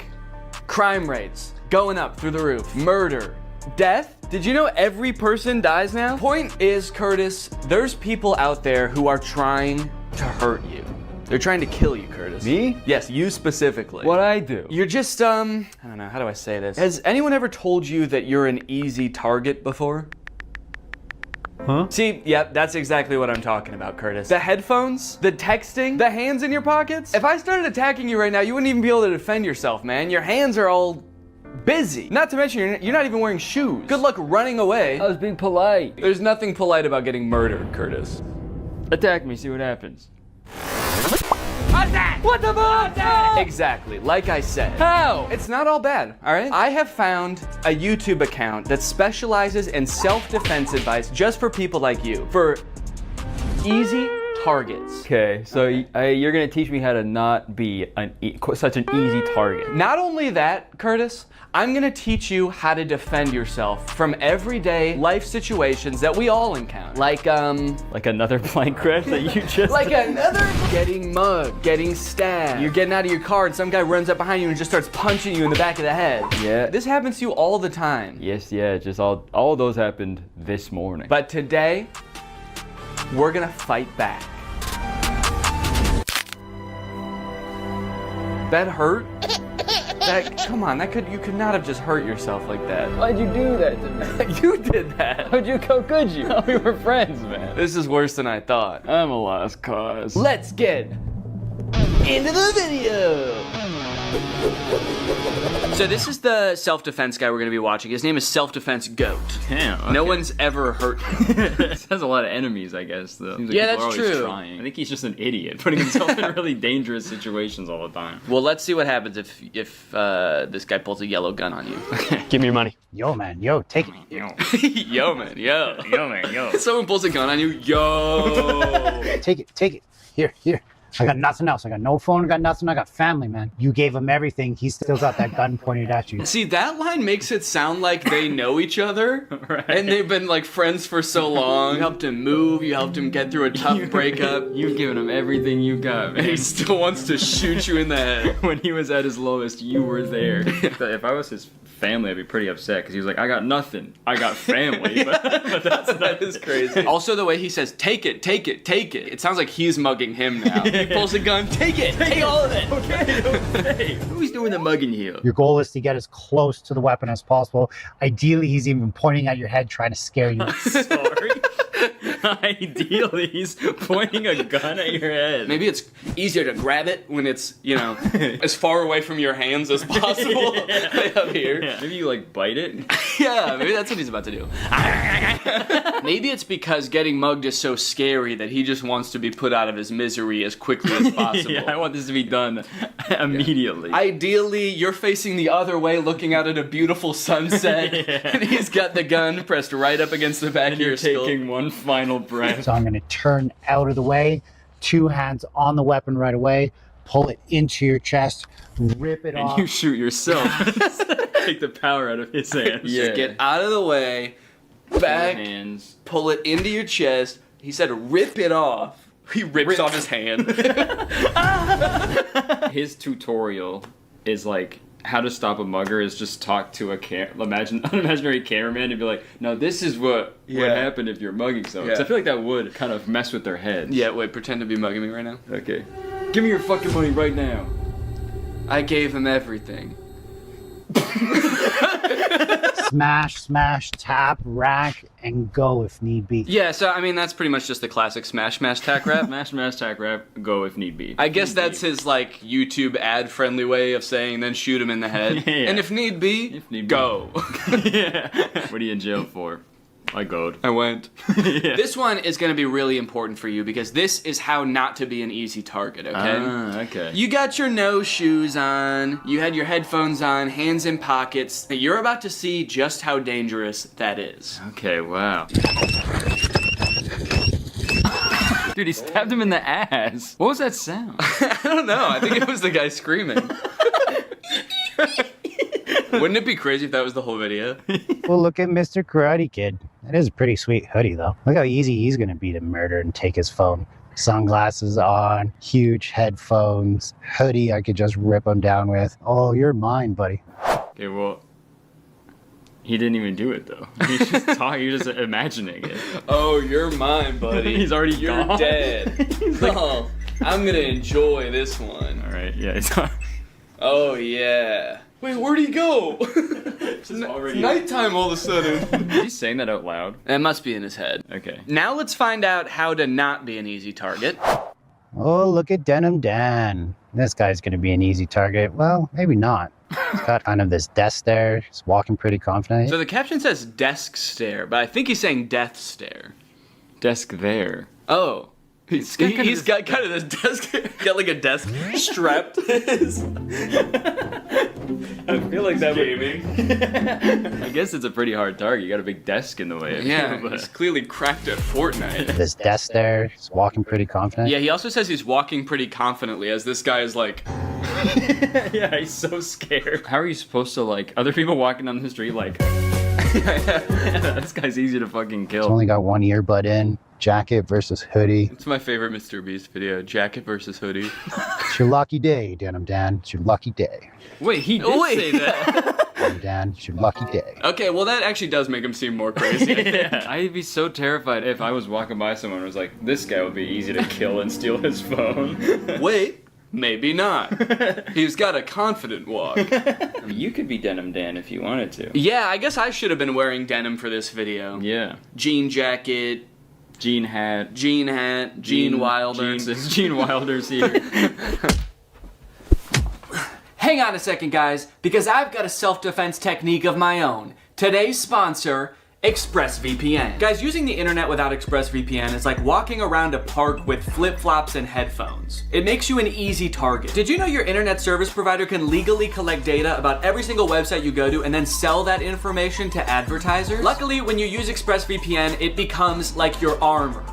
crime rates going up through the roof. Murder. Death Did you know every person dies now? Point is, Curtis, there's people out there who are trying to hurt you. They're trying to kill you, Curtis. Me? Yes, you specifically. What'd I do? You're just, I don't know, how do I say this? Has anyone ever told you that you're an easy target before? Huh? See, yep, that's exactly what I'm talking about, Curtis. The headphones, the texting, the hands in your pockets. If I started attacking you right now, you wouldn't even be able to defend yourself, man. Your hands are all busy. Not to mention, you're not even wearing shoes. Good luck running away. I was being polite. There's nothing polite about getting murdered, Curtis. Attack me, see what happens. Attack! What the fuck? Exactly, like I said. How? It's not all bad, all right? I have found a YouTube account that specializes in self-defense advice just for people like you. For easy targets. Okay, so you're gonna teach me how to not be such an easy target. Not only that, Curtis, I'm gonna teach you how to defend yourself from everyday life situations that we all encounter. Like another plane crash that you just like another getting mugged, getting stabbed. You're getting out of your car and some guy runs up behind you and just starts punching you in the back of the head. Yeah. This happens to you all the time. Yes, yeah, just all those happened this morning. But today, we're gonna fight back. That hurt? Come on, you could not have just hurt yourself like that. Why'd you do that to me? You did that. How could you? We were friends, man. This is worse than I thought. I'm a lost cause. Let's get into the video. So this is the self-defense guy we're gonna be watching. His name is Self-Defense Goat. Damn. Okay. No one's ever hurt him. This has a lot of enemies, I guess, though. Seems like Yeah, people that's are always true. Trying. I think he's just an idiot, putting himself in really dangerous situations all the time. Well, let's see what happens if this guy pulls a yellow gun on you. Give me your money. Yo, man, yo, take it. Yo, man, yo. Yo, man, yo. Someone pulls a gun on you, yo. Take it. Here. I got nothing else. I got no phone, I got nothing. I got family, man. You gave him everything. He still got that gun pointed at you. See, that line makes it sound like they know each other. Right. And they've been like friends for so long. You helped him move, you helped him get through a tough breakup. You've given him everything you got, man. And he still wants to shoot you in the head. When he was at his lowest, you were there. If I was his family, I'd be pretty upset because he was like, I got nothing. I got family. But that is crazy. Also, the way he says, take it. It sounds like he's mugging him now. He pulls a gun, take it. Take all of it. Okay. Who's doing the mugging here? Your goal is to get as close to the weapon as possible. Ideally, he's even pointing at your head trying to scare you. Sorry. Ideally, he's pointing a gun at your head. Maybe it's easier to grab it when it's, as far away from your hands as possible. Up here. Yeah. Maybe you like bite it. Yeah, maybe that's what he's about to do. Maybe it's because getting mugged is so scary that he just wants to be put out of his misery as quickly as possible. Yeah, I want this to be done immediately. Ideally, you're facing the other way, looking out at a beautiful sunset, and he's got the gun pressed right up against the back of your skull. Taking one final breath. So I'm going to turn out of the way, 2 hands on the weapon right away, pull it into your chest, rip it off. And you shoot yourself. Take the power out of his hands. Yeah. Just get out of the way, back, hands. Pull it into your chest. He said rip it off. He rips off his hand. His tutorial is like, how to stop a mugger is just talk to an imaginary cameraman and be like, no, this is what would happen if you're mugging someone. Yeah. So I feel like that would kind of mess with their heads. Yeah, wait, pretend to be mugging me right now. Okay. Give me your fucking money right now. I gave him everything. Smash, tap, rack, and go if need be. Yeah, so I mean that's pretty much just the classic smash, tack rap. Smash, tack rap, go if need be. I guess that's his like YouTube ad-friendly way of saying then shoot him in the head. Yeah. And if need be, go. Yeah. What are you in jail for? I goed. I went. Yeah. This one is going to be really important for you because this is how not to be an easy target, okay? Okay. You got your no shoes on, you had your headphones on, hands in pockets. You're about to see just how dangerous that is. Okay, wow. Dude, he stabbed him in the ass. What was that sound? I don't know. I think it was the guy screaming. Wouldn't it be crazy if that was the whole video? Well, look at Mr. Karate Kid. That is a pretty sweet hoodie, though. Look how easy he's going to be to murder and take his phone. Sunglasses on, huge headphones, hoodie I could just rip him down with. Oh, you're mine, buddy. Okay, well, He didn't even do it though. He's just talking. He's just imagining it. Oh, you're mine, buddy. He's already You're gone. dead. Oh, I'm gonna enjoy this one. All right. Yeah. It's not. Oh yeah. Wait, where'd he go? It's nighttime all of a sudden. Is he saying that out loud? It must be in his head. Okay. Now let's find out how to not be an easy target. Oh, look at Denim Dan. This guy's going to be an easy target. Well, maybe not. He's got kind of this desk there. He's walking pretty confident. So the caption says desk stare, but I think he's saying death stare. Desk there. Oh. He's got kind of this desk. Got like a desk strapped to his. I feel like that gaming. I guess it's a pretty hard target. You got a big desk in the way. Yeah, he's clearly cracked at Fortnite. This desk there. He's walking pretty confident. Yeah, he also says he's walking pretty confidently as this guy is like. Yeah, he's so scared. How are you supposed to like other people walking down the street like? This guy's easy to fucking kill. He's only got one earbud in. Jacket versus hoodie. It's my favorite Mr. Beast video. Jacket versus hoodie. It's your lucky day, Denim Dan. It's your lucky day. Wait, he did say that. Denim Dan, it's your lucky day. Okay, well that actually does make him seem more crazy. Yeah. I'd be so terrified if I was walking by someone and was like, this guy would be easy to kill and steal his phone. Wait, maybe not. He's got a confident walk. You could be Denim Dan if you wanted to. Yeah, I guess I should have been wearing denim for this video. Yeah. Jean jacket. Gene hat. Gene Wilder. Gene Wilder's here. Hang on a second, guys, because I've got a self-defense technique of my own. Today's sponsor, ExpressVPN. Guys, using the internet without ExpressVPN is like walking around a park with flip-flops and headphones. It makes you an easy target. Did you know your internet service provider can legally collect data about every single website you go to and then sell that information to advertisers? Luckily, when you use ExpressVPN, it becomes like your armor.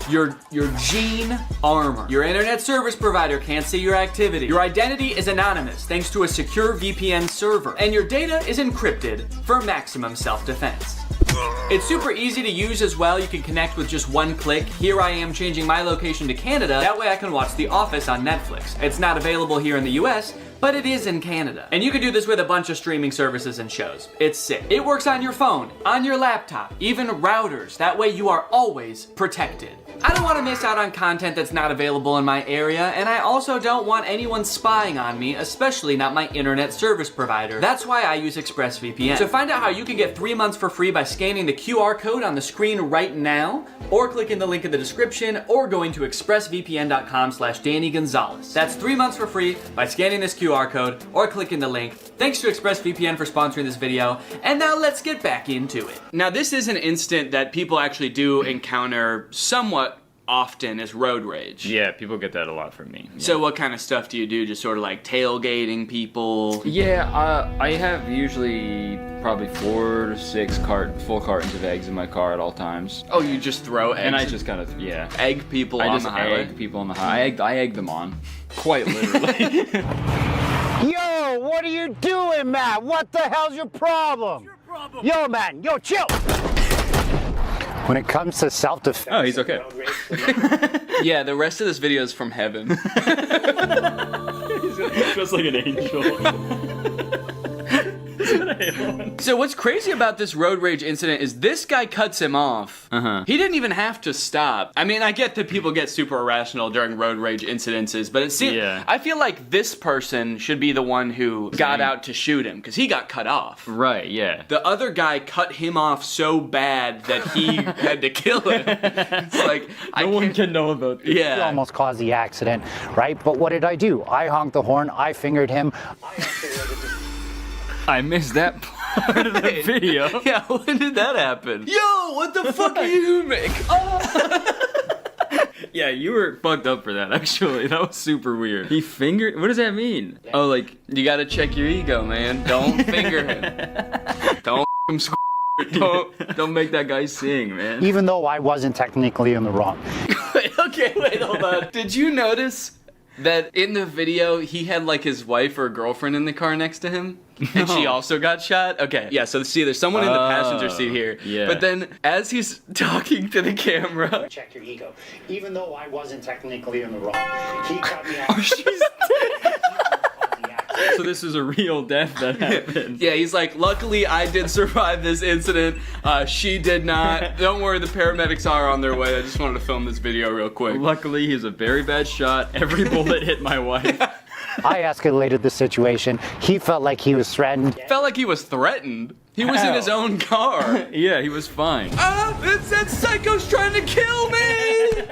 Your Gene armor. Your internet service provider can't see your activity. Your identity is anonymous thanks to a secure VPN server. And your data is encrypted for maximum self-defense. It's super easy to use as well. You can connect with just one click. Here I am changing my location to Canada. That way I can watch The Office on Netflix. It's not available here in the US, but it is in Canada. And you can do this with a bunch of streaming services and shows. It's sick. It works on your phone, on your laptop, even routers. That way you are always protected. I don't want to miss out on content that's not available in my area, and I also don't want anyone spying on me, especially not my internet service provider. That's why I use ExpressVPN. To find out how you can get 3 months for free by scanning the QR code on the screen right now, or clicking the link in the description, or going to expressvpn.com/Danny Gonzalez. That's 3 months for free by scanning this QR code or clicking the link. Thanks to ExpressVPN for sponsoring this video, and now let's get back into it. Now this is an instant that people actually do encounter somewhat often is road rage. Yeah, people get that a lot from me. Yeah. So what kind of stuff do you do? Just sort of like tailgating people? Yeah, I have usually probably 4 to 6 full cartons of eggs in my car at all times. Oh, you just throw eggs? And I just kind of, yeah. Egg people on the highway? I just egg people on the highway. I egg them on. Quite literally. Yo, what are you doing, Matt? What the hell's your problem? What's your problem? Yo, man, yo, chill. When it comes to self-defense... Oh, he's okay. Yeah, the rest of this video is from heaven. He's just like an angel. So what's crazy about this road rage incident is this guy cuts him off. He didn't even have to stop. I mean, I get that people get super irrational during road rage incidences, but it seems, I feel like this person should be the one who got out to shoot him, because he got cut off. Right, yeah. The other guy cut him off so bad that he had to kill him. It's like, no one can know about this. He almost caused the accident, right? But what did I do? I honked the horn, I fingered him. I missed that part of the video. Yeah, when did that happen? Yo, what the fuck are you doing? Yeah, you were fucked up for that, actually. That was super weird. He fingered... What does that mean? Oh, like... You gotta check your ego, man. Don't finger him. Don't him Don't make that guy sing, man. Even though I wasn't technically in the wrong. Wait, hold on. Did you notice that in the video, he had like his wife or girlfriend in the car next to him? And she also got shot? Okay, yeah, so see, there's someone in the passenger seat here. Yeah. But then, as he's talking to the camera... Check your ego. Even though I wasn't technically in the wrong. He cut me off. She's So this is a real death that happened. Yeah, he's like, luckily I did survive this incident. She did not. Don't worry, the paramedics are on their way. I just wanted to film this video real quick. Luckily, he's a very bad shot. Every bullet hit my wife. I escalated the situation. He felt like he was threatened. Felt like he was threatened. He was in his own car. Yeah, he was fine. That psycho's trying to kill me!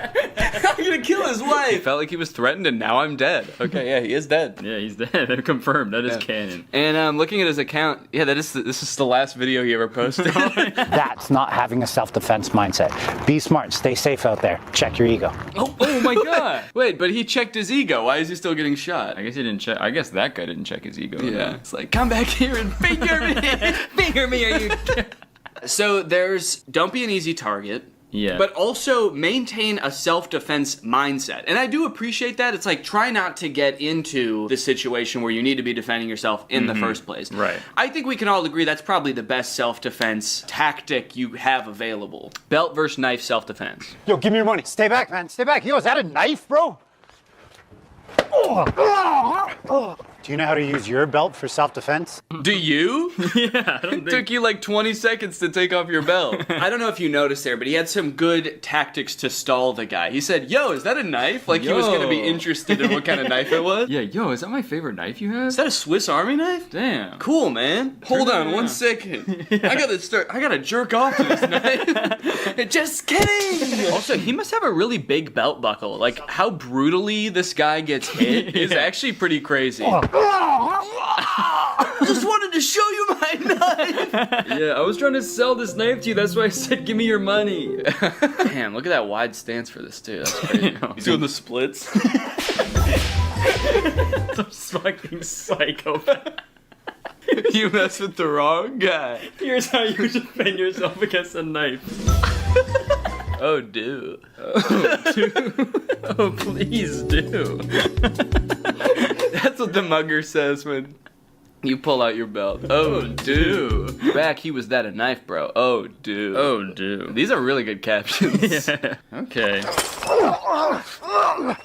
I'm gonna kill his wife. He felt like he was threatened, and now I'm dead. Okay, yeah, he is dead. Yeah, he's dead. Confirmed. That is canon. And looking at his account, yeah, this is the last video he ever posted. That's not having a self-defense mindset. Be smart. Stay safe out there. Check your ego. Oh my god. Wait, but he checked his ego. Why is he still getting shot? I guess he didn't check. I guess that guy didn't check his ego. Yeah. It's like, come back here and finger me. Finger me, are you? So there's don't be an easy target. Yeah. But also maintain a self-defense mindset. And I do appreciate that. It's like, try not to get into the situation where you need to be defending yourself in the first place. Right. I think we can all agree that's probably the best self-defense tactic you have available. Belt versus knife self-defense. Yo, give me your money. Stay back, man. Stay back. Yo, is that a knife, bro? Do you know how to use your belt for self-defense? Do you? Yeah, I don't It took you like 20 seconds to take off your belt. I don't know if you noticed there, but he had some good tactics to stall the guy. He said, yo, is that a knife? Like he was going to be interested in what kind of knife it was. Yeah, yo, is that my favorite knife you have? Is that a Swiss Army knife? Damn. Cool, man. Hold on 1 second. I gotta jerk off to this knife. Just kidding. Also, he must have a really big belt buckle. Like, how brutally this guy gets hit is actually pretty crazy. Just wanted to show you my knife. Yeah, I was trying to sell this knife to you. That's why I said, give me your money. Damn, look at that wide stance for this, too. That's crazy. He's doing the splits. Some fucking psychopath. You mess with the wrong guy. Here's how you defend yourself against a knife. Oh, do. Oh, do. Oh, please do. That's what the mugger says when you pull out your belt. Oh, do. Back, he was that a knife, bro. Oh, do. Oh, do. These are really good captions. Yeah. Okay.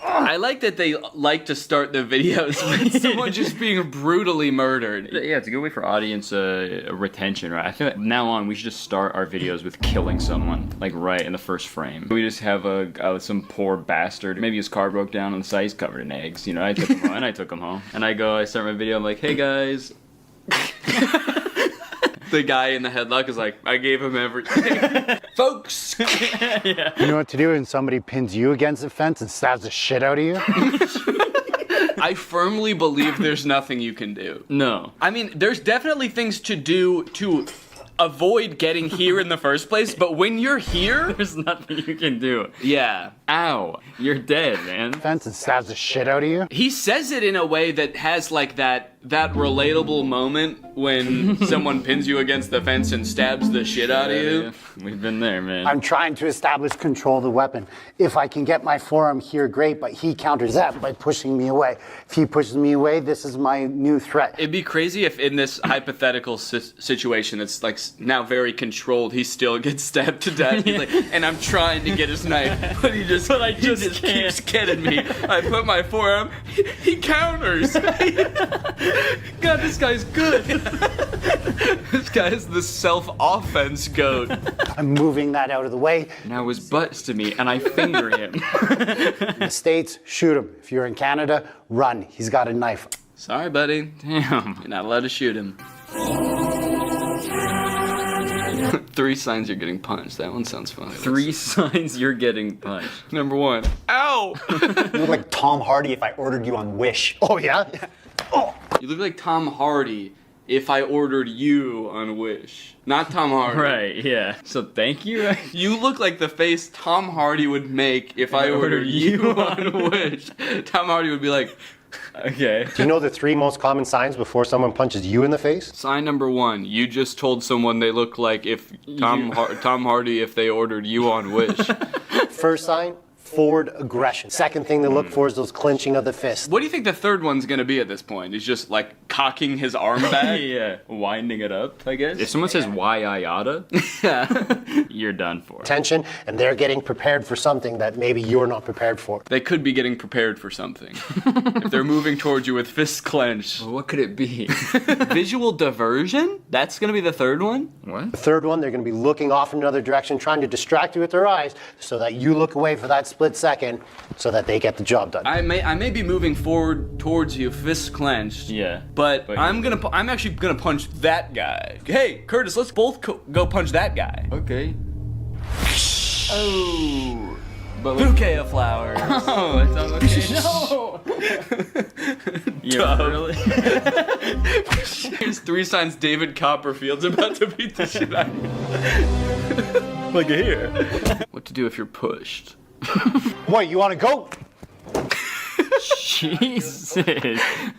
I like that they like to start the videos with someone just being brutally murdered. Yeah, it's a good way for audience retention, right? I feel like from now on we should just start our videos with killing someone, like right in the first frame. We just have some poor bastard. Maybe his car broke down on the side. He's covered in eggs. You know, I took him home, and I took him home. And I start my video. I'm like, hey guys. The guy in the headlock is like, I gave him everything. Folks. Yeah. You know what to do when somebody pins you against the fence and stabs the shit out of you? I firmly believe there's nothing you can do. No. I mean, there's definitely things to do to avoid getting here in the first place, but when you're here, there's nothing you can do. Yeah. Ow. You're dead, man. Fence and stabs the shit out of you? He says it in a way that has like that relatable moment when someone pins you against the fence and stabs the shit out of you. Yeah. We've been there, man. I'm trying to establish control of the weapon. If I can get my forearm here, great, but he counters that by pushing me away. If he pushes me away, this is my new threat. It'd be crazy if in this hypothetical situation that's like now very controlled, he still gets stabbed to death. He's like, and I'm trying to get his knife, but he just keeps getting me. I put my forearm, he counters. God, this guy's good. This guy is the self-offense goat. I'm moving that out of the way. Now his butt's to me, and I finger him. In the States, shoot him. If you're in Canada, run. He's got a knife. Sorry, buddy. Damn. You're not allowed to shoot him. 3 signs you're getting punched. That one sounds funny. 3 signs you're getting punched. Number 1. Ow! You look like Tom Hardy if I ordered you on Wish. Oh, yeah? Oh. You look like Tom Hardy if I ordered you on Wish. Not Tom Hardy. Right, yeah. So thank you. You look like the face Tom Hardy would make if I ordered you on Wish. Tom Hardy would be like, okay. Do you know the 3 most common signs before someone punches you in the face? Sign number 1, you just told someone they look like if Tom Hardy if they ordered you on Wish. First sign, forward aggression. Second thing to look for is those clenching of the fist. What do you think the third one's gonna be at this point? He's just like cocking his arm back? Yeah, winding it up, I guess. If someone says why I oughta, you're done for. Tension, and they're getting prepared for something that maybe you're not prepared for. They could be getting prepared for something. If they're moving towards you with fists clenched. Well, what could it be? Visual diversion? That's gonna be the third one? What? The third one, they're going to be looking off in another direction, trying to distract you with their eyes so that you look away for that split second so that they get the job done. I may be moving forward towards you, fists clenched. Yeah. But I'm actually gonna punch that guy. Hey, Curtis, let's both go punch that guy. Okay. Oh. Bouquet of flowers. Oh, it's on okay. No. Yeah, really? Here's 3 signs David Copperfield's about to beat the shit out of you. Look at here. What to do if you're pushed? What, you want to go? Jesus.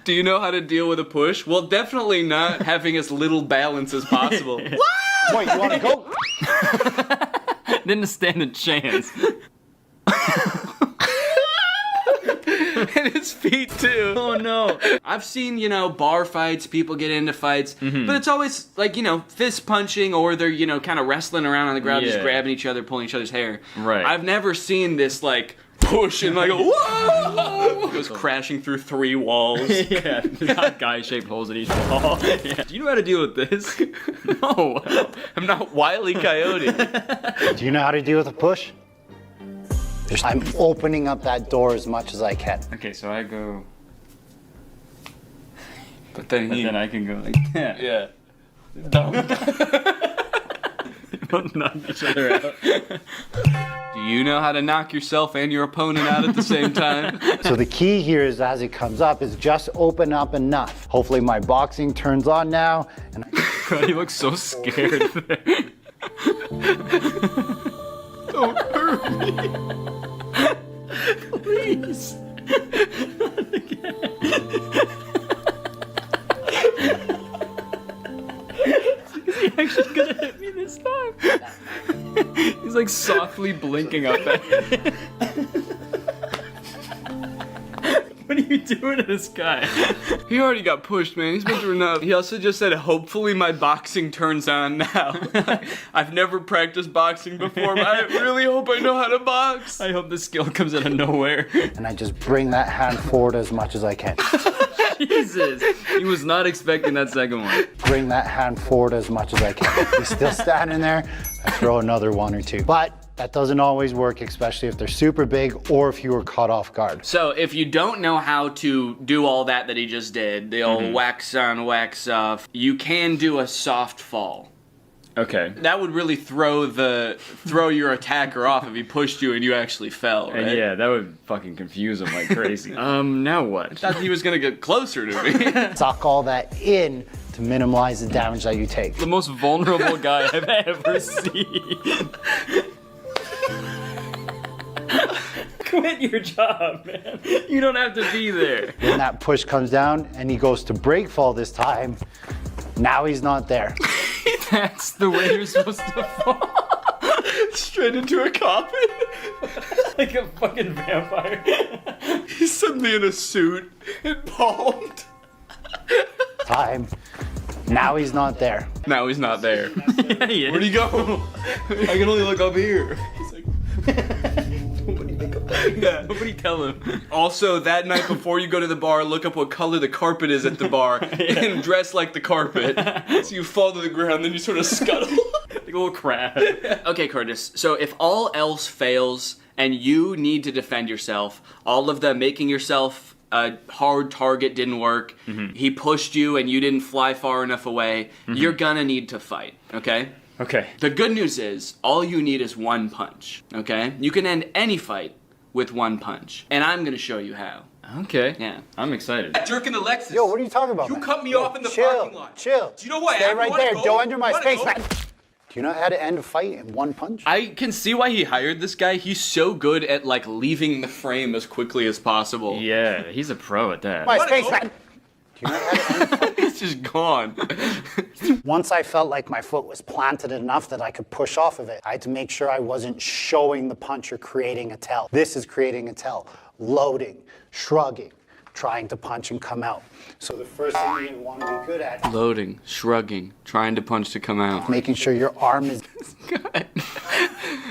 Do you know how to deal with a push? Well, definitely not having as little balance as possible. What, you want to go? Didn't stand a chance. And his feet too. Oh no. I've seen, bar fights, people get into fights, but it's always like, fist punching or they're, kind of wrestling around on the ground, just grabbing each other, pulling each other's hair. Right. I've never seen this like push and like whoa! Goes crashing through 3 walls. Yeah, not guy-shaped holes in each wall. Yeah. Do you know how to deal with this? No, I'm not Wile E. Coyote. Do you know how to deal with a push? I'm opening up that door as much as I can. Okay, so I go. But then I can go like that. Yeah. Don't knock each other out. Do you know how to knock yourself and your opponent out at the same time? So the key here is as it comes up is just open up enough. Hopefully my boxing turns on now. And God, he looks so scared there. Don't hurt me. Please. Not again. Is he actually gonna hit me this time? He's like softly blinking up at me. What are you doing to this guy? He already got pushed, man. He's been through enough. He also just said, hopefully my boxing turns on now. I've never practiced boxing before, but I really hope I know how to box. I hope the skill comes out of nowhere. and I just bring that hand forward as much as I can. Jesus. He was not expecting that second one. Bring that hand forward as much as I can. He's still standing there. I throw another 1 or 2. But that doesn't always work, especially if they're super big or if you were caught off guard. So if you don't know how to do all that he just did, the old wax on, wax off, you can do a soft fall. Okay. That would really throw your attacker off if he pushed you and you actually fell, right? Yeah, that would fucking confuse him like crazy. Now what? I thought he was gonna get closer to me. Suck all that in to minimize the damage that you take. The most vulnerable guy I've ever seen. Quit your job, man. You don't have to be there. When that push comes down and he goes to break fall this time, now he's not there. That's the way you're supposed to fall. Straight into a coffin. Like a fucking vampire. He's suddenly in a suit and palmed. Time. Now he's not there. Now he's not there. Yeah, he is. Where'd he go? I can only look up here. He's like... Nobody make up that. Yeah. Nobody tell him. Also, that night before you go to the bar, look up what color the carpet is at the bar and dress like the carpet. So you fall to the ground, then you sort of scuttle. Like a little crab. Okay, Curtis. So if all else fails and you need to defend yourself, all of the making yourself a hard target didn't work, he pushed you and you didn't fly far enough away, you're gonna need to fight, okay? Okay. The good news is, all you need is 1 punch, okay? You can end any fight with 1 punch, and I'm gonna show you how. Okay. Yeah. I'm excited. Jerking the Lexus. Yo, what are you talking about, You man? cut me off in the chill, parking lot. Chill. Do you know why Stay I right wanna there. go? Don't enter my Wanna space, go? man. Do you know how to end a fight in 1 punch? I can see why he hired this guy. He's so good at, like, leaving the frame as quickly as possible. Yeah, he's a pro at that. My space, man. Do you know how to end a fight? just gone. Once I felt like my foot was planted enough that I could push off of it, I had to make sure I wasn't showing the punch or creating a tell. This is creating a tell. Loading, shrugging, trying to punch and come out. So the first thing you want to be good at, Loading, shrugging, trying to punch to come out. making sure your arm is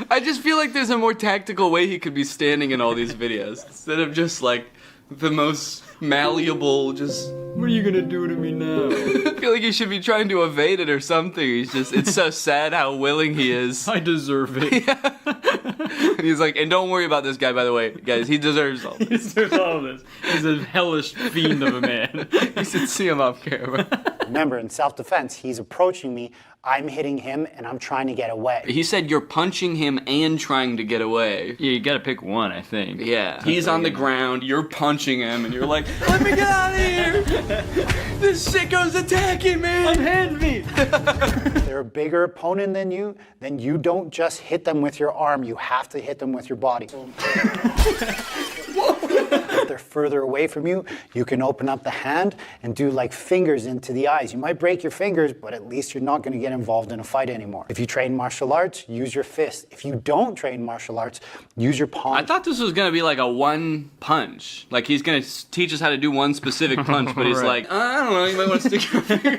I just feel like there's a more tactical way he could be standing in all these videos instead of just like the most malleable, just, what are you gonna do to me now? I feel like he should be trying to evade it or something. He's just, it's so sad how willing he is. I deserve it. And he's like, and don't worry about this guy, by the way, guys, he deserves all this. He deserves all of this. He's a hellish fiend of a man. You should see him off camera. Remember, in self-defense, he's approaching me, I'm hitting him, and I'm trying to get away. He said you're punching him and trying to get away. Yeah, you gotta pick one, I think. Yeah. He's on the ground, you're punching him, and you're like, let me get out of here! This sicko's attacking me! Unhand me! If they're a bigger opponent than you, then you don't just hit them with your arm, you have to hit them with your body. If they're further away from you, you can open up the hand and do like fingers into the eyes. You might break your fingers, but at least you're not going to get involved in a fight anymore. If you train martial arts, use your fist. If you don't train martial arts, use your palm. I thought this was gonna be like a one punch. Like he's gonna teach us how to do one specific punch, but he's Right. like, I don't know, you might want to stick your finger.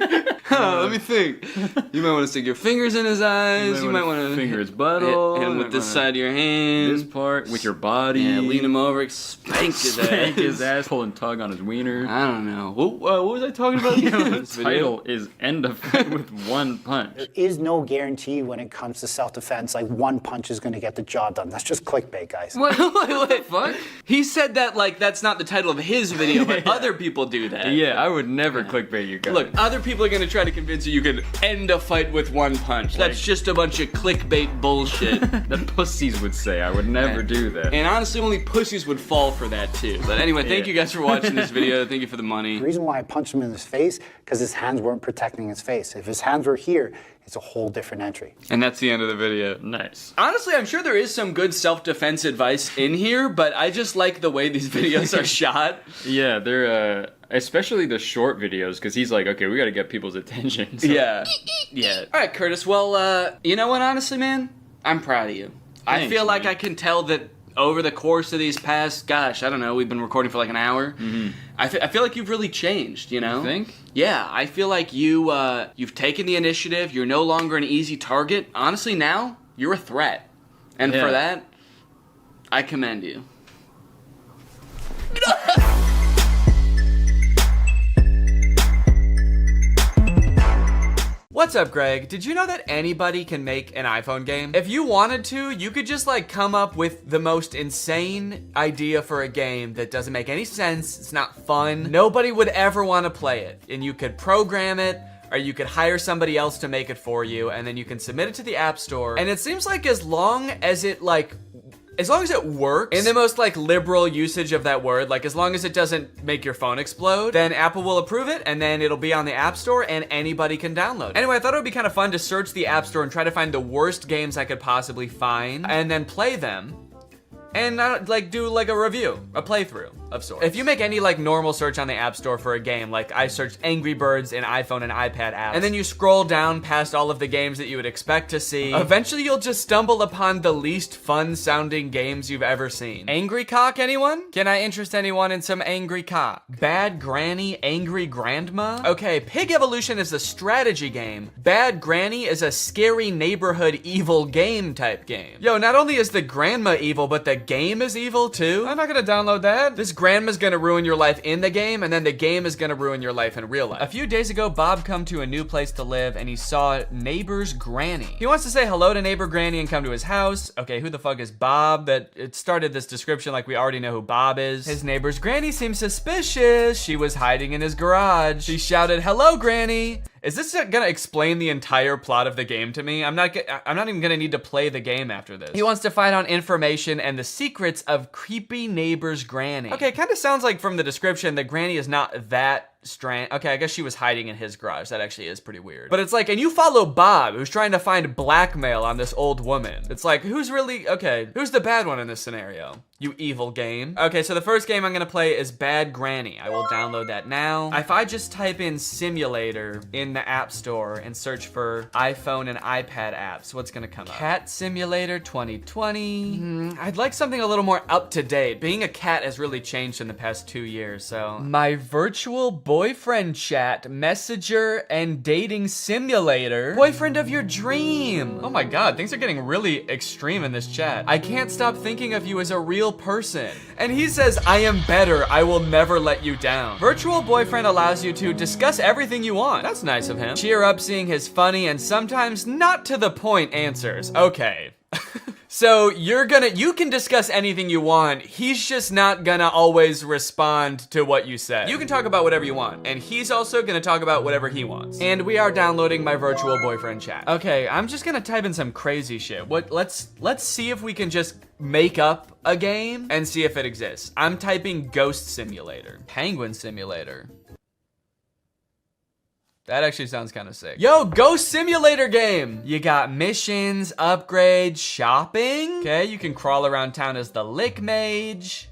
Let me think. You might want to stick your fingers in his eyes. You might want to finger his butthole. hit him with this side of your hand. This part with your body. Yeah, lean him over, spank his ass. Spank his ass, pull and tug on his wiener. I don't know. What was I talking about? The title is End of Fight with One Punch. There is no guarantee when it comes to self-defense, like one punch is going to get the job done. That's just clickbait, guys. What the fuck? He said that like that's not the title of his video, but other people do that. Yeah, I would never clickbait you guys. Look, other people are gonna try to convince you can end a fight with one punch. That's just a bunch of clickbait bullshit. That pussies would say. I would never do that. And honestly, only pussies would fall for that too. But anyway, thank you guys for watching this video. Thank you for the money. The reason why I punched him in his face, because his hands weren't protecting his face. If his hands were here, it's a whole different entry. And that's the end of the video. Nice. Honestly, I'm sure there is some good self-defense advice in here, but I just like the way these videos are shot. Yeah, they're especially the short videos, because he's like, okay, we got to get people's attention. So. Yeah. Yeah. All right, Curtis. Well, you know what? Honestly, man, I'm proud of you. I feel like I can tell that over the course of these past, gosh, I don't know, we've been recording for like an hour. Mm-hmm. I feel like you've really changed, you know? You think? Yeah, I feel like you've taken the initiative. You're no longer an easy target. Honestly, now, you're a threat. And for that, I commend you. What's up, Greg? Did you know that anybody can make an iPhone game? If you wanted to, you could just like come up with the most insane idea for a game that doesn't make any sense, it's not fun, nobody would ever want to play it. And you could program it, or you could hire somebody else to make it for you, and then you can submit it to the App Store. And it seems like as long as it works in the most like liberal usage of that word, like as long as it doesn't make your phone explode, then Apple will approve it, and then it'll be on the App Store and anybody can download it. Anyway, I thought it would be kind of fun to search the App Store and try to find the worst games I could possibly find and then play them and like do like a review, a playthrough of sorts. If you make any like normal search on the App Store for a game, like I searched Angry Birds in iPhone and iPad apps, and then you scroll down past all of the games that you would expect to see, eventually you'll just stumble upon the least fun sounding games you've ever seen. Angry Cock, anyone? Can I interest anyone in some Angry Cock? Bad Granny, Angry Grandma? Okay, Pig Evolution is a strategy game. Bad Granny is a scary neighborhood evil game type game. Yo, not only is the grandma evil, but the game is evil too? I'm not gonna download that. This grandma's gonna ruin your life in the game, and then the game is gonna ruin your life in real life. A few days ago, Bob come to a new place to live, and he saw neighbor's granny. He wants to say hello to neighbor granny and come to his house. Okay, who the fuck is Bob? That it started this description like we already know who Bob is. His neighbor's granny seems suspicious. She was hiding in his garage. She shouted, "Hello, granny." Is this gonna explain the entire plot of the game to me? I'm not even gonna need to play the game after this. He wants to find out information and the secrets of creepy neighbor's granny. Okay, it kind of sounds like from the description that granny is not that strange. Okay, I guess she was hiding in his garage. That actually is pretty weird. But it's like, and you follow Bob, who's trying to find blackmail on this old woman. It's like, who's the bad one in this scenario? You evil game. Okay, so the first game I'm gonna play is Bad Granny. I will download that now. If I just type in simulator in the App Store and search for iPhone and iPad apps, what's gonna come up? Cat Simulator 2020. I'd like something a little more up to date. Being a cat has really changed in the past 2 years, so. My virtual boyfriend chat, messenger, and dating simulator. Boyfriend of your dream. Oh my God, things are getting really extreme in this chat. I can't stop thinking of you as a real person. And he says, I am better, I will never let you down. Virtual boyfriend allows you to discuss everything you want. That's nice of him. Cheer up seeing his funny and sometimes not to the point answers. Okay. So you can discuss anything you want. He's just not gonna always respond to what you say. You can talk about whatever you want, and he's also gonna talk about whatever he wants. And we are downloading my virtual boyfriend chat. Okay, I'm just gonna type in some crazy shit. Let's see if we can just make up a game and see if it exists. I'm typing Ghost Simulator, Penguin Simulator. That actually sounds kind of sick. Yo, Ghost Simulator game! You got missions, upgrades, shopping. Okay, you can crawl around town as the Lick Mage.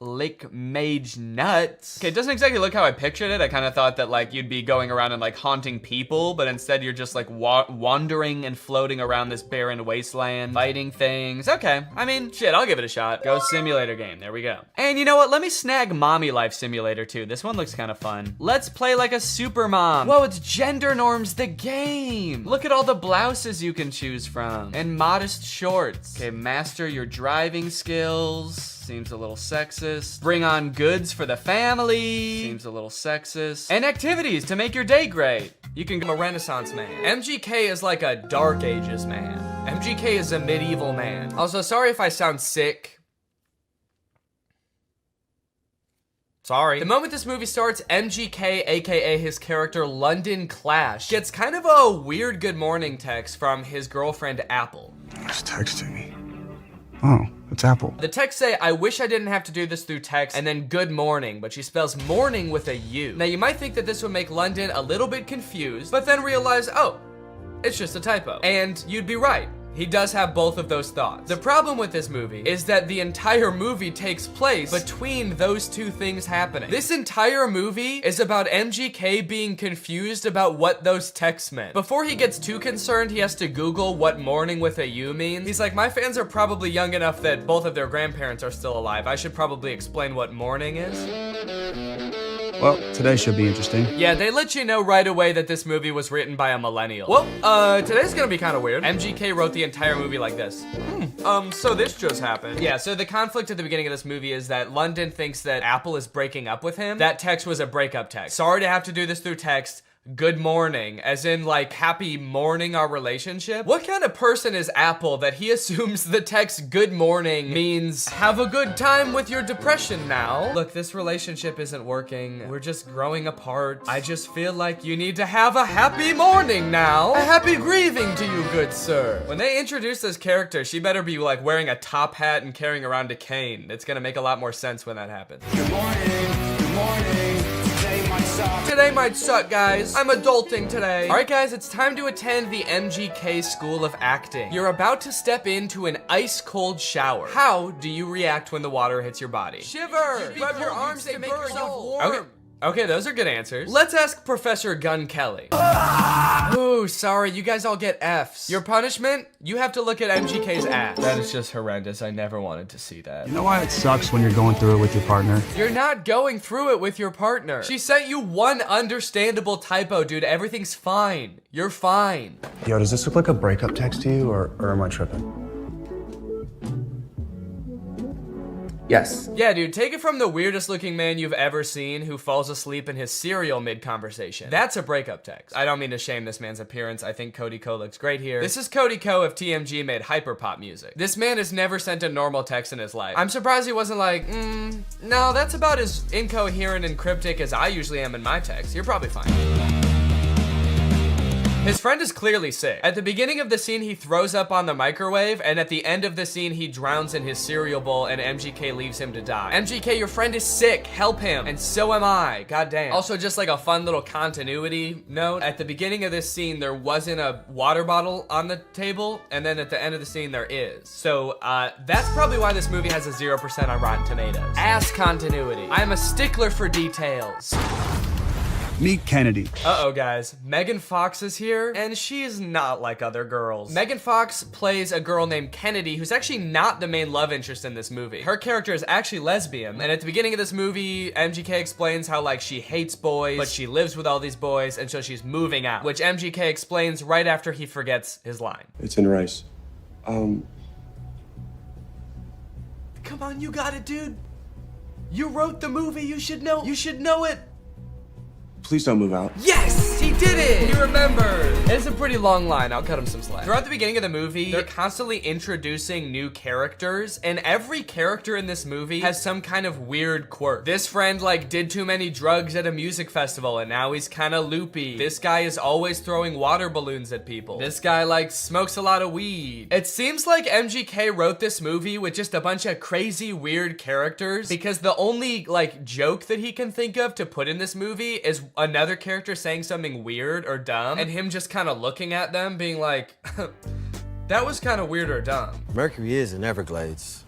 Lick Mage nuts. Okay, it doesn't exactly look how I pictured it. I kind of thought that like you'd be going around and like haunting people, but instead you're just like wandering and floating around this barren wasteland, fighting things. Okay, I mean, shit, I'll give it a shot. Ghost Simulator game, there we go. And you know what? Let me snag Mommy Life Simulator too. This one looks kind of fun. Let's play like a super mom. Whoa, it's Gender Norms the game. Look at all the blouses you can choose from and modest shorts. Okay, master your driving skills. Seems a little sexist. Bring on goods for the family. Seems a little sexist. And activities to make your day great. You can become a Renaissance man. MGK is like a Dark Ages man. MGK is a medieval man. Also, sorry if I sound sick. Sorry. The moment this movie starts, MGK, aka his character London Clash, gets kind of a weird good morning text from his girlfriend Apple. Who's texting me? Oh, it's Apple. The text say, I wish I didn't have to do this through text, and then good morning, but she spells morning with a U. Now you might think that this would make London a little bit confused, but then realize, oh, it's just a typo. And you'd be right. He does have both of those thoughts. The problem with this movie is that the entire movie takes place between those two things happening. This entire movie is about MGK being confused about what those texts meant. Before he gets too concerned, he has to Google what morning with a U means. He's like, my fans are probably young enough that both of their grandparents are still alive. I should probably explain what morning is. Well, today should be interesting. Yeah, they let you know right away that this movie was written by a millennial. Well, today's gonna be kind of weird. MGK wrote the entire movie like this. So this just happened. Yeah, so the conflict at the beginning of this movie is that London thinks that Apple is breaking up with him. That text was a breakup text. Sorry to have to do this through text. Good morning, as in like happy morning our relationship. What kind of person is Apple that he assumes the text good morning means have a good time with your depression now? Look, this relationship isn't working. We're just growing apart. I just feel like you need to have a happy morning now. A happy grieving to you, good sir. When they introduce this character, she better be like wearing a top hat and carrying around a cane. It's gonna make a lot more sense when that happens. Good morning, good morning. Today might suck, guys. I'm adulting today. All right, guys, it's time to attend the MGK School of Acting. You're about to step into an ice-cold shower. How do you react when the water hits your body? Shiver! Rub your arms to make yourself warm. Okay, those are good answers. Let's ask Professor Gun Kelly. Ooh, sorry, you guys all get Fs. Your punishment? You have to look at MGK's ass. That is just horrendous. I never wanted to see that. You know why it sucks when you're going through it with your partner? You're not going through it with your partner. She sent you one understandable typo, dude. Everything's fine. You're fine. Yo, does this look like a breakup text to you, or am I tripping? Yes. Yeah, dude, take it from the weirdest looking man you've ever seen who falls asleep in his cereal mid-conversation. That's a breakup text. I don't mean to shame this man's appearance. I think Cody Ko looks great here. This is Cody Ko if TMG made hyperpop music. This man has never sent a normal text in his life. I'm surprised he wasn't like, no, that's about as incoherent and cryptic as I usually am in my text. You're probably fine. His friend is clearly sick. At the beginning of the scene, he throws up on the microwave, and at the end of the scene, he drowns in his cereal bowl, and MGK leaves him to die. MGK, your friend is sick. Help him. And so am I. Goddamn. Also, just like a fun little continuity note, at the beginning of this scene, there wasn't a water bottle on the table, and then at the end of the scene, there is. So, that's probably why this movie has a 0% on Rotten Tomatoes. Ass continuity. I'm a stickler for details. Meet Kennedy. Uh-oh, guys. Megan Fox is here, and she is not like other girls. Megan Fox plays a girl named Kennedy, who's actually not the main love interest in this movie. Her character is actually lesbian, and at the beginning of this movie, MGK explains how, like, she hates boys, but she lives with all these boys, and so she's moving out, which MGK explains right after he forgets his line. It's in rice. Come on, you got it, dude. You wrote the movie, you should know it. Please don't move out. Yes, he did it. He remembered. It's a pretty long line. I'll cut him some slack. Throughout the beginning of the movie, they're constantly introducing new characters, and every character in this movie has some kind of weird quirk. This friend, like, did too many drugs at a music festival, and now he's kind of loopy. This guy is always throwing water balloons at people. This guy, like, smokes a lot of weed. It seems like MGK wrote this movie with just a bunch of crazy, weird characters, because the only, like, joke that he can think of to put in this movie is another character saying something weird or dumb, and him just kind of looking at them being like, that was kind of weird or dumb. Mercury is in Everglades.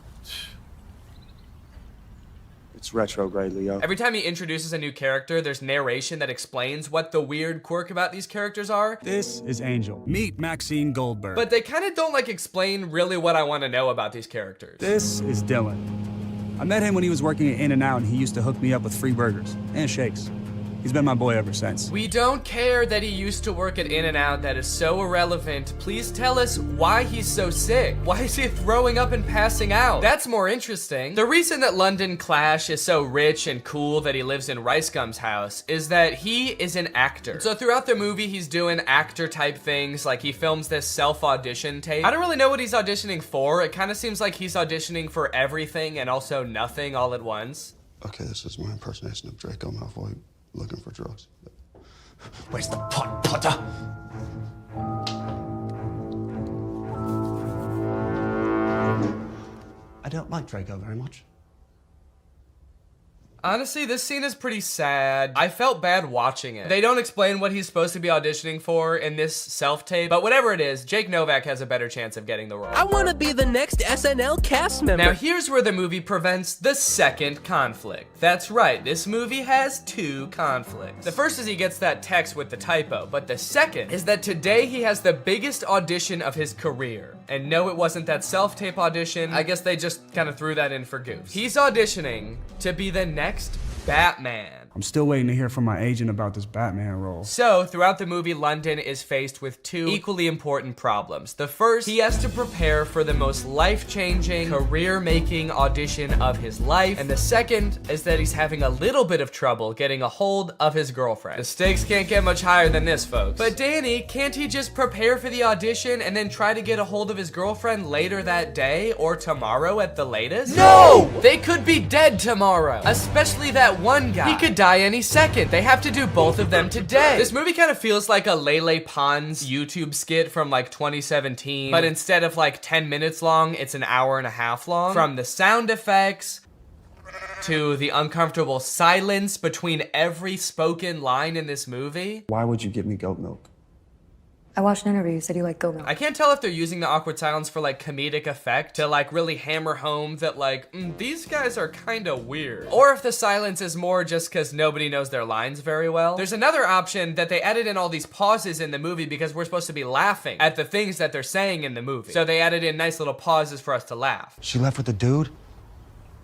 It's retrograde, Leo. Every time he introduces a new character, there's narration that explains what the weird quirk about these characters are. This is Angel. Meet Maxine Goldberg. But they kind of don't, like, explain really what I want to know about these characters. This is Dylan. I met him when he was working at In-N-Out, and he used to hook me up with free burgers and shakes. He's been my boy ever since. We don't care that he used to work at In-N-Out. That is so irrelevant. Please tell us why he's so sick. Why is he throwing up and passing out? That's more interesting. The reason that London Clash is so rich and cool that he lives in Rice Gum's house is that he is an actor. So throughout the movie, he's doing actor type things. Like, he films this self-audition tape. I don't really know what he's auditioning for. It kind of seems like he's auditioning for everything and also nothing all at once. Okay, this is my impersonation of Draco Malfoy. Looking for drugs. Where's the pot, Potter? I don't like Draco very much. Honestly, this scene is pretty sad. I felt bad watching it. They don't explain what he's supposed to be auditioning for in this self-tape, but whatever it is, Jake Novak has a better chance of getting the role. I want to be the next SNL cast member. Now here's where the movie prevents the second conflict. That's right, this movie has two conflicts. The first is he gets that text with the typo, but the second is that today he has the biggest audition of his career. And no, it wasn't that self-tape audition. I guess they just kind of threw that in for goofs. He's auditioning to be the next Batman. I'm still waiting to hear from my agent about this Batman role. So, throughout the movie, London is faced with two equally important problems. The first, he has to prepare for the most life-changing, career-making audition of his life. And the second is that he's having a little bit of trouble getting a hold of his girlfriend. The stakes can't get much higher than this, folks. But Danny, can't he just prepare for the audition and then try to get a hold of his girlfriend later that day or tomorrow at the latest? No! They could be dead tomorrow. Especially that one guy. He could die any second. They have to do both of them today. This movie kind of feels like a Lele Pons YouTube skit from like 2017, but instead of like 10 minutes long, it's an hour and a half long. From the sound effects to the uncomfortable silence between every spoken line in this movie. Why would you give me goat milk? I watched an interview. You said you like goat milk. I can't tell if they're using the awkward silence for like comedic effect to like really hammer home that like, these guys are kind of weird. Or if the silence is more just because nobody knows their lines very well. There's another option that they added in all these pauses in the movie because we're supposed to be laughing at the things that they're saying in the movie. So they added in nice little pauses for us to laugh. She left with the dude?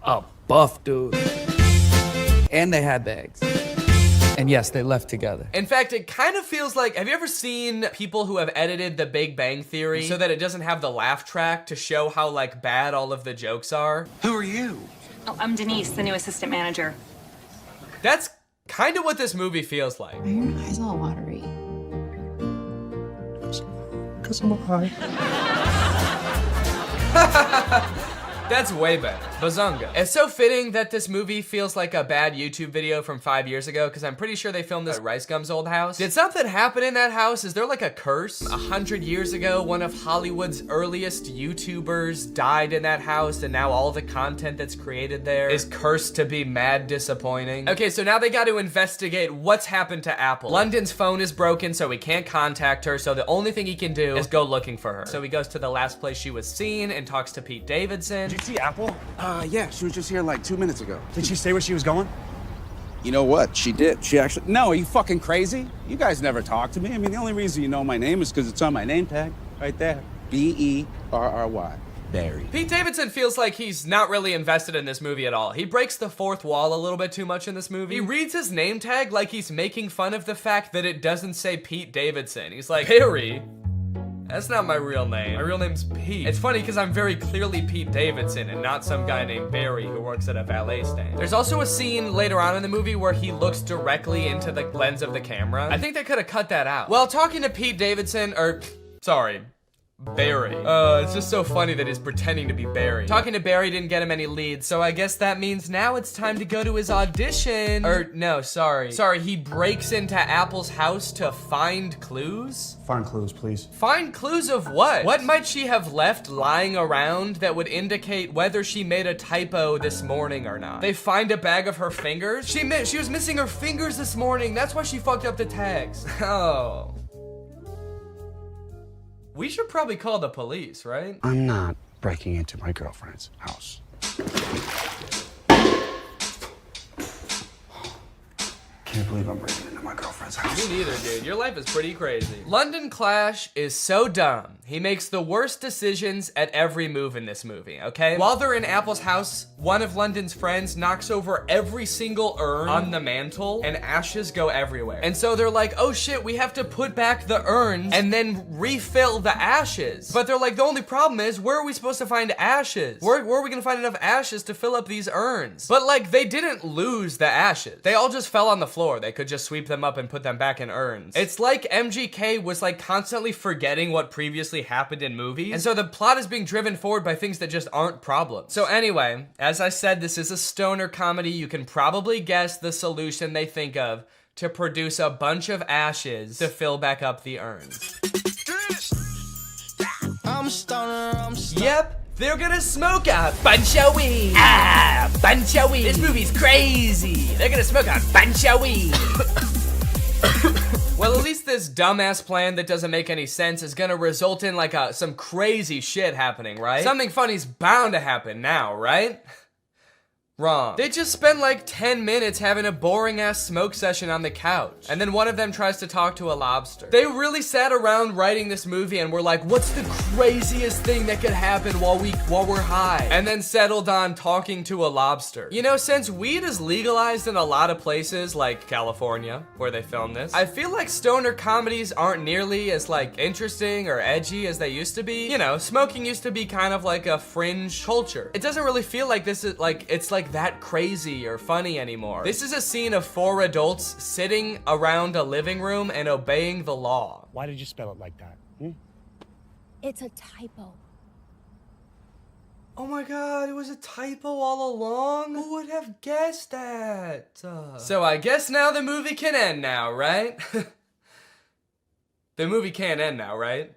A buff dude. And they had bags. And yes, they left together. In fact, it kind of feels like, have you ever seen people who have edited The Big Bang Theory so that it doesn't have the laugh track to show how like bad all of the jokes are? Who are you? Oh, I'm Denise, the new assistant manager. That's kind of what this movie feels like. Are your eyes all watery? Because I'm high. That's way better. Bazunga. It's so fitting that this movie feels like a bad YouTube video from 5 years ago, because I'm pretty sure they filmed this at Rice Gum's old house. Did something happen in that house? Is there like a curse? 100 years ago, one of Hollywood's earliest YouTubers died in that house, and now all the content that's created there is cursed to be mad disappointing. Okay, so now they got to investigate what's happened to Apple. London's phone is broken, so he can't contact her, so the only thing he can do is go looking for her. So he goes to the last place she was seen and talks to Pete Davidson. Did you see Apple? Yeah, she was just here like 2 minutes ago. Did she say where she was going? You know what? She did. She actually... No, are you fucking crazy? You guys never talk to me. I mean, the only reason you know my name is because it's on my name tag. Right there. B-E-R-R-Y. Barry. Pete Davidson feels like he's not really invested in this movie at all. He breaks the fourth wall a little bit too much in this movie. He reads his name tag like he's making fun of the fact that it doesn't say Pete Davidson. He's like, Barry? That's not my real name. My real name's Pete. It's funny because I'm very clearly Pete Davidson and not some guy named Barry who works at a valet stand. There's also a scene later on in the movie where he looks directly into the lens of the camera. I think they could have cut that out. Well, talking to Pete Davidson, sorry, Barry. It's just so funny that he's pretending to be Barry. Talking to Barry didn't get him any leads, so I guess that means now it's time to go to his audition. No, sorry. Sorry, he breaks into Apple's house to find clues? Find clues, please. Find clues of what? What might she have left lying around that would indicate whether she made a typo this morning or not? They find a bag of her fingers? She was missing her fingers this morning. That's why she fucked up the tags. Oh. We should probably call the police, right? I'm not breaking into my girlfriend's house. Can't believe I'm breaking into my girlfriend's house. Me neither, dude. Your life is pretty crazy. London Clash is so dumb. He makes the worst decisions at every move in this movie, okay? While they're in Apple's house, one of London's friends knocks over every single urn on the mantle, and ashes go everywhere. And so they're like, oh shit, we have to put back the urns and then refill the ashes. But they're like, the only problem is, where are we supposed to find ashes? Where are we gonna find enough ashes to fill up these urns? But like, they didn't lose the ashes. They all just fell on the floor. They could just sweep them up and put them back in urns. It's like MGK was like constantly forgetting what previously happened in movies. And so the plot is being driven forward by things that just aren't problems. So anyway, as I said, this is a stoner comedy. You can probably guess the solution they think of to produce a bunch of ashes to fill back up the urns. I'm stoner. Yep. They're gonna smoke a bunch of weed. Ah, bunch of weed. This movie's crazy. They're gonna smoke a bunch of weed. Well, at least this dumbass plan that doesn't make any sense is gonna result in like some crazy shit happening, right? Something funny's bound to happen now, right? Wrong. They just spend like 10 minutes having a boring ass smoke session on the couch. And then one of them tries to talk to a lobster. They really sat around writing this movie and were like, what's the craziest thing that could happen while we're high? And then settled on talking to a lobster. You know, since weed is legalized in a lot of places like California, where they filmed this, I feel like stoner comedies aren't nearly as like interesting or edgy as they used to be. You know, smoking used to be kind of like a fringe culture. It doesn't really feel like this is like, it's like that crazy or funny anymore. This is a scene of 4 adults sitting around a living room and obeying the law. Why did you spell it like that? It's a typo. Oh my god, it was a typo all along? Who would have guessed that? So I guess now the movie can end now, right? The movie can't end now, right?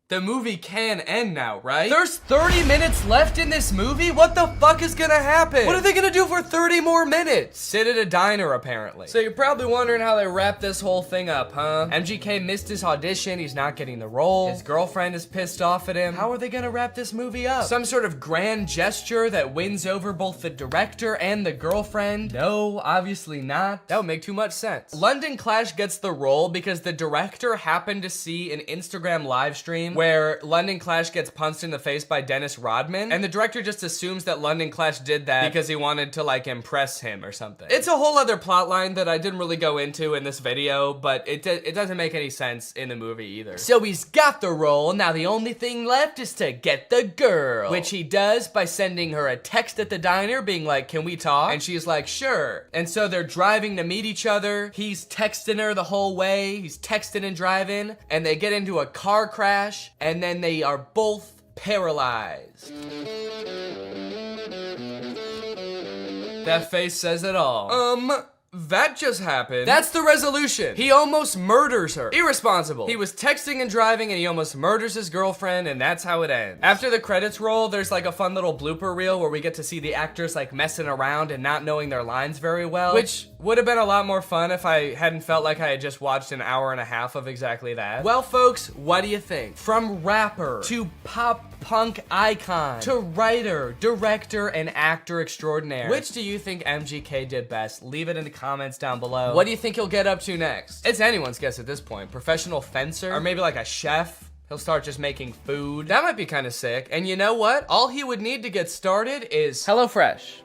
The movie can end now, right? There's 30 minutes left in this movie? What the fuck is gonna happen? What are they gonna do for 30 more minutes? Sit at a diner, apparently. So you're probably wondering how they wrap this whole thing up, huh? MGK missed his audition, he's not getting the role. His girlfriend is pissed off at him. How are they gonna wrap this movie up? Some sort of grand gesture that wins over both the director and the girlfriend? No, obviously not. That would make too much sense. London Clash gets the role because the director happened to see an Instagram live stream where London Clash gets punched in the face by Dennis Rodman, and the director just assumes that London Clash did that because he wanted to like impress him or something. It's a whole other plot line that I didn't really go into in this video, but it doesn't make any sense in the movie either. So he's got the role, now the only thing left is to get the girl, which he does by sending her a text at the diner being like, can we talk? And she's like, sure. And so they're driving to meet each other. He's texting her the whole way. He's texting and driving, and they get into a car crash, and then they are both paralyzed. That face says it all. That just happened. That's the resolution. He almost murders her. Irresponsible. He was texting and driving and he almost murders his girlfriend, and that's how it ends. After the credits roll, there's like a fun little blooper reel where we get to see the actors like messing around and not knowing their lines very well, which would have been a lot more fun if I hadn't felt like I had just watched an hour and a half of exactly that. Well, folks, what do you think? From rapper to pop punk icon to writer, director, and actor extraordinaire, which do you think MGK did best? Leave it in the comments down below. What do you think he'll get up to next? It's anyone's guess at this point. Professional fencer? Or maybe like a chef? He'll start just making food. That might be kind of sick. And you know what? All he would need to get started is HelloFresh,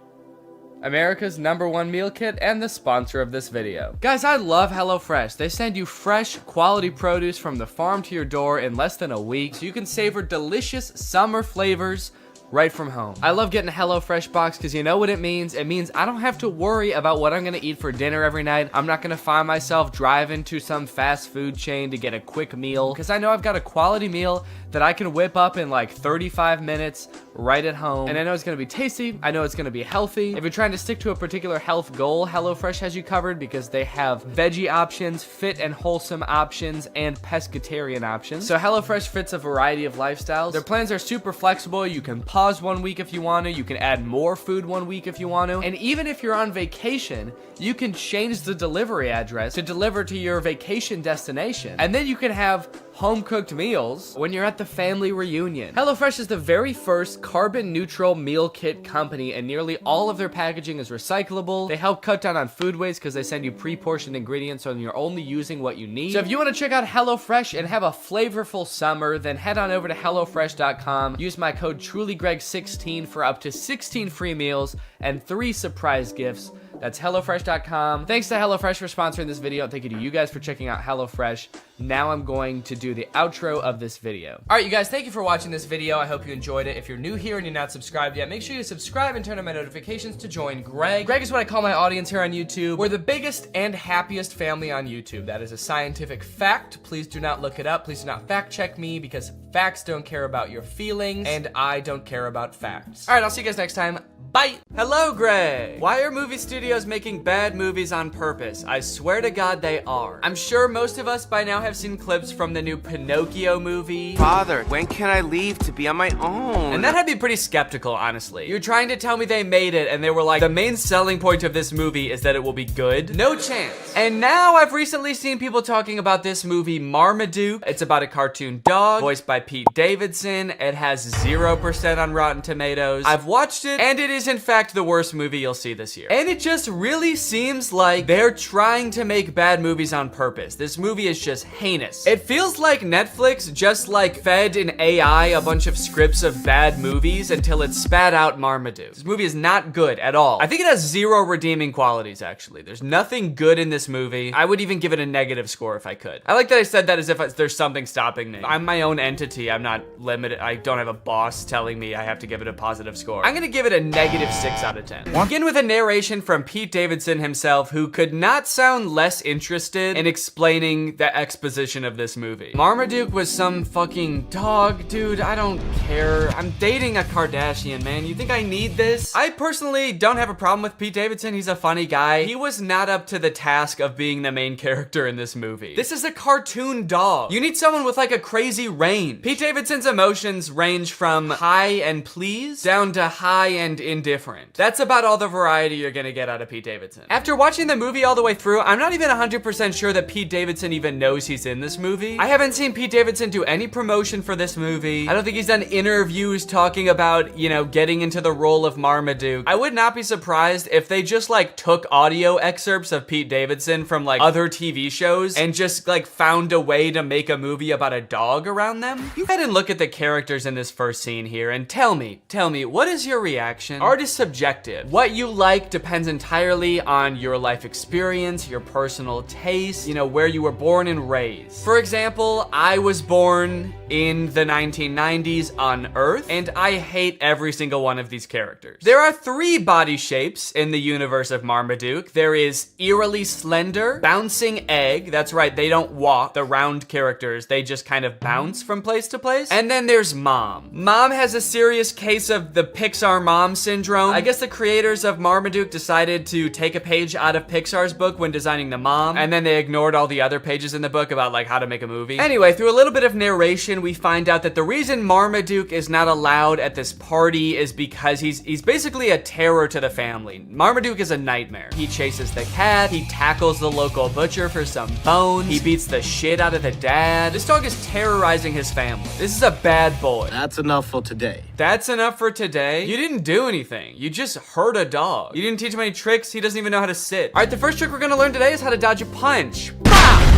America's #1 meal kit and the sponsor of this video. Guys, I love HelloFresh. They send you fresh, quality produce from the farm to your door in less than a week, so you can savor delicious summer flavors right from home. I love getting a HelloFresh box because you know what it means? It means I don't have to worry about what I'm gonna eat for dinner every night. I'm not gonna find myself driving to some fast food chain to get a quick meal, because I know I've got a quality meal that I can whip up in like 35 minutes right at home. And I know it's gonna be tasty. I know it's gonna be healthy. If you're trying to stick to a particular health goal, HelloFresh has you covered because they have veggie options, fit and wholesome options, and pescatarian options. So HelloFresh fits a variety of lifestyles. Their plans are super flexible. You can pause 1 week if you want to. You can add more food 1 week if you want to. And even if you're on vacation, you can change the delivery address to deliver to your vacation destination. And then you can have home-cooked meals when you're at the family reunion. HelloFresh is the very first carbon-neutral meal kit company, and nearly all of their packaging is recyclable. They help cut down on food waste because they send you pre-portioned ingredients so you're only using what you need. So if you want to check out HelloFresh and have a flavorful summer, then head on over to HelloFresh.com. Use my code TrulyGreg16 for up to 16 free meals and 3 surprise gifts. That's HelloFresh.com. Thanks to HelloFresh for sponsoring this video. Thank you to you guys for checking out HelloFresh. Now I'm going to do the outro of this video. All right, you guys, thank you for watching this video. I hope you enjoyed it. If you're new here and you're not subscribed yet, make sure you subscribe and turn on my notifications to join Greg. Greg is what I call my audience here on YouTube. We're the biggest and happiest family on YouTube. That is a scientific fact. Please do not look it up. Please do not fact check me, because facts don't care about your feelings and I don't care about facts. All right, I'll see you guys next time. Bye. Hello, Greg. Why are movie studios making bad movies on purpose? I swear to God they are. I'm sure most of us by now have seen clips from the new Pinocchio movie. Father, when can I leave to be on my own? And that had me pretty skeptical, honestly. You're trying to tell me they made it and they were like, the main selling point of this movie is that it will be good? No chance. And now I've recently seen people talking about this movie Marmaduke. It's about a cartoon dog voiced by Pete Davidson. It has 0% on Rotten Tomatoes. I've watched it and it is in fact the worst movie you'll see this year. And it just really seems like they're trying to make bad movies on purpose. This movie is just heinous. It feels like Netflix just like fed an AI a bunch of scripts of bad movies until it spat out Marmaduke. This movie is not good at all. I think it has 0 redeeming qualities, actually. There's nothing good in this movie. I would even give it a negative score if I could. I like that I said that as if there's something stopping me. I'm my own entity. I'm not limited. I don't have a boss telling me I have to give it a positive score. I'm gonna give it a -6 out of 10. Begin with a narration from Pete Davidson himself, who could not sound less interested in explaining the exposition of this movie. Marmaduke was some fucking dog, dude. I don't care. I'm dating a Kardashian, man. You think I need this? I personally don't have a problem with Pete Davidson. He's a funny guy. He was not up to the task of being the main character in this movie. This is a cartoon dog. You need someone with like a crazy range. Pete Davidson's emotions range from high and pleased down to high and indifferent. That's about all the variety you're gonna get out of Pete Davidson. After watching the movie all the way through, I'm not even 100% sure that Pete Davidson even knows he's in this movie. I haven't seen Pete Davidson do any promotion for this movie. I don't think he's done interviews talking about, you know, getting into the role of Marmaduke. I would not be surprised if they just like took audio excerpts of Pete Davidson from like other TV shows and just like found a way to make a movie about a dog around them. You go ahead and look at the characters in this first scene here and tell me, what is your reaction? Artists have subjective. What you like depends entirely on your life experience, your personal taste, you know, where you were born and raised. For example, I was born in the 1990s on Earth, and I hate every single one of these characters. There are 3 body shapes in the universe of Marmaduke. There is eerily slender, bouncing egg. That's right, they don't walk, the round characters. They just kind of bounce from place to place. And then there's Mom. Mom has a serious case of the Pixar mom syndrome. I guess the creators of Marmaduke decided to take a page out of Pixar's book when designing the mom, and then they ignored all the other pages in the book about like how to make a movie. Anyway, through a little bit of narration, we find out that the reason Marmaduke is not allowed at this party is because he's basically a terror to the family. Marmaduke is a nightmare. He chases the cat, he tackles the local butcher for some bones, he beats the shit out of the dad. This dog is terrorizing his family. This is a bad boy. That's enough for today. That's enough for today? You didn't do anything. You just hurt a dog. You didn't teach him any tricks. He doesn't even know how to sit. All right, the first trick we're gonna learn today is how to dodge a punch.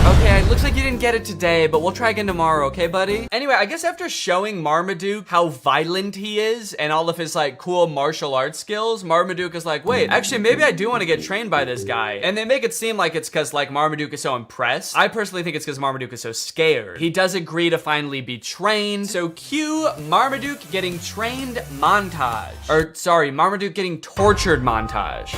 Okay, it looks like you didn't get it today, but we'll try again tomorrow, okay, buddy? Anyway, I guess after showing Marmaduke how violent he is and all of his like cool martial arts skills, Marmaduke is like, wait, actually maybe I do want to get trained by this guy. And they make it seem like it's because like Marmaduke is so impressed. I personally think it's because Marmaduke is so scared. He does agree to finally be trained. So cue Marmaduke getting trained montage. Or sorry, Marmaduke getting tortured montage.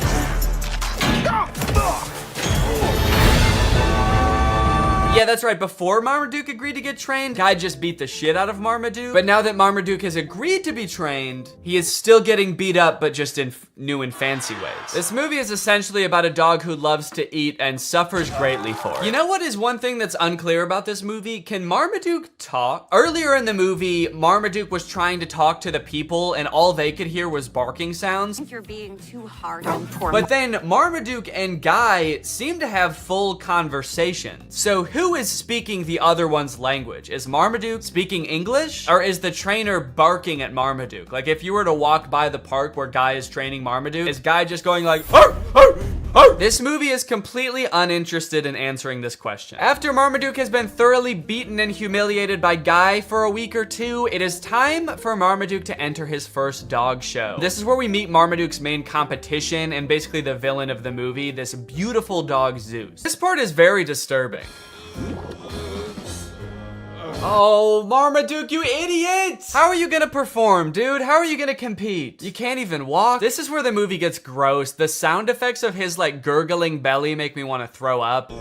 Yeah, that's right. Before Marmaduke agreed to get trained, Guy just beat the shit out of Marmaduke. But now that Marmaduke has agreed to be trained, he is still getting beat up, but just in new and fancy ways. This movie is essentially about a dog who loves to eat and suffers greatly for it. You know what is one thing that's unclear about this movie? Can Marmaduke talk? Earlier in the movie, Marmaduke was trying to talk to the people and all they could hear was barking sounds. I think you're being too hard on poor. But then Marmaduke and Guy seem to have full conversations. So who is speaking the other one's language? Is Marmaduke speaking English? Or is the trainer barking at Marmaduke? Like if you were to walk by the park where Guy is training Marmaduke, is Guy just going like, arr, arr, arr? This movie is completely uninterested in answering this question. After Marmaduke has been thoroughly beaten and humiliated by Guy for a week or two, it is time for Marmaduke to enter his first dog show. This is where we meet Marmaduke's main competition and basically the villain of the movie, this beautiful dog Zeus. This part is very disturbing. Oh, Marmaduke, you idiot! How are you gonna perform, dude? How are you gonna compete? You can't even walk. This is where the movie gets gross. The sound effects of his like gurgling belly make me want to throw up.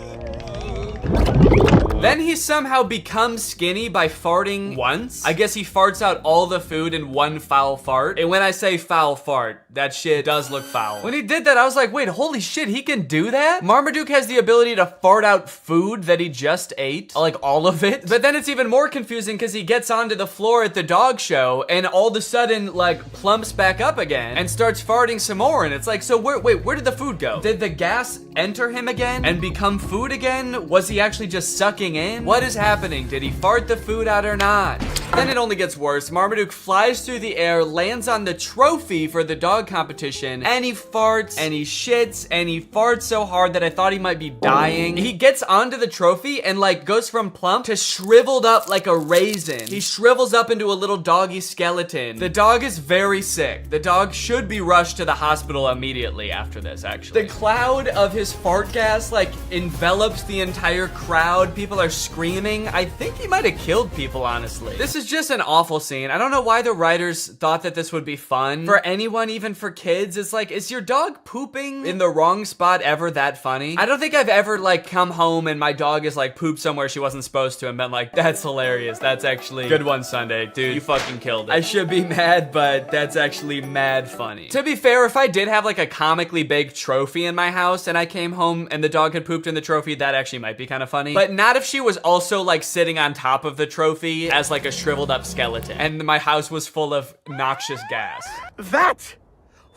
Then he somehow becomes skinny by farting once. I guess he farts out all the food in one foul fart. And when I say foul fart, that shit does look foul. When he did that, I was like, wait, holy shit, he can do that? Marmaduke has the ability to fart out food that he just ate, like all of it. But then it's even more confusing because he gets onto the floor at the dog show and all of a sudden like plumps back up again and starts farting some more. And it's like, so where did the food go? Did the gas enter him again and become food again? Was he actually just sucking in? What is happening? Did he fart the food out or not? Then it only gets worse. Marmaduke flies through the air, lands on the trophy for the dog competition, and he farts, and he shits, and he farts so hard that I thought he might be dying. He gets onto the trophy and like goes from plump to shriveled up like a raisin. He shrivels up into a little doggy skeleton. The dog is very sick. The dog should be rushed to the hospital immediately after this, actually. The cloud of his fart gas like envelops the entire crowd. People are screaming. I think he might have killed people, honestly. This is just an awful scene. I don't know why the writers thought that this would be fun. For anyone, even for kids, it's like, is your dog pooping in the wrong spot ever that funny? I don't think I've ever like come home and my dog is like pooped somewhere she wasn't supposed to and been like, that's hilarious. That's actually good one, Sunday. Dude, you fucking killed it. I should be mad, but that's actually mad funny. To be fair, if I did have like a comically big trophy in my house and I came home and the dog had pooped in the trophy, that actually might be kind of funny. But not if she was also like sitting on top of the trophy as like a shriveled up skeleton and my house was full of noxious gas. That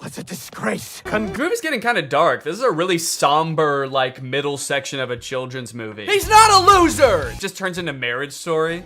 was a disgrace. Movie's getting kind of dark. This is a really somber like middle section of a children's movie. He's not a loser! It just turns into Marriage Story.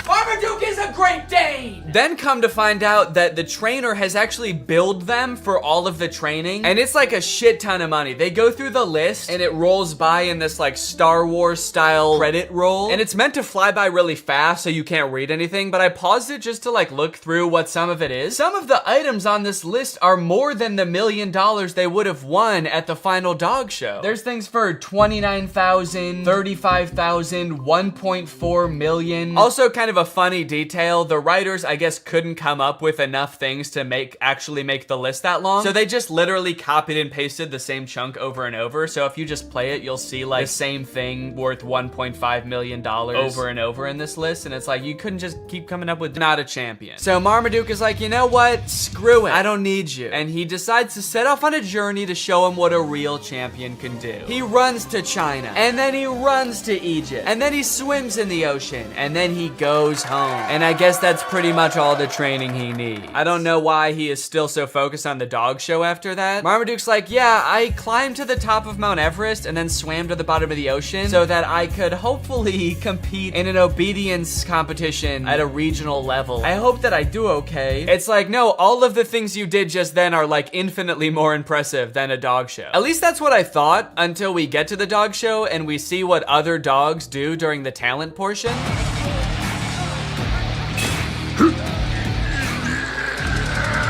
Marmaduke! Marmaduke is a Great Dane! Then come to find out that the trainer has actually billed them for all of the training, and it's like a shit ton of money. They go through the list, and it rolls by in this like Star Wars style credit roll, and it's meant to fly by really fast so you can't read anything, but I paused it just to like look through what some of it is. Some of the items on this list are more than the $1 million they would have won at the final dog show. There's things for $29,000, $35,000, $1.4 million. Also kind of a funny detail, the writers I guess couldn't come up with enough things to actually make the list that long, so they just literally copied and pasted the same chunk over and over. So if you just play it, you'll see like the same thing worth $1.5 million over and over in this list, and it's like you couldn't just keep coming up with not a champion. So Marmaduke is like, you know what? Screw it. I don't need you. And he decides to set off on a journey to show him what a real champion can do. He runs to China, and then he runs to Egypt, and then he swims in the ocean, and then he goes home. And I guess that's pretty much all the training he needs. I don't know why he is still so focused on the dog show after that. Marmaduke's like, yeah, I climbed to the top of Mount Everest and then swam to the bottom of the ocean so that I could hopefully compete in an obedience competition at a regional level. I hope that I do okay. It's like, no, all of the things you did just then are like infinitely more impressive than a dog show. At least that's what I thought until we get to the dog show and we see what other dogs do during the talent portion.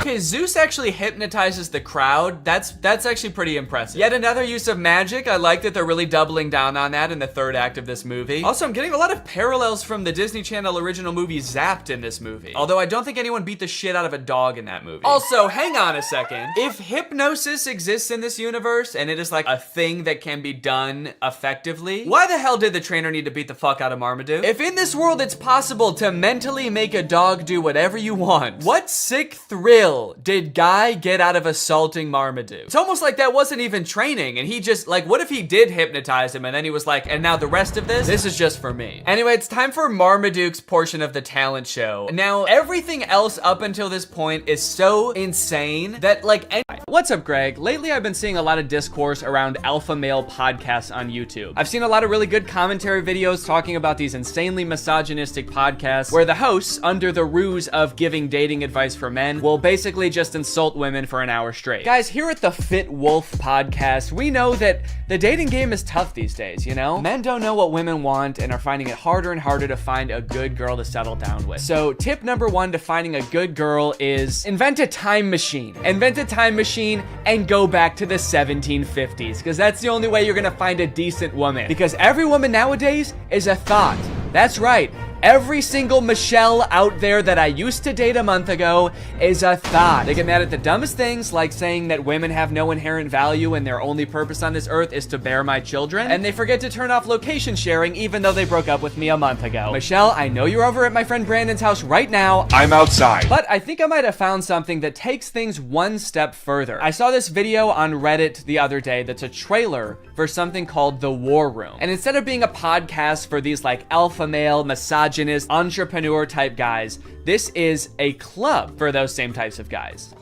Okay, Zeus actually hypnotizes the crowd. That's actually pretty impressive. Yet another use of magic. I like that they're really doubling down on that in the third act of this movie. Also, I'm getting a lot of parallels from the Disney Channel original movie Zapped in this movie. Although I don't think anyone beat the shit out of a dog in that movie. Also, hang on a second. If hypnosis exists in this universe and it is like a thing that can be done effectively, why the hell did the trainer need to beat the fuck out of Marmaduke? If in this world it's possible to mentally make a dog do whatever you want, what sick thrill did Guy get out of assaulting Marmaduke? It's almost like that wasn't even training, and he just, like, what if he did hypnotize him and then he was like, and now the rest of this is just for me. Anyway, it's time for Marmaduke's portion of the talent show. Now, everything else up until this point is so insane that, like, what's up, Greg? Lately, I've been seeing a lot of discourse around alpha male podcasts on YouTube. I've seen a lot of really good commentary videos talking about these insanely misogynistic podcasts where the hosts, under the ruse of giving dating advice for men, will basically just insult women for an hour straight. Guys, here at the Fit Wolf podcast, we know that the dating game is tough these days, you know? Men don't know what women want and are finding it harder and harder to find a good girl to settle down with. So tip number one to finding a good girl is invent a time machine. Invent a time machine and go back to the 1750s, because that's the only way you're gonna find a decent woman. Because every woman nowadays is a thought. That's right. Every single Michelle out there that I used to date a month ago is a thought. They get mad at the dumbest things, like saying that women have no inherent value and their only purpose on this earth is to bear my children. And they forget to turn off location sharing even though they broke up with me a month ago. Michelle, I know you're over at my friend Brandon's house right now. I'm outside. But I think I might have found something that takes things one step further. I saw this video on Reddit the other day that's a trailer for something called The War Room. And instead of being a podcast for these like alpha male, misogynist, entrepreneur type guys, this is a club for those same types of guys.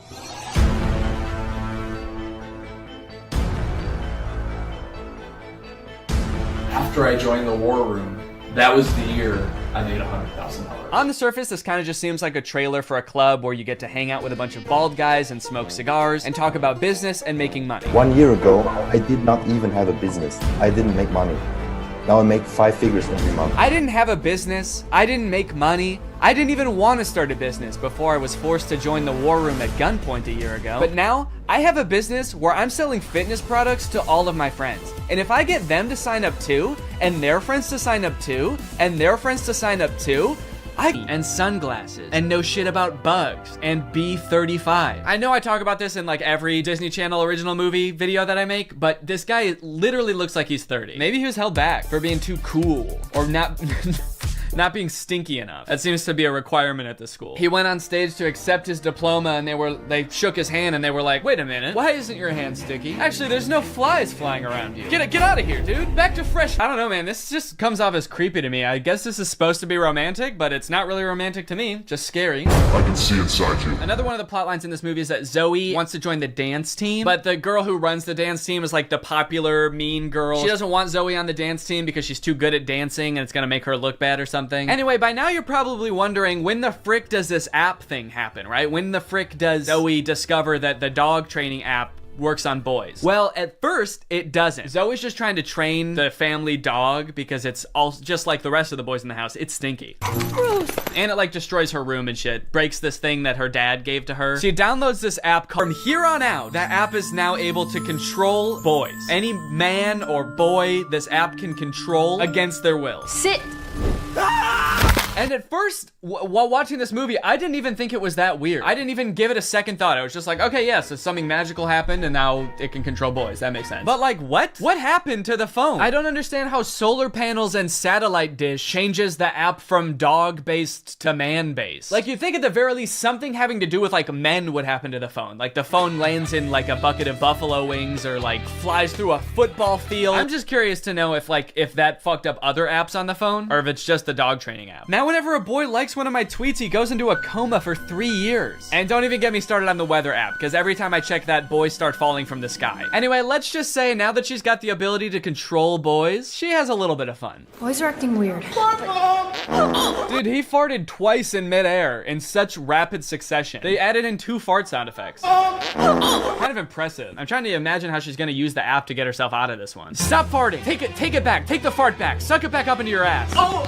After I joined the War Room, that was the year I made $100,000. On the surface, this kind of just seems like a trailer for a club where you get to hang out with a bunch of bald guys and smoke cigars and talk about business and making money. 1 year ago, I did not even have a business. I didn't make money. Now I make 5 figures every month. I didn't have a business. I didn't make money. I didn't even want to start a business before I was forced to join the War Room at gunpoint a year ago. But now, I have a business where I'm selling fitness products to all of my friends. And if I get them to sign up too, and their friends to sign up too, and their friends to sign up too, and sunglasses, and know shit about bugs, and B35. I know I talk about this in like every Disney Channel original movie video that I make, but this guy literally looks like he's 30. Maybe he was held back for being too cool, or not not being stinky enough. That seems to be a requirement at the school. He went on stage to accept his diploma and they shook his hand and they were like, wait a minute, why isn't your hand sticky? Actually, there's no flies flying around you. Get out of here, dude. Back to fresh. I don't know, man. This just comes off as creepy to me. I guess this is supposed to be romantic, but it's not really romantic to me. Just scary. I can see inside you. Another one of the plot lines in this movie is that Zoe wants to join the dance team, but the girl who runs the dance team is like the popular mean girl. She doesn't want Zoe on the dance team because she's too good at dancing and it's gonna make her look bad or something. something. Anyway, by now you're probably wondering, when the frick does this app thing happen, right? When the frick does Zoe discover that the dog training app works on boys? Well, at first, it doesn't. Zoe's just trying to train the family dog because it's all just like the rest of the boys in the house. It's stinky. Gross. And it like destroys her room and shit. Breaks this thing that her dad gave to her. She downloads this app called, from here on out, that app is now able to control boys. Any man or boy this app can control against their will. Sit. And at first, while watching this movie, I didn't even think it was that weird. I didn't even give it a second thought. I was just like, okay, yeah, so something magical happened and now it can control boys. That makes sense. But like, what? What happened to the phone? I don't understand how solar panels and satellite dish changes the app from dog-based to man-based. Like, you'd think at the very least something having to do with like men would happen to the phone. Like the phone lands in like a bucket of buffalo wings or like flies through a football field. I'm just curious to know if that fucked up other apps on the phone or if it's just the dog training app. Now, whenever a boy likes one of my tweets, he goes into a coma for 3 years. And don't even get me started on the weather app, because every time I check that, boys start falling from the sky. Anyway, let's just say now that she's got the ability to control boys, she has a little bit of fun. Boys are acting weird. Dude, he farted twice in midair in such rapid succession. They added in 2 fart sound effects. Kind of impressive. I'm trying to imagine how she's gonna use the app to get herself out of this one. Stop farting. Take it back. Take the fart back. Suck it back up into your ass. Oh,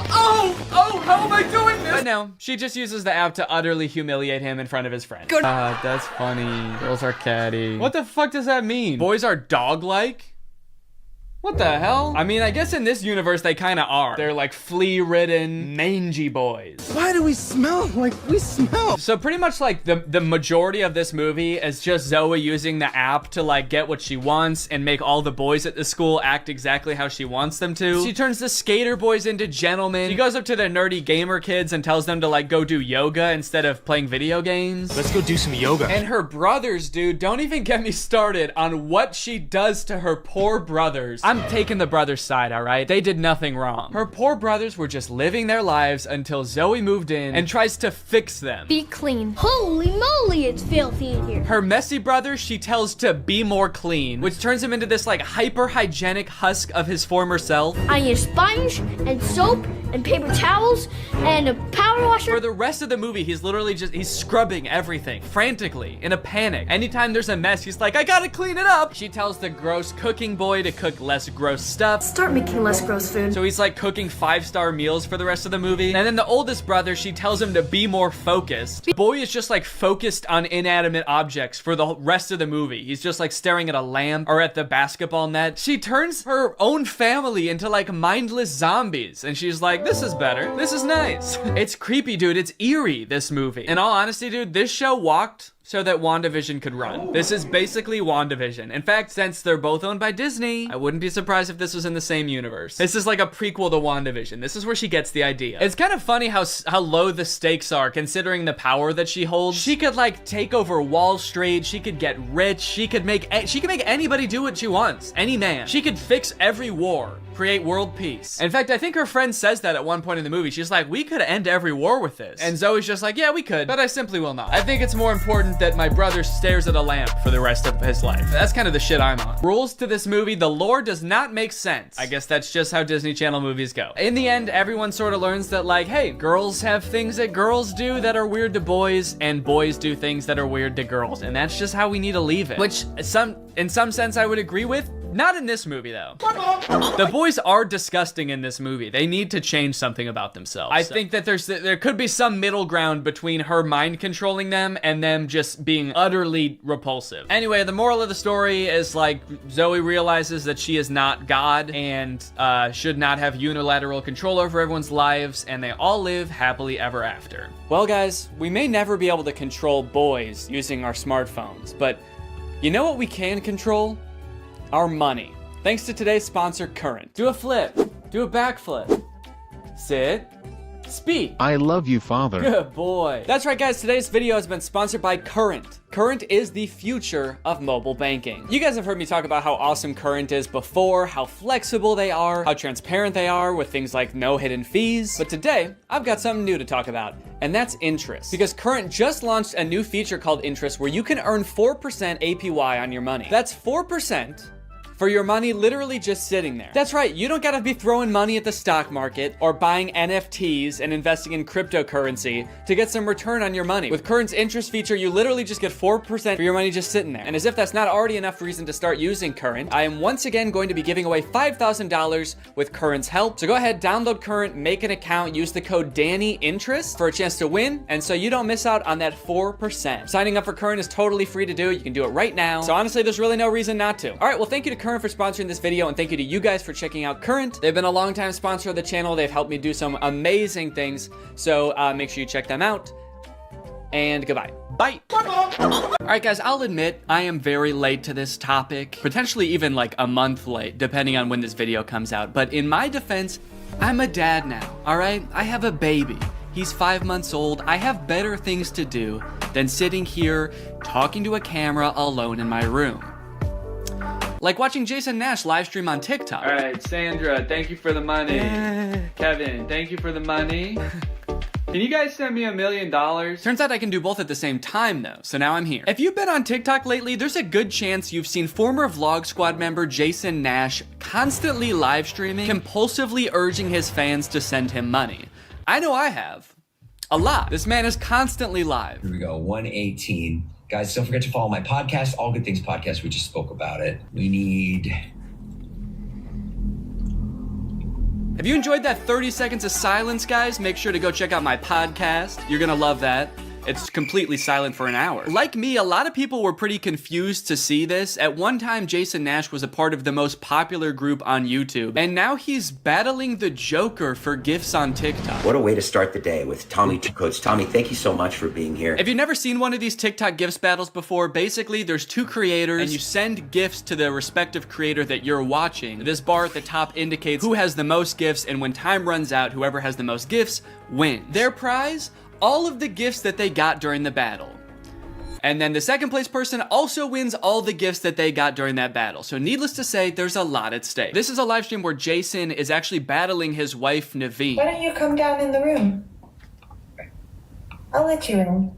how am I doing this? But no, she just uses the app to utterly humiliate him in front of his friends. That's funny. Girls are catty. What the fuck does that mean? Boys are dog-like? What the hell? I mean, I guess in this universe they kind of are. They're like flea-ridden, mangy boys. Why do we smell like we smell? So pretty much like the majority of this movie is just Zoe using the app to like get what she wants and make all the boys at the school act exactly how she wants them to. She turns the skater boys into gentlemen. She goes up to the nerdy gamer kids and tells them to like go do yoga instead of playing video games. Let's go do some yoga. And her brothers, dude, don't even get me started on what she does to her poor brothers. I'm taking the brothers' side, all right? They did nothing wrong. Her poor brothers were just living their lives until Zoe moved in and tries to fix them. Be clean. Holy moly, it's filthy in here. Her messy brother, she tells to be more clean, which turns him into this like hyper-hygienic husk of his former self. I need a sponge and soap and paper towels and a power washer. For the rest of the movie, he's literally he's scrubbing everything frantically in a panic. Anytime there's a mess, he's like, I gotta clean it up. She tells the gross cooking boy to cook less gross stuff. Start making less gross food. So he's like cooking 5-star meals for the rest of the movie. And then the oldest brother, she tells him to be more focused. The boy is just like focused on inanimate objects for the rest of the movie. He's just like staring at a lamp or at the basketball net. She turns her own family into like mindless zombies. And she's like, this is better. This is nice. It's creepy, dude. It's eerie, this movie. In all honesty, dude, this show walked so that WandaVision could run. This is basically WandaVision. In fact, since they're both owned by Disney, I wouldn't be surprised if this was in the same universe. This is like a prequel to WandaVision. This is where she gets the idea. It's kind of funny how low the stakes are considering the power that she holds. She could like take over Wall Street. She could get rich. She could make anybody do what she wants. Any man. She could fix every war. Create world peace. In fact, I think her friend says that at one point in the movie. She's like, we could end every war with this. And Zoe's just like, yeah, we could, but I simply will not. I think it's more important that my brother stares at a lamp for the rest of his life. That's kind of the shit I'm on. Rules to this movie, the lore does not make sense. I guess that's just how Disney Channel movies go. In the end, everyone sort of learns that like, hey, girls have things that girls do that are weird to boys, and boys do things that are weird to girls. And that's just how we need to leave it. Which in some sense I would agree with. Not in this movie, though. The boys are disgusting in this movie. They need to change something about themselves. I think that there could be some middle ground between her mind controlling them and them just being utterly repulsive. Anyway, the moral of the story is like Zoe realizes that she is not God and should not have unilateral control over everyone's lives, and they all live happily ever after. Well, guys, we may never be able to control boys using our smartphones, but you know what we can control? Our money. Thanks to today's sponsor, Current. Do a flip. Do a backflip. Sit. Speed. I love you, Father. Good boy. That's right, guys. Today's video has been sponsored by Current. Current is the future of mobile banking. You guys have heard me talk about how awesome Current is before, how flexible they are, how transparent they are with things like no hidden fees. But today, I've got something new to talk about, and that's interest. Because Current just launched a new feature called Interest where you can earn 4% APY on your money. That's 4% for your money literally just sitting there. That's right, you don't gotta be throwing money at the stock market or buying NFTs and investing in cryptocurrency to get some return on your money. With Current's interest feature, you literally just get 4% for your money just sitting there. And as if that's not already enough reason to start using Current, I am once again going to be giving away $5,000 with Current's help. So go ahead, download Current, make an account, use the code DANNYINTEREST for a chance to win, and so you don't miss out on that 4%. Signing up for Current is totally free to do. You can do it right now. So honestly, there's really no reason not to. All right, well, thank you to Current for sponsoring this video, and thank you to you guys for checking out Current. They've been a long-time sponsor of the channel. They've helped me do some amazing things, so make sure you check them out. And goodbye. Bye. All right, guys, I'll admit I am very late to this topic, potentially even like a month late, depending on when this video comes out. But in my defense, I'm a dad now, all right? I have a baby. He's 5 months old. I have better things to do than sitting here talking to a camera alone in my room. Like watching Jason Nash live stream on TikTok. All right, Sandra, thank you for the money. Kevin, thank you for the money. Can you guys send me $1 million? Turns out I can do both at the same time though, so now I'm here. If you've been on TikTok lately, there's a good chance you've seen former Vlog Squad member Jason Nash constantly live streaming, compulsively urging his fans to send him money. I know I have. A lot. This man is constantly live. Here we go, 118. Guys, don't forget to follow my podcast, All Good Things Podcast. We just spoke about it. We need... If you enjoyed that 30 seconds of silence, guys, make sure to go check out my podcast. You're gonna love that. It's completely silent for an hour. Like me, a lot of people were pretty confused to see this. At one time, Jason Nash was a part of the most popular group on YouTube, and now he's battling the Joker for gifts on TikTok. What a way to start the day with Tommy Two Coats. Tommy, thank you so much for being here. If you've never seen one of these TikTok gifts battles before, basically there's two creators, and you send gifts to the respective creator that you're watching. This bar at the top indicates who has the most gifts, and when time runs out, whoever has the most gifts wins. Their prize? All of the gifts that they got during the battle. And then the second place person also wins all the gifts that they got during that battle. So needless to say, there's a lot at stake. This is a live stream where Jason is actually battling his wife, Naveen. Why don't you come down in the room? I'll let you in.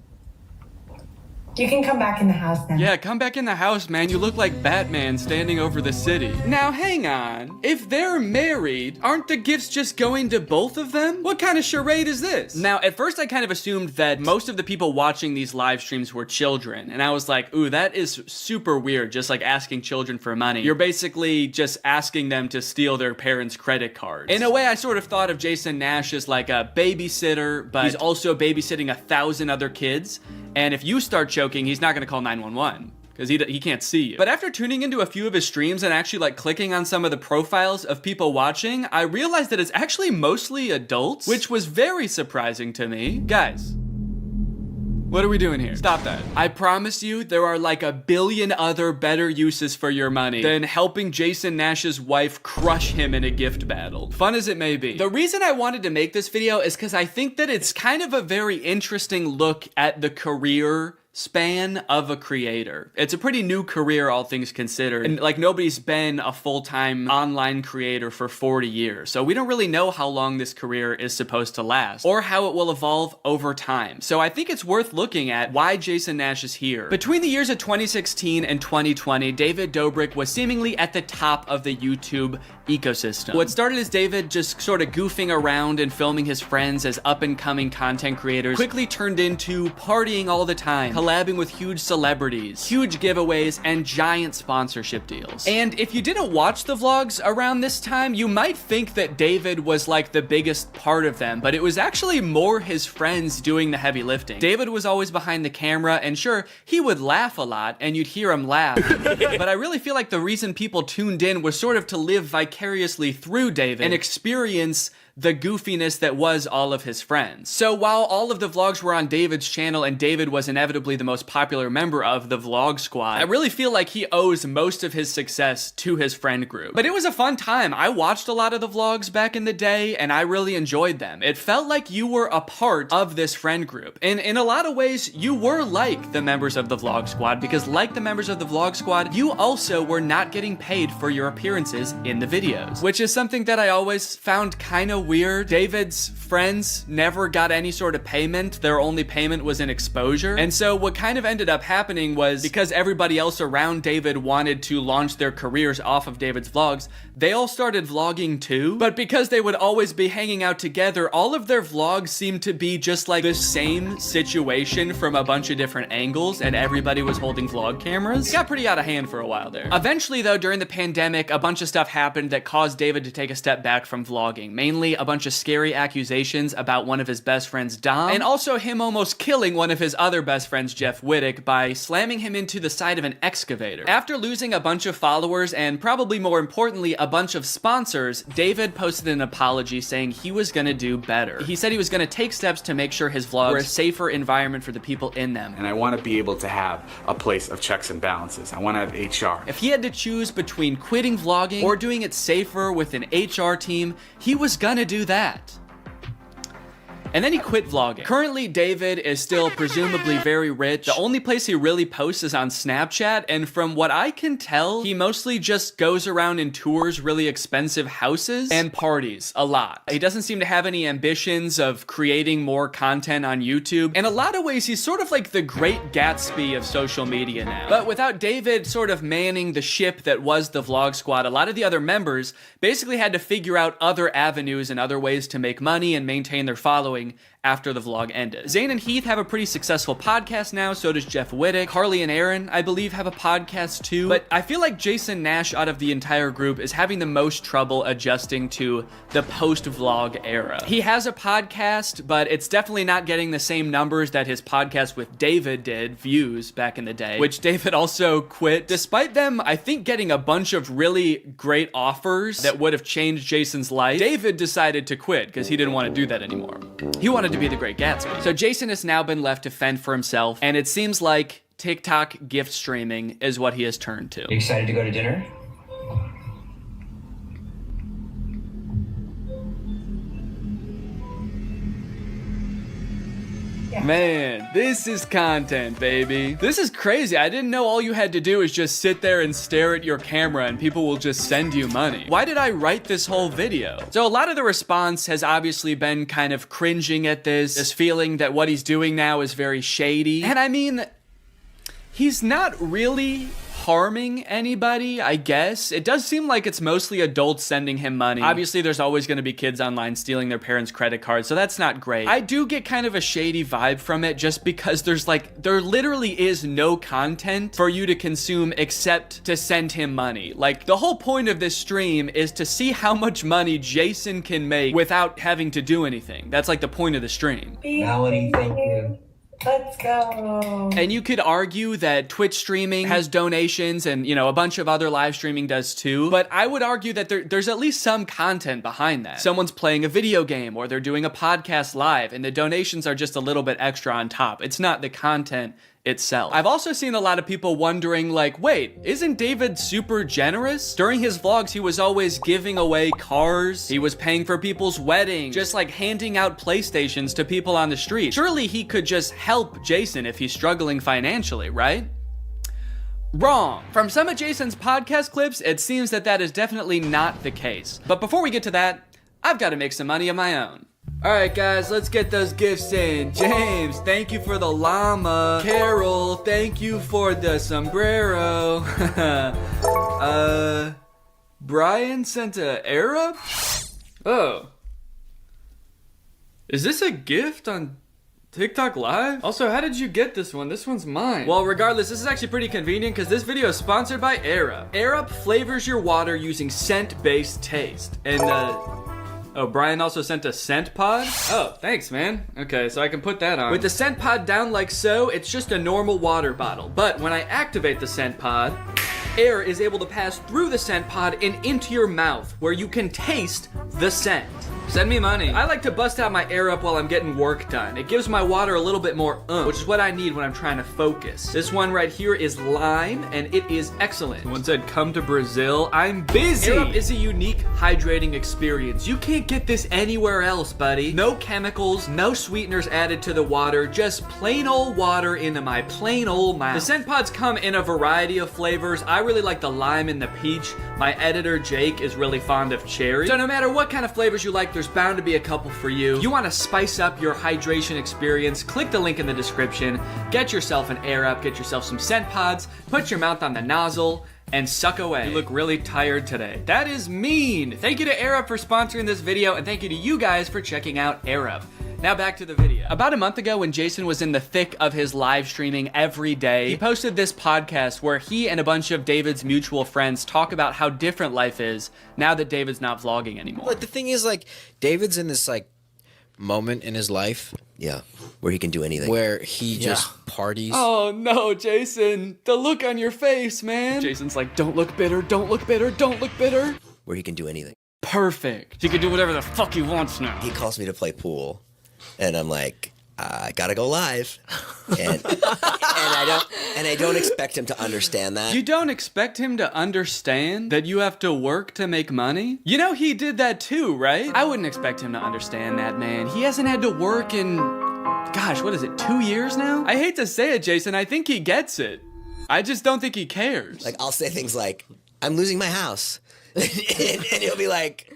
You can come back in the house now. Yeah, come back in the house, man. You look like Batman standing over the city. Now, hang on. If they're married, aren't the gifts just going to both of them? What kind of charade is this? Now, at first, I kind of assumed that most of the people watching these live streams were children. And I was like, ooh, that is super weird, just like asking children for money. You're basically just asking them to steal their parents' credit cards. In a way, I sort of thought of Jason Nash as like a babysitter, but he's also babysitting 1,000 other kids. And if you start choking, he's not gonna call 911 because he can't see you. But after tuning into a few of his streams and actually like clicking on some of the profiles of people watching, I realized that it's actually mostly adults, which was very surprising to me. Guys, what are we doing here? Stop that. I promise you there are like 1 billion other better uses for your money than helping Jason Nash's wife crush him in a gift battle. Fun as it may be. The reason I wanted to make this video is because I think that it's kind of a very interesting look at the career span of a creator. It's a pretty new career, all things considered, and like nobody's been a full-time online creator for 40 years, so we don't really know how long this career is supposed to last or how it will evolve over time. So I think it's worth looking at why Jason Nash is here. Between the years of 2016 and 2020, David Dobrik was seemingly at the top of the YouTube ecosystem. What started as David just sort of goofing around and filming his friends as up-and-coming content creators quickly turned into partying all the time, collabing with huge celebrities, huge giveaways, and giant sponsorship deals. And if you didn't watch the vlogs around this time, you might think that David was like the biggest part of them, but it was actually more his friends doing the heavy lifting. David was always behind the camera, and sure, he would laugh a lot, and you'd hear him laugh. But I really feel like the reason people tuned in was sort of to live vicariously through David and experience the goofiness that was all of his friends. So while all of the vlogs were on David's channel and David was inevitably the most popular member of the Vlog Squad, I really feel like he owes most of his success to his friend group. But it was a fun time. I watched a lot of the vlogs back in the day and I really enjoyed them. It felt like you were a part of this friend group. And in a lot of ways, you were like the members of the Vlog Squad, because like the members of the Vlog Squad, you also were not getting paid for your appearances in the videos, which is something that I always found kind of weird. David's friends never got any sort of payment. Their only payment was in exposure. And so what kind of ended up happening was, because everybody else around David wanted to launch their careers off of David's vlogs, they all started vlogging too. But because they would always be hanging out together, all of their vlogs seemed to be just like the same situation from a bunch of different angles, and everybody was holding vlog cameras. It got pretty out of hand for a while there. Eventually though, during the pandemic, a bunch of stuff happened that caused David to take a step back from vlogging. Mainly a bunch of scary accusations about one of his best friends, Dom, and also him almost killing one of his other best friends, Jeff Wittick, by slamming him into the side of an excavator. After losing a bunch of followers and probably more importantly a bunch of sponsors, David posted an apology saying he was gonna do better. He said he was gonna take steps to make sure his vlogs were a safer environment for the people in them. And I want to be able to have a place of checks and balances. I want to have HR. If he had to choose between quitting vlogging or doing it safer with an HR team, he was gonna do that. And then he quit vlogging. Currently, David is still presumably very rich. The only place he really posts is on Snapchat, and from what I can tell, he mostly just goes around and tours really expensive houses and parties a lot. He doesn't seem to have any ambitions of creating more content on YouTube. In a lot of ways, he's sort of like the Great Gatsby of social media now. But without David sort of manning the ship that was the Vlog Squad, a lot of the other members basically had to figure out other avenues and other ways to make money and maintain their following after the vlog ended. Zane and Heath have a pretty successful podcast now, so does Jeff Wittick. Carly and Aaron, I believe, have a podcast too. But I feel like Jason Nash out of the entire group is having the most trouble adjusting to the post-vlog era. He has a podcast, but it's definitely not getting the same numbers that his podcast with David did, views, back in the day, which David also quit. Despite them, I think, getting a bunch of really great offers that would have changed Jason's life, David decided to quit because he didn't want to do that anymore. He wanted to be the Great Gatsby. So Jason has now been left to fend for himself, and it seems like TikTok gift streaming is what he has turned to. You excited to go to dinner? Man, this is content, baby. This is crazy. I didn't know all you had to do is just sit there and stare at your camera and people will just send you money. Why did I write this whole video? So a lot of the response has obviously been kind of cringing at this feeling that what he's doing now is very shady. And I mean, he's not really harming anybody, I guess. It does seem like it's mostly adults sending him money. Obviously, there's always going to be kids online stealing their parents' credit cards, so that's not great. I do get kind of a shady vibe from it just because there literally is no content for you to consume except to send him money. Like, the whole point of this stream is to see how much money Jason can make without having to do anything. That's like the point of the stream. Melanie, thank you. Let's go. And you could argue that Twitch streaming has donations and, you know, a bunch of other live streaming does too. But I would argue that there's at least some content behind that. Someone's playing a video game or they're doing a podcast live and the donations are just a little bit extra on top. It's not the content itself. I've also seen a lot of people wondering, like, wait, isn't David super generous? During his vlogs, he was always giving away cars. He was paying for people's weddings, just like handing out PlayStations to people on the street. Surely he could just help Jason if he's struggling financially, right? Wrong. From some of Jason's podcast clips, it seems that that is definitely not the case. But before we get to that, I've got to make some money of my own. Alright guys, let's get those gifts in. James, thank you for the llama. Carol, thank you for the sombrero. Brian sent a Arab? Oh. Is this a gift on TikTok Live? Also, how did you get this one? This one's mine. Well, regardless, this is actually pretty convenient because this video is sponsored by Arab. Arab flavors your water using scent-based taste. And, oh, Brian also sent a scent pod? Oh, thanks, man. Okay, so I can put that on. With the scent pod down like so, it's just a normal water bottle. But when I activate the scent pod, air is able to pass through the scent pod and into your mouth, where you can taste the scent. Send me money. I like to bust out my air up while I'm getting work done. It gives my water a little bit more which is what I need when I'm trying to focus. This one right here is lime, and it is excellent. Someone said, come to Brazil. I'm busy. Air up is a unique hydrating experience. You can't get this anywhere else, buddy. No chemicals, no sweeteners added to the water, just plain old water into my plain old mouth. The scent pods come in a variety of flavors. I really like the lime and the peach. My editor, Jake, is really fond of cherry. So no matter what kind of flavors you like, there's there's bound to be a couple for you. You want to spice up your hydration experience, click the link in the description, get yourself an Air Up, get yourself some scent pods, put your mouth on the nozzle, and suck away. You look really tired today. That is mean. Thank you to Air Up for sponsoring this video, and thank you to you guys for checking out Air Up. Now back to the video. About a month ago, when Jason was in the thick of his live streaming every day, he posted this podcast where he and a bunch of David's mutual friends talk about how different life is now that David's not vlogging anymore. But the thing is, like, David's in this, like, moment in his life. Yeah, where he can do anything. Where he just parties. Oh no, Jason, the look on your face, man. Jason's like, don't look bitter, don't look bitter, don't look bitter. Where he can do anything. Perfect. He can do whatever the fuck he wants now. He calls me to play pool. And I'm like, I gotta go live, and I don't expect him to understand that. You don't expect him to understand that you have to work to make money? You know he did that too, right? I wouldn't expect him to understand that, man. He hasn't had to work in, gosh, what is it, 2 years now? I hate to say it, Jason, I think he gets it. I just don't think he cares. Like, I'll say things like, I'm losing my house, and he'll be like,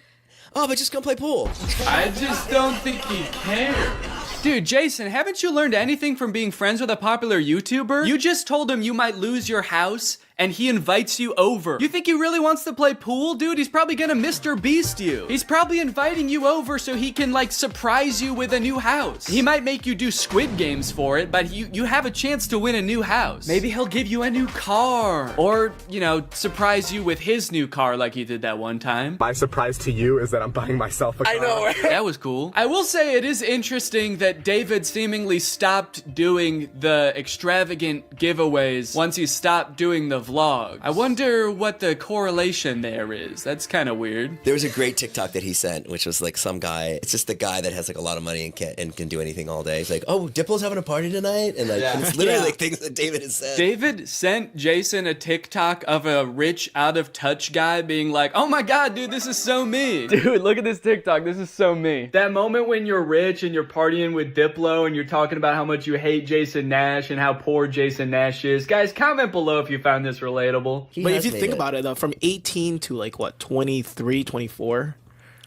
oh, but just come play pool. I just don't think he cares. Dude, Jason, haven't you learned anything from being friends with a popular YouTuber? You just told him you might lose your house, and he invites you over. You think he really wants to play pool, dude? He's probably gonna Mr. Beast you. He's probably inviting you over so he can, like, surprise you with a new house. He might make you do Squid Games for it, but you have a chance to win a new house. Maybe he'll give you a new car. Or, you know, surprise you with his new car like he did that one time. My surprise to you is that I'm buying myself a car. I know, right? That was cool. I will say it is interesting that David seemingly stopped doing the extravagant giveaways once he stopped doing the vlog. I wonder what the correlation there is. That's kind of weird. There was a great TikTok that he sent, which was like some guy. It's just the guy that has like a lot of money and can do anything all day. He's like, oh, Diplo's having a party tonight, and like and it's literally like things that David has said. David sent Jason a TikTok of a rich, out of touch guy being like, oh my god, dude, this is so me. Dude, look at this TikTok. This is so me. That moment when you're rich and you're partying with Diplo and you're talking about how much you hate Jason Nash and how poor Jason Nash is. Guys, comment below if you found this relatable. But if you think about it, though, from 18 to like what, 23, 24.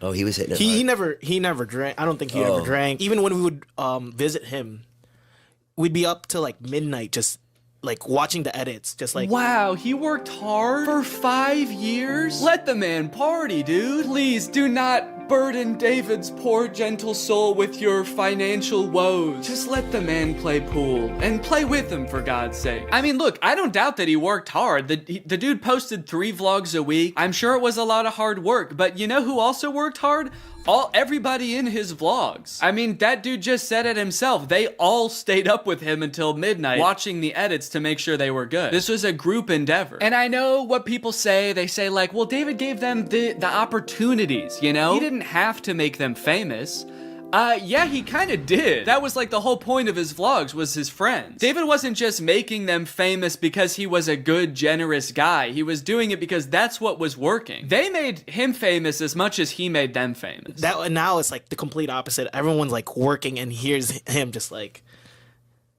Oh, he was hitting it. He never drank. I don't think he ever drank. Even when we would visit him, we'd be up till like midnight, just like watching the edits, just like. Wow, he worked hard for 5 years? Let the man party, dude. Please do not burden David's poor, gentle soul with your financial woes. Just let the man play pool and play with him, for God's sake. I mean, look, I don't doubt that he worked hard. The dude posted 3 vlogs a week. I'm sure it was a lot of hard work, but you know who also worked hard? Everybody in his vlogs. I mean, that dude just said it himself. They all stayed up with him until midnight watching the edits to make sure they were good. This was a group endeavor. And I know what people say. They say like, well, David gave them the opportunities, you know? He didn't have to make them famous. Yeah, he kind of did. That was like the whole point of his vlogs, was his friends. David wasn't just making them famous because he was a good, generous guy. He was doing it because that's what was working. They made him famous as much as he made them famous. Now it's like the complete opposite. Everyone's like working, and here's him just like,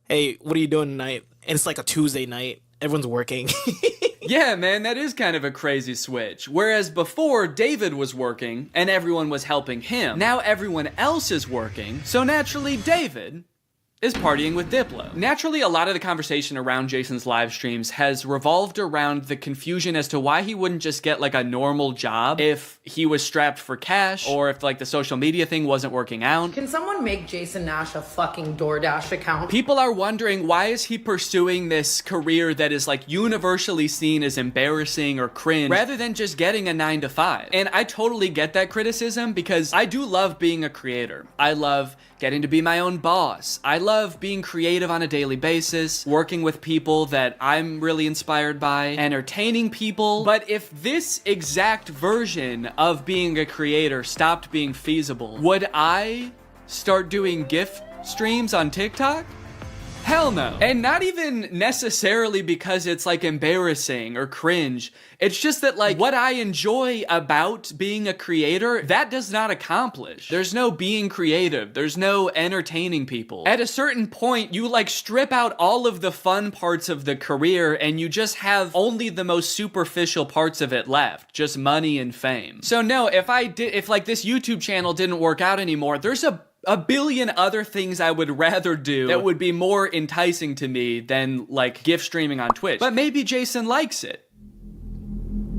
hey, what are you doing tonight? And it's like a Tuesday night. Everyone's working. Yeah, man, that is kind of a crazy switch. Whereas before, David was working and everyone was helping him. Now everyone else is working, so naturally David is partying with Diplo. Naturally, a lot of the conversation around Jason's live streams has revolved around the confusion as to why he wouldn't just get like a normal job if he was strapped for cash, or if like the social media thing wasn't working out. Can someone make Jason Nash a fucking DoorDash account? People are wondering, why is he pursuing this career that is like universally seen as embarrassing or cringe, rather than just getting a 9-to-5? And I totally get that criticism, because I do love being a creator. I love getting to be my own boss. I love being creative on a daily basis, working with people that I'm really inspired by, entertaining people. But if this exact version of being a creator stopped being feasible, would I start doing gift streams on TikTok? Hell no. And not even necessarily because it's like embarrassing or cringe. It's just that like what I enjoy about being a creator, that does not accomplish. There's no being creative. There's no entertaining people. At a certain point, you like strip out all of the fun parts of the career and you just have only the most superficial parts of it left. Just money and fame. So no, if like this YouTube channel didn't work out anymore, there's a billion other things I would rather do that would be more enticing to me than like gift streaming on Twitch. But maybe Jason likes it.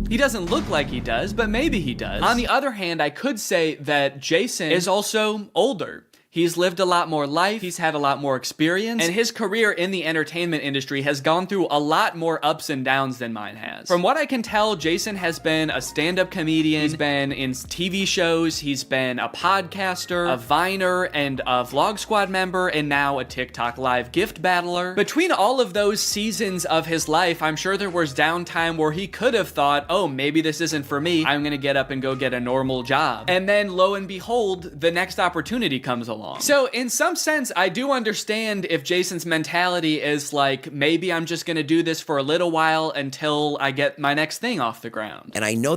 He doesn't look like he does, but maybe he does. On the other hand, I could say that Jason is also older. He's lived a lot more life, he's had a lot more experience, and his career in the entertainment industry has gone through a lot more ups and downs than mine has. From what I can tell, Jason has been a stand-up comedian, he's been in TV shows, he's been a podcaster, a Viner, and a Vlog Squad member, and now a TikTok Live gift battler. Between all of those seasons of his life, I'm sure there was downtime where he could have thought, oh, maybe this isn't for me, I'm gonna get up and go get a normal job. And then, lo and behold, the next opportunity comes along. So in some sense, I do understand if Jason's mentality is like, maybe I'm just gonna do this for a little while until I get my next thing off the ground. And I know